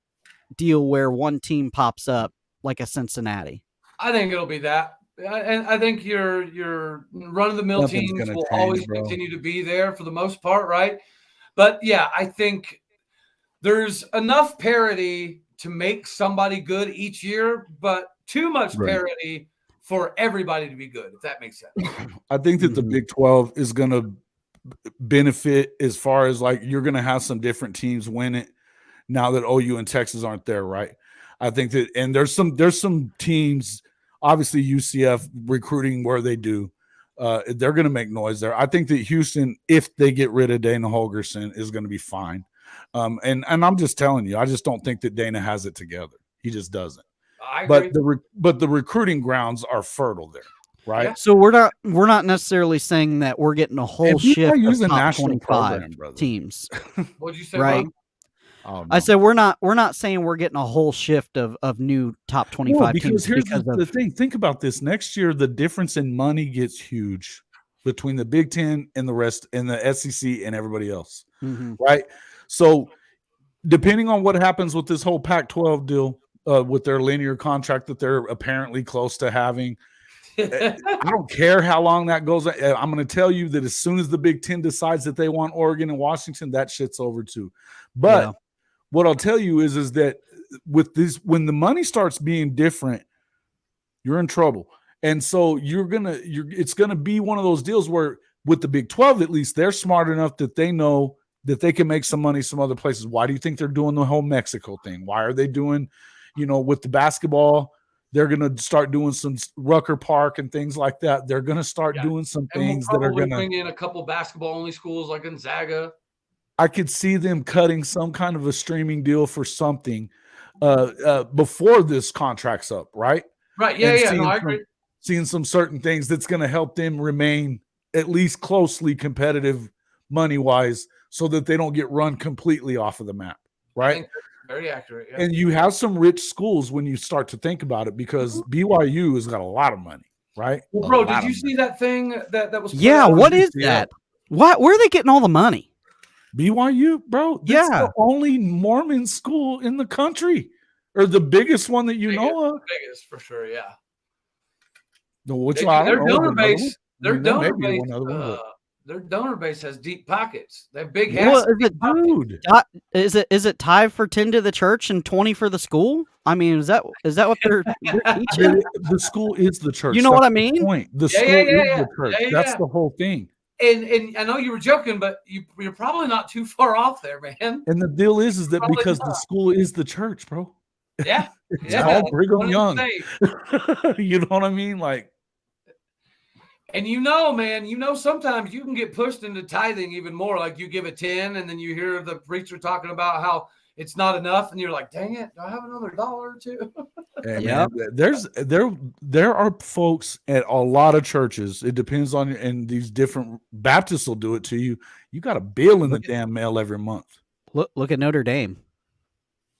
deal where one team pops up like a Cincinnati? I think it'll be that. And I think your run-of-the-mill teams will always continue to be there for the most part, right? But, yeah, I think there's enough parity to make somebody good each year, but too much parity for everybody to be good, if that makes sense. I think that the Big 12 is going to benefit as far as like you're going to have some different teams win it now that OU and Texas aren't there, right? I think that, and there's some teams, obviously UCF recruiting where they do. They're going to make noise there. I think that Houston, if they get rid of Dana Holgerson, is going to be fine. And I'm just telling you, I just don't think that Dana has it together. He just doesn't. But the recruiting grounds are fertile there, right? Yeah. So we're not necessarily saying that we're getting a whole shift of top 25 teams. What'd you say, right? Oh, no. I said we're not saying we're getting a whole shift of new top 25 teams. Here's the thing. Think about this. Next year, the difference in money gets huge between the Big Ten and the rest, and the SEC and everybody else, right? So depending on what happens with this whole Pac-12 deal, with their linear contract that they're apparently close to having, I don't care how long that goes. I'm going to tell you that as soon as the Big Ten decides that they want Oregon and Washington, that shit's over too. But what I'll tell you is that with this, when the money starts being different, you're in trouble. And so it's going to be one of those deals where with the Big 12, at least they're smart enough that they know that they can make some money some other places. Why do you think they're doing the whole Mexico thing? Why are they doing, with the basketball, They're going to start doing some Rucker Park and things like that. They're going to start doing some things that are going to bring in a couple basketball only schools like Gonzaga. I could see them cutting some kind of a streaming deal for something before this contract's up, right? Right. Yeah. No, I agree. Seeing some certain things that's going to help them remain at least closely competitive money-wise so that they don't get run completely off of the map, right? I think that's very accurate. Yeah. And you have some rich schools when you start to think about it because BYU has got a lot of money, right? Well, bro, did you see that thing that was? Yeah, what is that? Where are they getting all the money? BYU, bro. That's the only Mormon school in the country, or the biggest one that you know of. Biggest for sure, yeah. Their donor base. Their donor base has deep pockets. They have big hats. Is it tithe for 10 to the church and 20 for the school? I mean, is that what they're teaching? The school is the church. You know what I mean? The school is the church. That's the whole thing. And I know you were joking, but you're probably not too far off there, man. And the deal is that because the school is the church, bro. Yeah. It's all Brigham Young. You know what I mean? Like, and man, sometimes you can get pushed into tithing even more. Like you give a 10 and then you hear the preacher talking about how it's not enough. And you're like, dang it, do I have another dollar or two? Yeah, there are folks at a lot of churches. It depends on and these different Baptists will do it to you. You got a bill in the damn mail every month. Look at Notre Dame.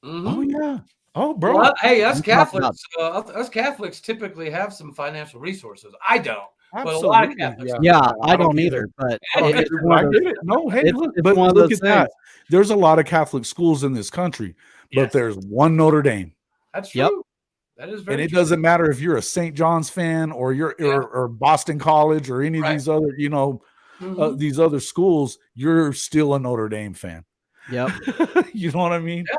Mm-hmm. Oh yeah. Oh, bro. Well, hey, us Catholics typically have some financial resources. I don't. Absolutely. But a lot of Catholics. I don't either. But I get it. No, hey, look at that. There's a lot of Catholic schools in this country, but there's one Notre Dame. That's true. Yep. That is very. And it doesn't matter if you're a St. John's fan or you're or Boston College or any of these other, these other schools. You're still a Notre Dame fan. Yep. You know what I mean? Yeah.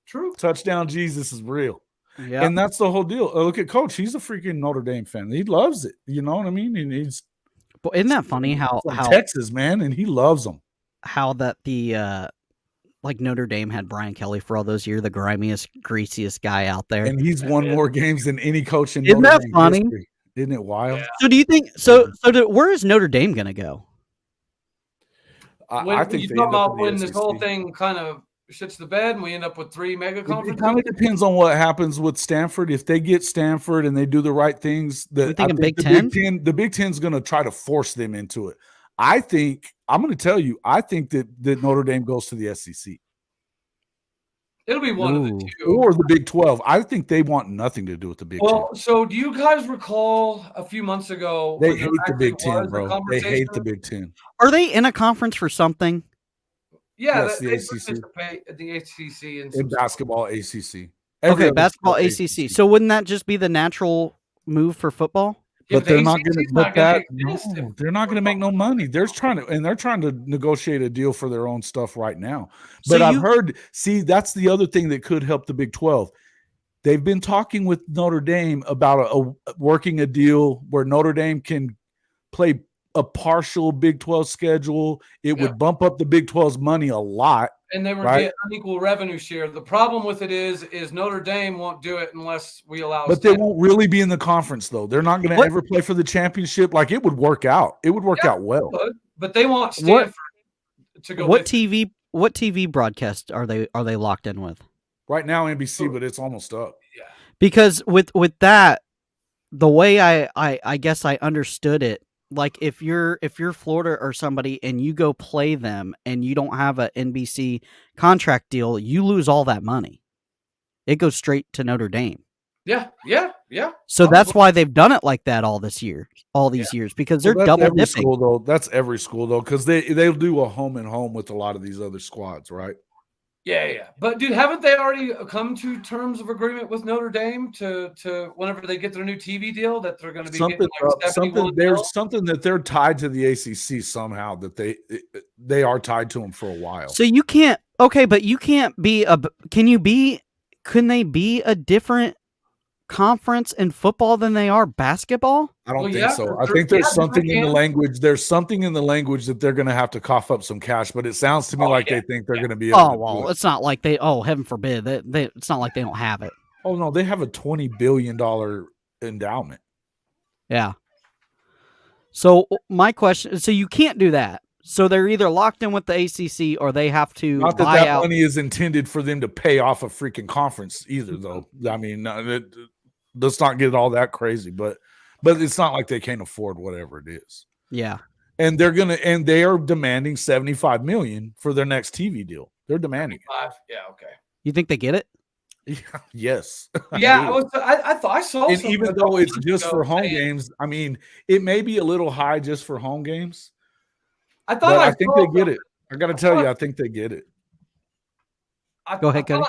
True. Touchdown Jesus is real. Yeah. And that's the whole deal. Look at Coach. He's a freaking Notre Dame fan. He loves it. You know what I mean? And he's isn't that funny how Texas, man, and he loves them. How that the Notre Dame had Brian Kelly for all those years, the grimiest, greasiest guy out there. And he's won more games than any coach in Isn't Notre that Dame funny? history. Isn't it wild? Yeah. So do you think where is Notre Dame gonna go? I think you talk about when this whole thing kind of shits the bed and we end up with 3 mega conferences. It kind of depends on what happens with Stanford. If they get Stanford and they do the right things, I think Big Ten? The Big Ten's going to try to force them into it. I'm going to tell you, I think that Notre Dame goes to the SEC. It'll be one of the two. Or the Big 12. I think they want nothing to do with the Big 10. So do you guys recall a few months ago? They hate the Big 10, bro. They hate the Big 10. Are they in a conference for something? Yeah, yes, the ACC in basketball, ACC. Okay, basketball, ACC. So wouldn't that just be the natural move for football? But they're not going to. They're not going to make no money. They're trying to negotiate a deal for their own stuff right now. But I've heard. See, that's the other thing that could help the Big 12. They've been talking with Notre Dame about working a deal where Notre Dame can play a partial Big 12 schedule. It would bump up the Big 12's money a lot. And they would get unequal revenue share. The problem with it is Notre Dame won't do it unless we allow. But they won't really be in the conference, though. They're not going to ever play for the championship. Like, it would work out. It would work out well. But they want Stanford to go. What TV broadcast are they locked in with? Right now, NBC, but it's almost up. Yeah. Because with that, the way I guess I understood it, like if you're Florida or somebody and you go play them and you don't have an NBC contract deal, you lose all that money. It goes straight to Notre Dame. Yeah. So that's why they've done it like that all these years, because they're double dipping. That's every school though, because they'll do a home and home with a lot of these other squads, right? Yeah. But dude, haven't they already come to terms of agreement with Notre Dame to whenever they get their new TV deal that they're going to be getting there's something that they're tied to the ACC somehow, that they are tied to them for a while. So you can't. Okay, but you can't be can they be a different conference in football than they are basketball? I don't think so. I think there's something in the language. There's something in the language that they're going to have to cough up some cash, but it sounds to me like they think they're going to be able it's not like heaven forbid. It's not like they don't have it. Oh no, they have a $20 billion endowment. Yeah. So my question, so you can't do that. So they're either locked in with the ACC or they have to Not that buy that out. money is intended for them to pay off a freaking conference either, though. I mean, let's not get all that crazy, but it's not like they can't afford whatever it is. Yeah. And they are demanding $75 million for their next TV deal. They're demanding it. Yeah, okay. You think they get it? Yeah, yes. Yeah, I thought I saw. And even though it's just for home games, I mean, it may be a little high just for home games. I think they get it. I got to tell you, I think they get it. Go ahead, Cody.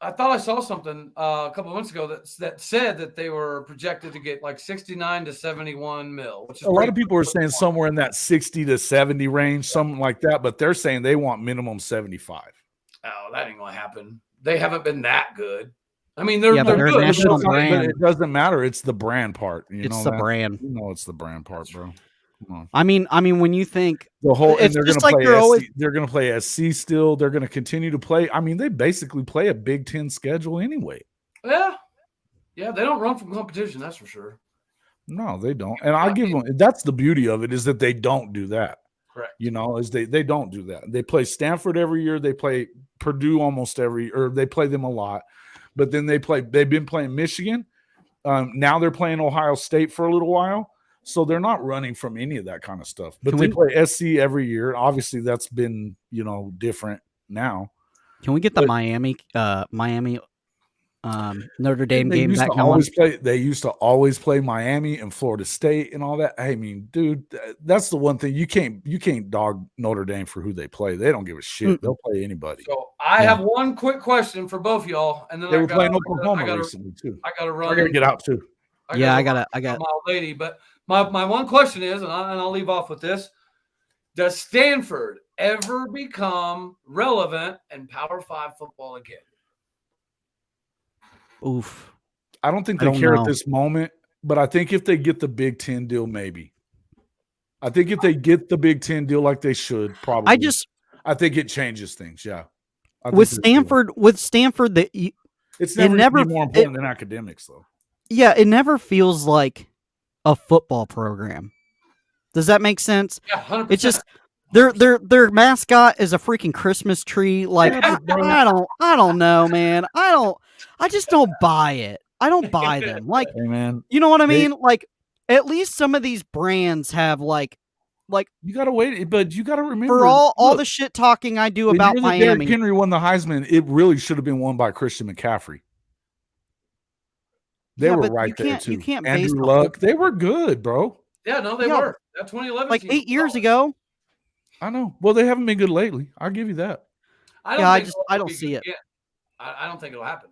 I thought I saw something a couple of months ago that said that they were projected to get like 69 to 71 mil. Which is a lot of people are saying somewhere in that 60 to 70 range, something like that, but they're saying they want minimum 75. Oh, that ain't gonna happen. They haven't been that good. I mean, they're good. National brand. But it doesn't matter. It's the brand part. It's the brand. It's the brand part, bro. I mean, when you think the whole, and they're going to play SC, they're going to play SC still. They're going to continue to play. I mean, they basically play a Big Ten schedule anyway. Yeah, they don't run from competition. That's for sure. No, they don't. And I give them. That's the beauty of it, is that they don't do that. Correct. Is they don't do that. They play Stanford every year. They play Purdue they play them a lot. But then they've been playing Michigan. Now they're playing Ohio State for a little while. So they're not running from any of that kind of stuff. But they play SC every year. Obviously, that's been, different now. Can we get the Miami Notre Dame game back going? They used to always play Miami and Florida State and all that. I mean, dude, that's the one thing you can't dog Notre Dame for who they play. They don't give a shit. Mm-mm. They'll play anybody. So I have one quick question for both y'all, and then they were playing Oklahoma recently too. I gotta run. I gotta get out too. I got my old lady. But my one question is, and I'll leave off with this: does Stanford ever become relevant in Power 5 football again? Oof. I don't think they care at this moment, but I think if they get the Big Ten deal, maybe. I think if they get the Big Ten deal like they should, probably. I think it changes things. Yeah. With Stanford, it's never more important than academics, though. Yeah, it never feels like a football program. Does that make sense? Yeah, 100%. It's just their mascot is a freaking Christmas tree. Like I don't know, man. I just don't buy it. I don't buy them. Like, hey, man, you know what I mean? Like, at least some of these brands have like you gotta wait, but you gotta remember for all the shit talking I do about Miami. Derrick Henry won the Heisman. It really should have been won by Christian McCaffrey. They were right there too. You can't Andrew Luck. They were good, bro. Yeah, no, they were. That 2011, like 8 years ago. I know. Well, they haven't been good lately. I'll give you that. I don't see it. I don't think it'll happen.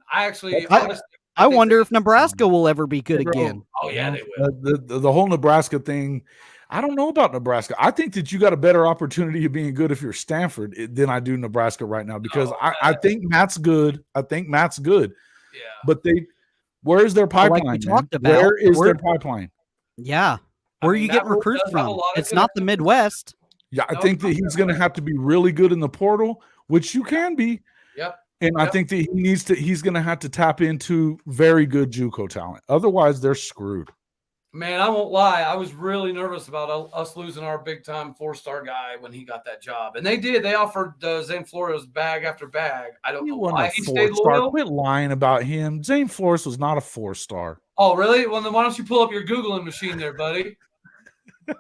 I wonder if Nebraska will ever be good again. Oh yeah, they will. The whole Nebraska thing. I don't know about Nebraska. I think that you got a better opportunity of being good if you're Stanford than I do Nebraska right now, because I think Matt's good. Yeah. But where is their pipeline? Like we talked about. Where is their pipeline? Yeah. Where are you getting recruits from? It's not the Midwest. Yeah, I think that he's going to have to be really good in the portal, which you can be. Yep. And I think that he's going to have to tap into very good JUCO talent. Otherwise, they're screwed. Man, I won't lie. I was really nervous about us losing our big-time 4-star guy when he got that job. And they did. They offered Zane Flores bag after bag. I don't know why he stayed loyal. Quit lying about him. Zane Flores was not a 4-star. Oh, really? Well, then why don't you pull up your Googling machine there, buddy?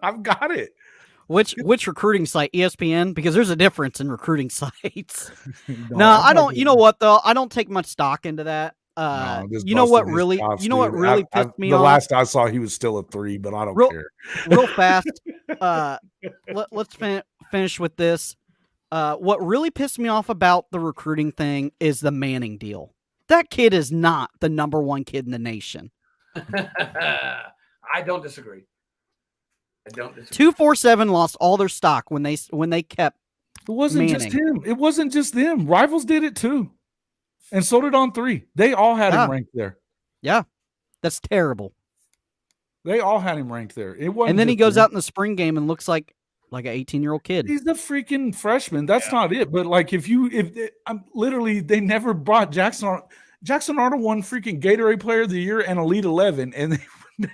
I've got it. Which recruiting site? ESPN? Because there's a difference in recruiting sites. No, I don't. You know what though? I don't take much stock into that. You know what really pissed me off? The last I saw, he was still a 3, but I don't care. Real fast. Let's finish with this. What really pissed me off about the recruiting thing is the Manning deal. That kid is not the number 1 kid in the nation. I don't disagree. 247 lost all their stock when they kept. It wasn't Manning. just him. It wasn't just them. Rivals did it too, and so did On 3. They all had him ranked there. Yeah, that's terrible. They all had him ranked there. It wasn't. And then he goes out in the spring game and looks like an 18-year-old kid. He's the freaking freshman. That's not it. But like, if I'm literally, they never brought Jackson on. Jackson Arnold won freaking Gatorade Player of the Year and Elite 11, and they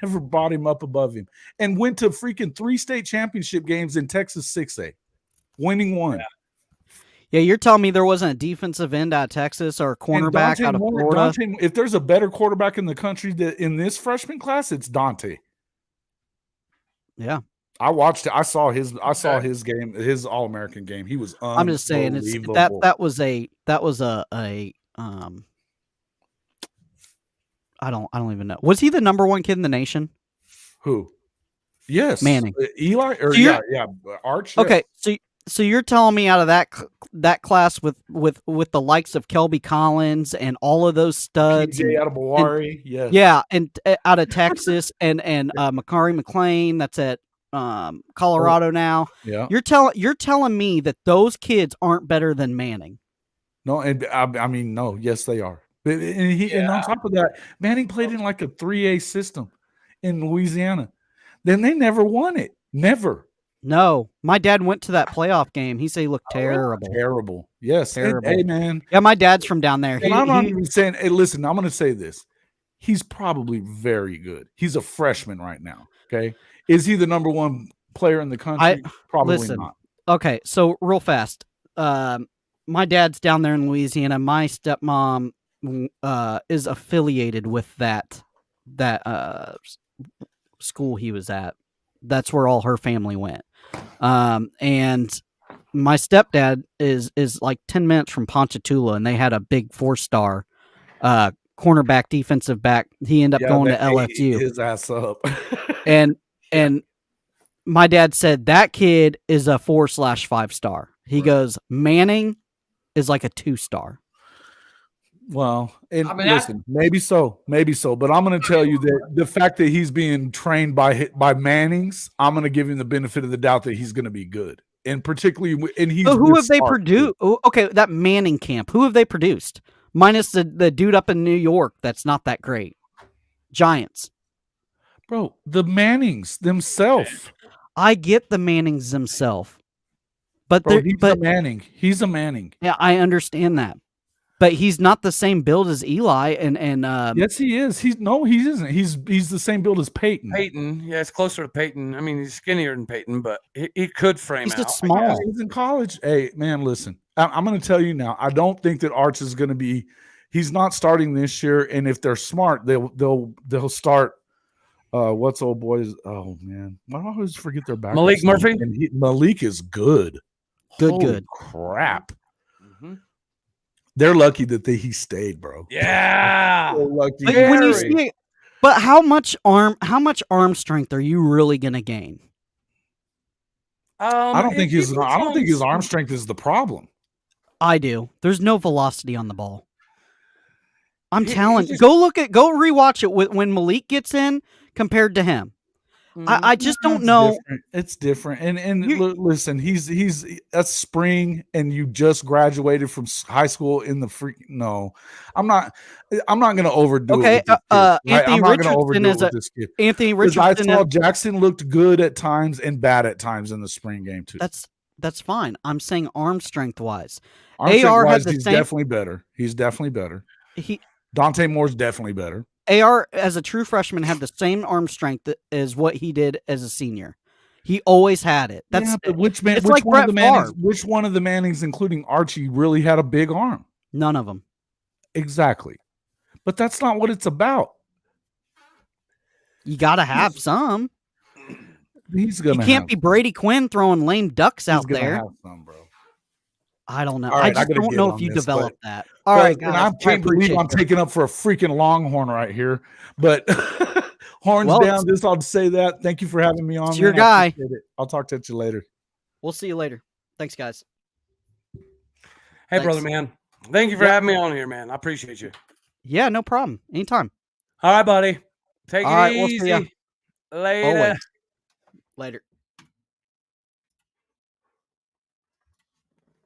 never brought him up above him. And went to freaking 3 state championship games in Texas 6A, winning one. Yeah, you're telling me there wasn't a defensive end out of Texas or a cornerback out of Florida? If there's a better quarterback in the country in this freshman class, it's Dante. Yeah. I watched it. I saw his game, his All-American game. He was unbelievable. I'm just saying that was a I don't even know. Was he the number 1 kid in the nation? Who? Yes. Manning. Eli or Arch. Okay, so you're telling me out of that class with the likes of Kelby Collins and all of those studs, PJ out of Bawari, and out of Texas and Makari McLean that's at Colorado now. Yeah, you're telling me that those kids aren't better than Manning? No, and I mean no, yes they are. And on top of that, Manning played in like a 3A system in Louisiana. Then they never won it. Never. No, my dad went to that playoff game. He said he looked terrible. Terrible. Yes. Terrible. Hey, man. Yeah, my dad's from down there. I'm not even saying, hey, listen, I'm going to say this. He's probably very good. He's a freshman right now. Okay. Is he the number 1 player in the country? Probably not. Okay. So real fast. My dad's down there in Louisiana. My stepmom is affiliated with that school he was at. That's where all her family went. And my stepdad is like 10 minutes from Ponchatoula, and they had a big 4-star cornerback, defensive back. He ended up going to LSU. His ass up. and my dad said that kid is a 4/5-star. He goes, Manning is like a 2-star. Well, and listen, maybe so, but I'm going to tell you that the fact that he's being trained by Mannings, I'm going to give him the benefit of the doubt that he's going to be good, and particularly, and he's. So who have they produced? Okay, that Manning camp. Who have they produced? Minus the dude up in New York. That's not that great. Giants, bro. The Mannings themselves. I get the Mannings themselves, but he's a Manning. He's a Manning. Yeah, I understand that. But he's not the same build as Eli, and yes, he is. He isn't. He's the same build as Peyton. Yeah, it's closer to Peyton. I mean, he's skinnier than Peyton, but he could frame out. He's just small. He's in college. Hey, man, listen. I'm going to tell you now. I don't think that Arch is going to be. He's not starting this year, and if they're smart, they'll start. What's old boys? Oh man, why do I always forget their back? Malik Murphy. And Malik is good. Good. Crap. Mm-hmm. They're lucky that he stayed, bro. Yeah. So lucky. But when you see it, but how much arm strength are you really going to gain? I don't think his arm strength is the problem. I do. There's no velocity on the ball. I'm telling you. Go rewatch it when Malik gets in compared to him. I just don't know. It's different. And listen, he's that's spring, and you just graduated from high school in the freaking. No, I'm not going to overdo it. Anthony Richardson is Anthony Richardson. I saw Jackson looked good at times and bad at times in the spring game too. That's fine. I'm saying arm strength wise. He's definitely better. He's definitely better. Dante Moore's definitely better. AR, as a true freshman, had the same arm strength as what he did as a senior. He always had it. But which one of the Mannings, including Archie, really had a big arm? None of them. Exactly. But that's not what it's about. You got to have some. You can't be Brady Quinn throwing lame ducks out there. Have some, bro. I don't know. Right, I just don't know if you develop that. All right, guys. I can't believe I'm taking up for a freaking Longhorn right here. But horns down. I'll say that. Thank you for having me on. It's your guy. I'll talk to you later. We'll see you later. Thanks, guys. Hey, brother, man. Thank you for having me on here, man. I appreciate you. Yeah, no problem. Anytime. All right, buddy. Take it easy. We'll see ya. Later. Later.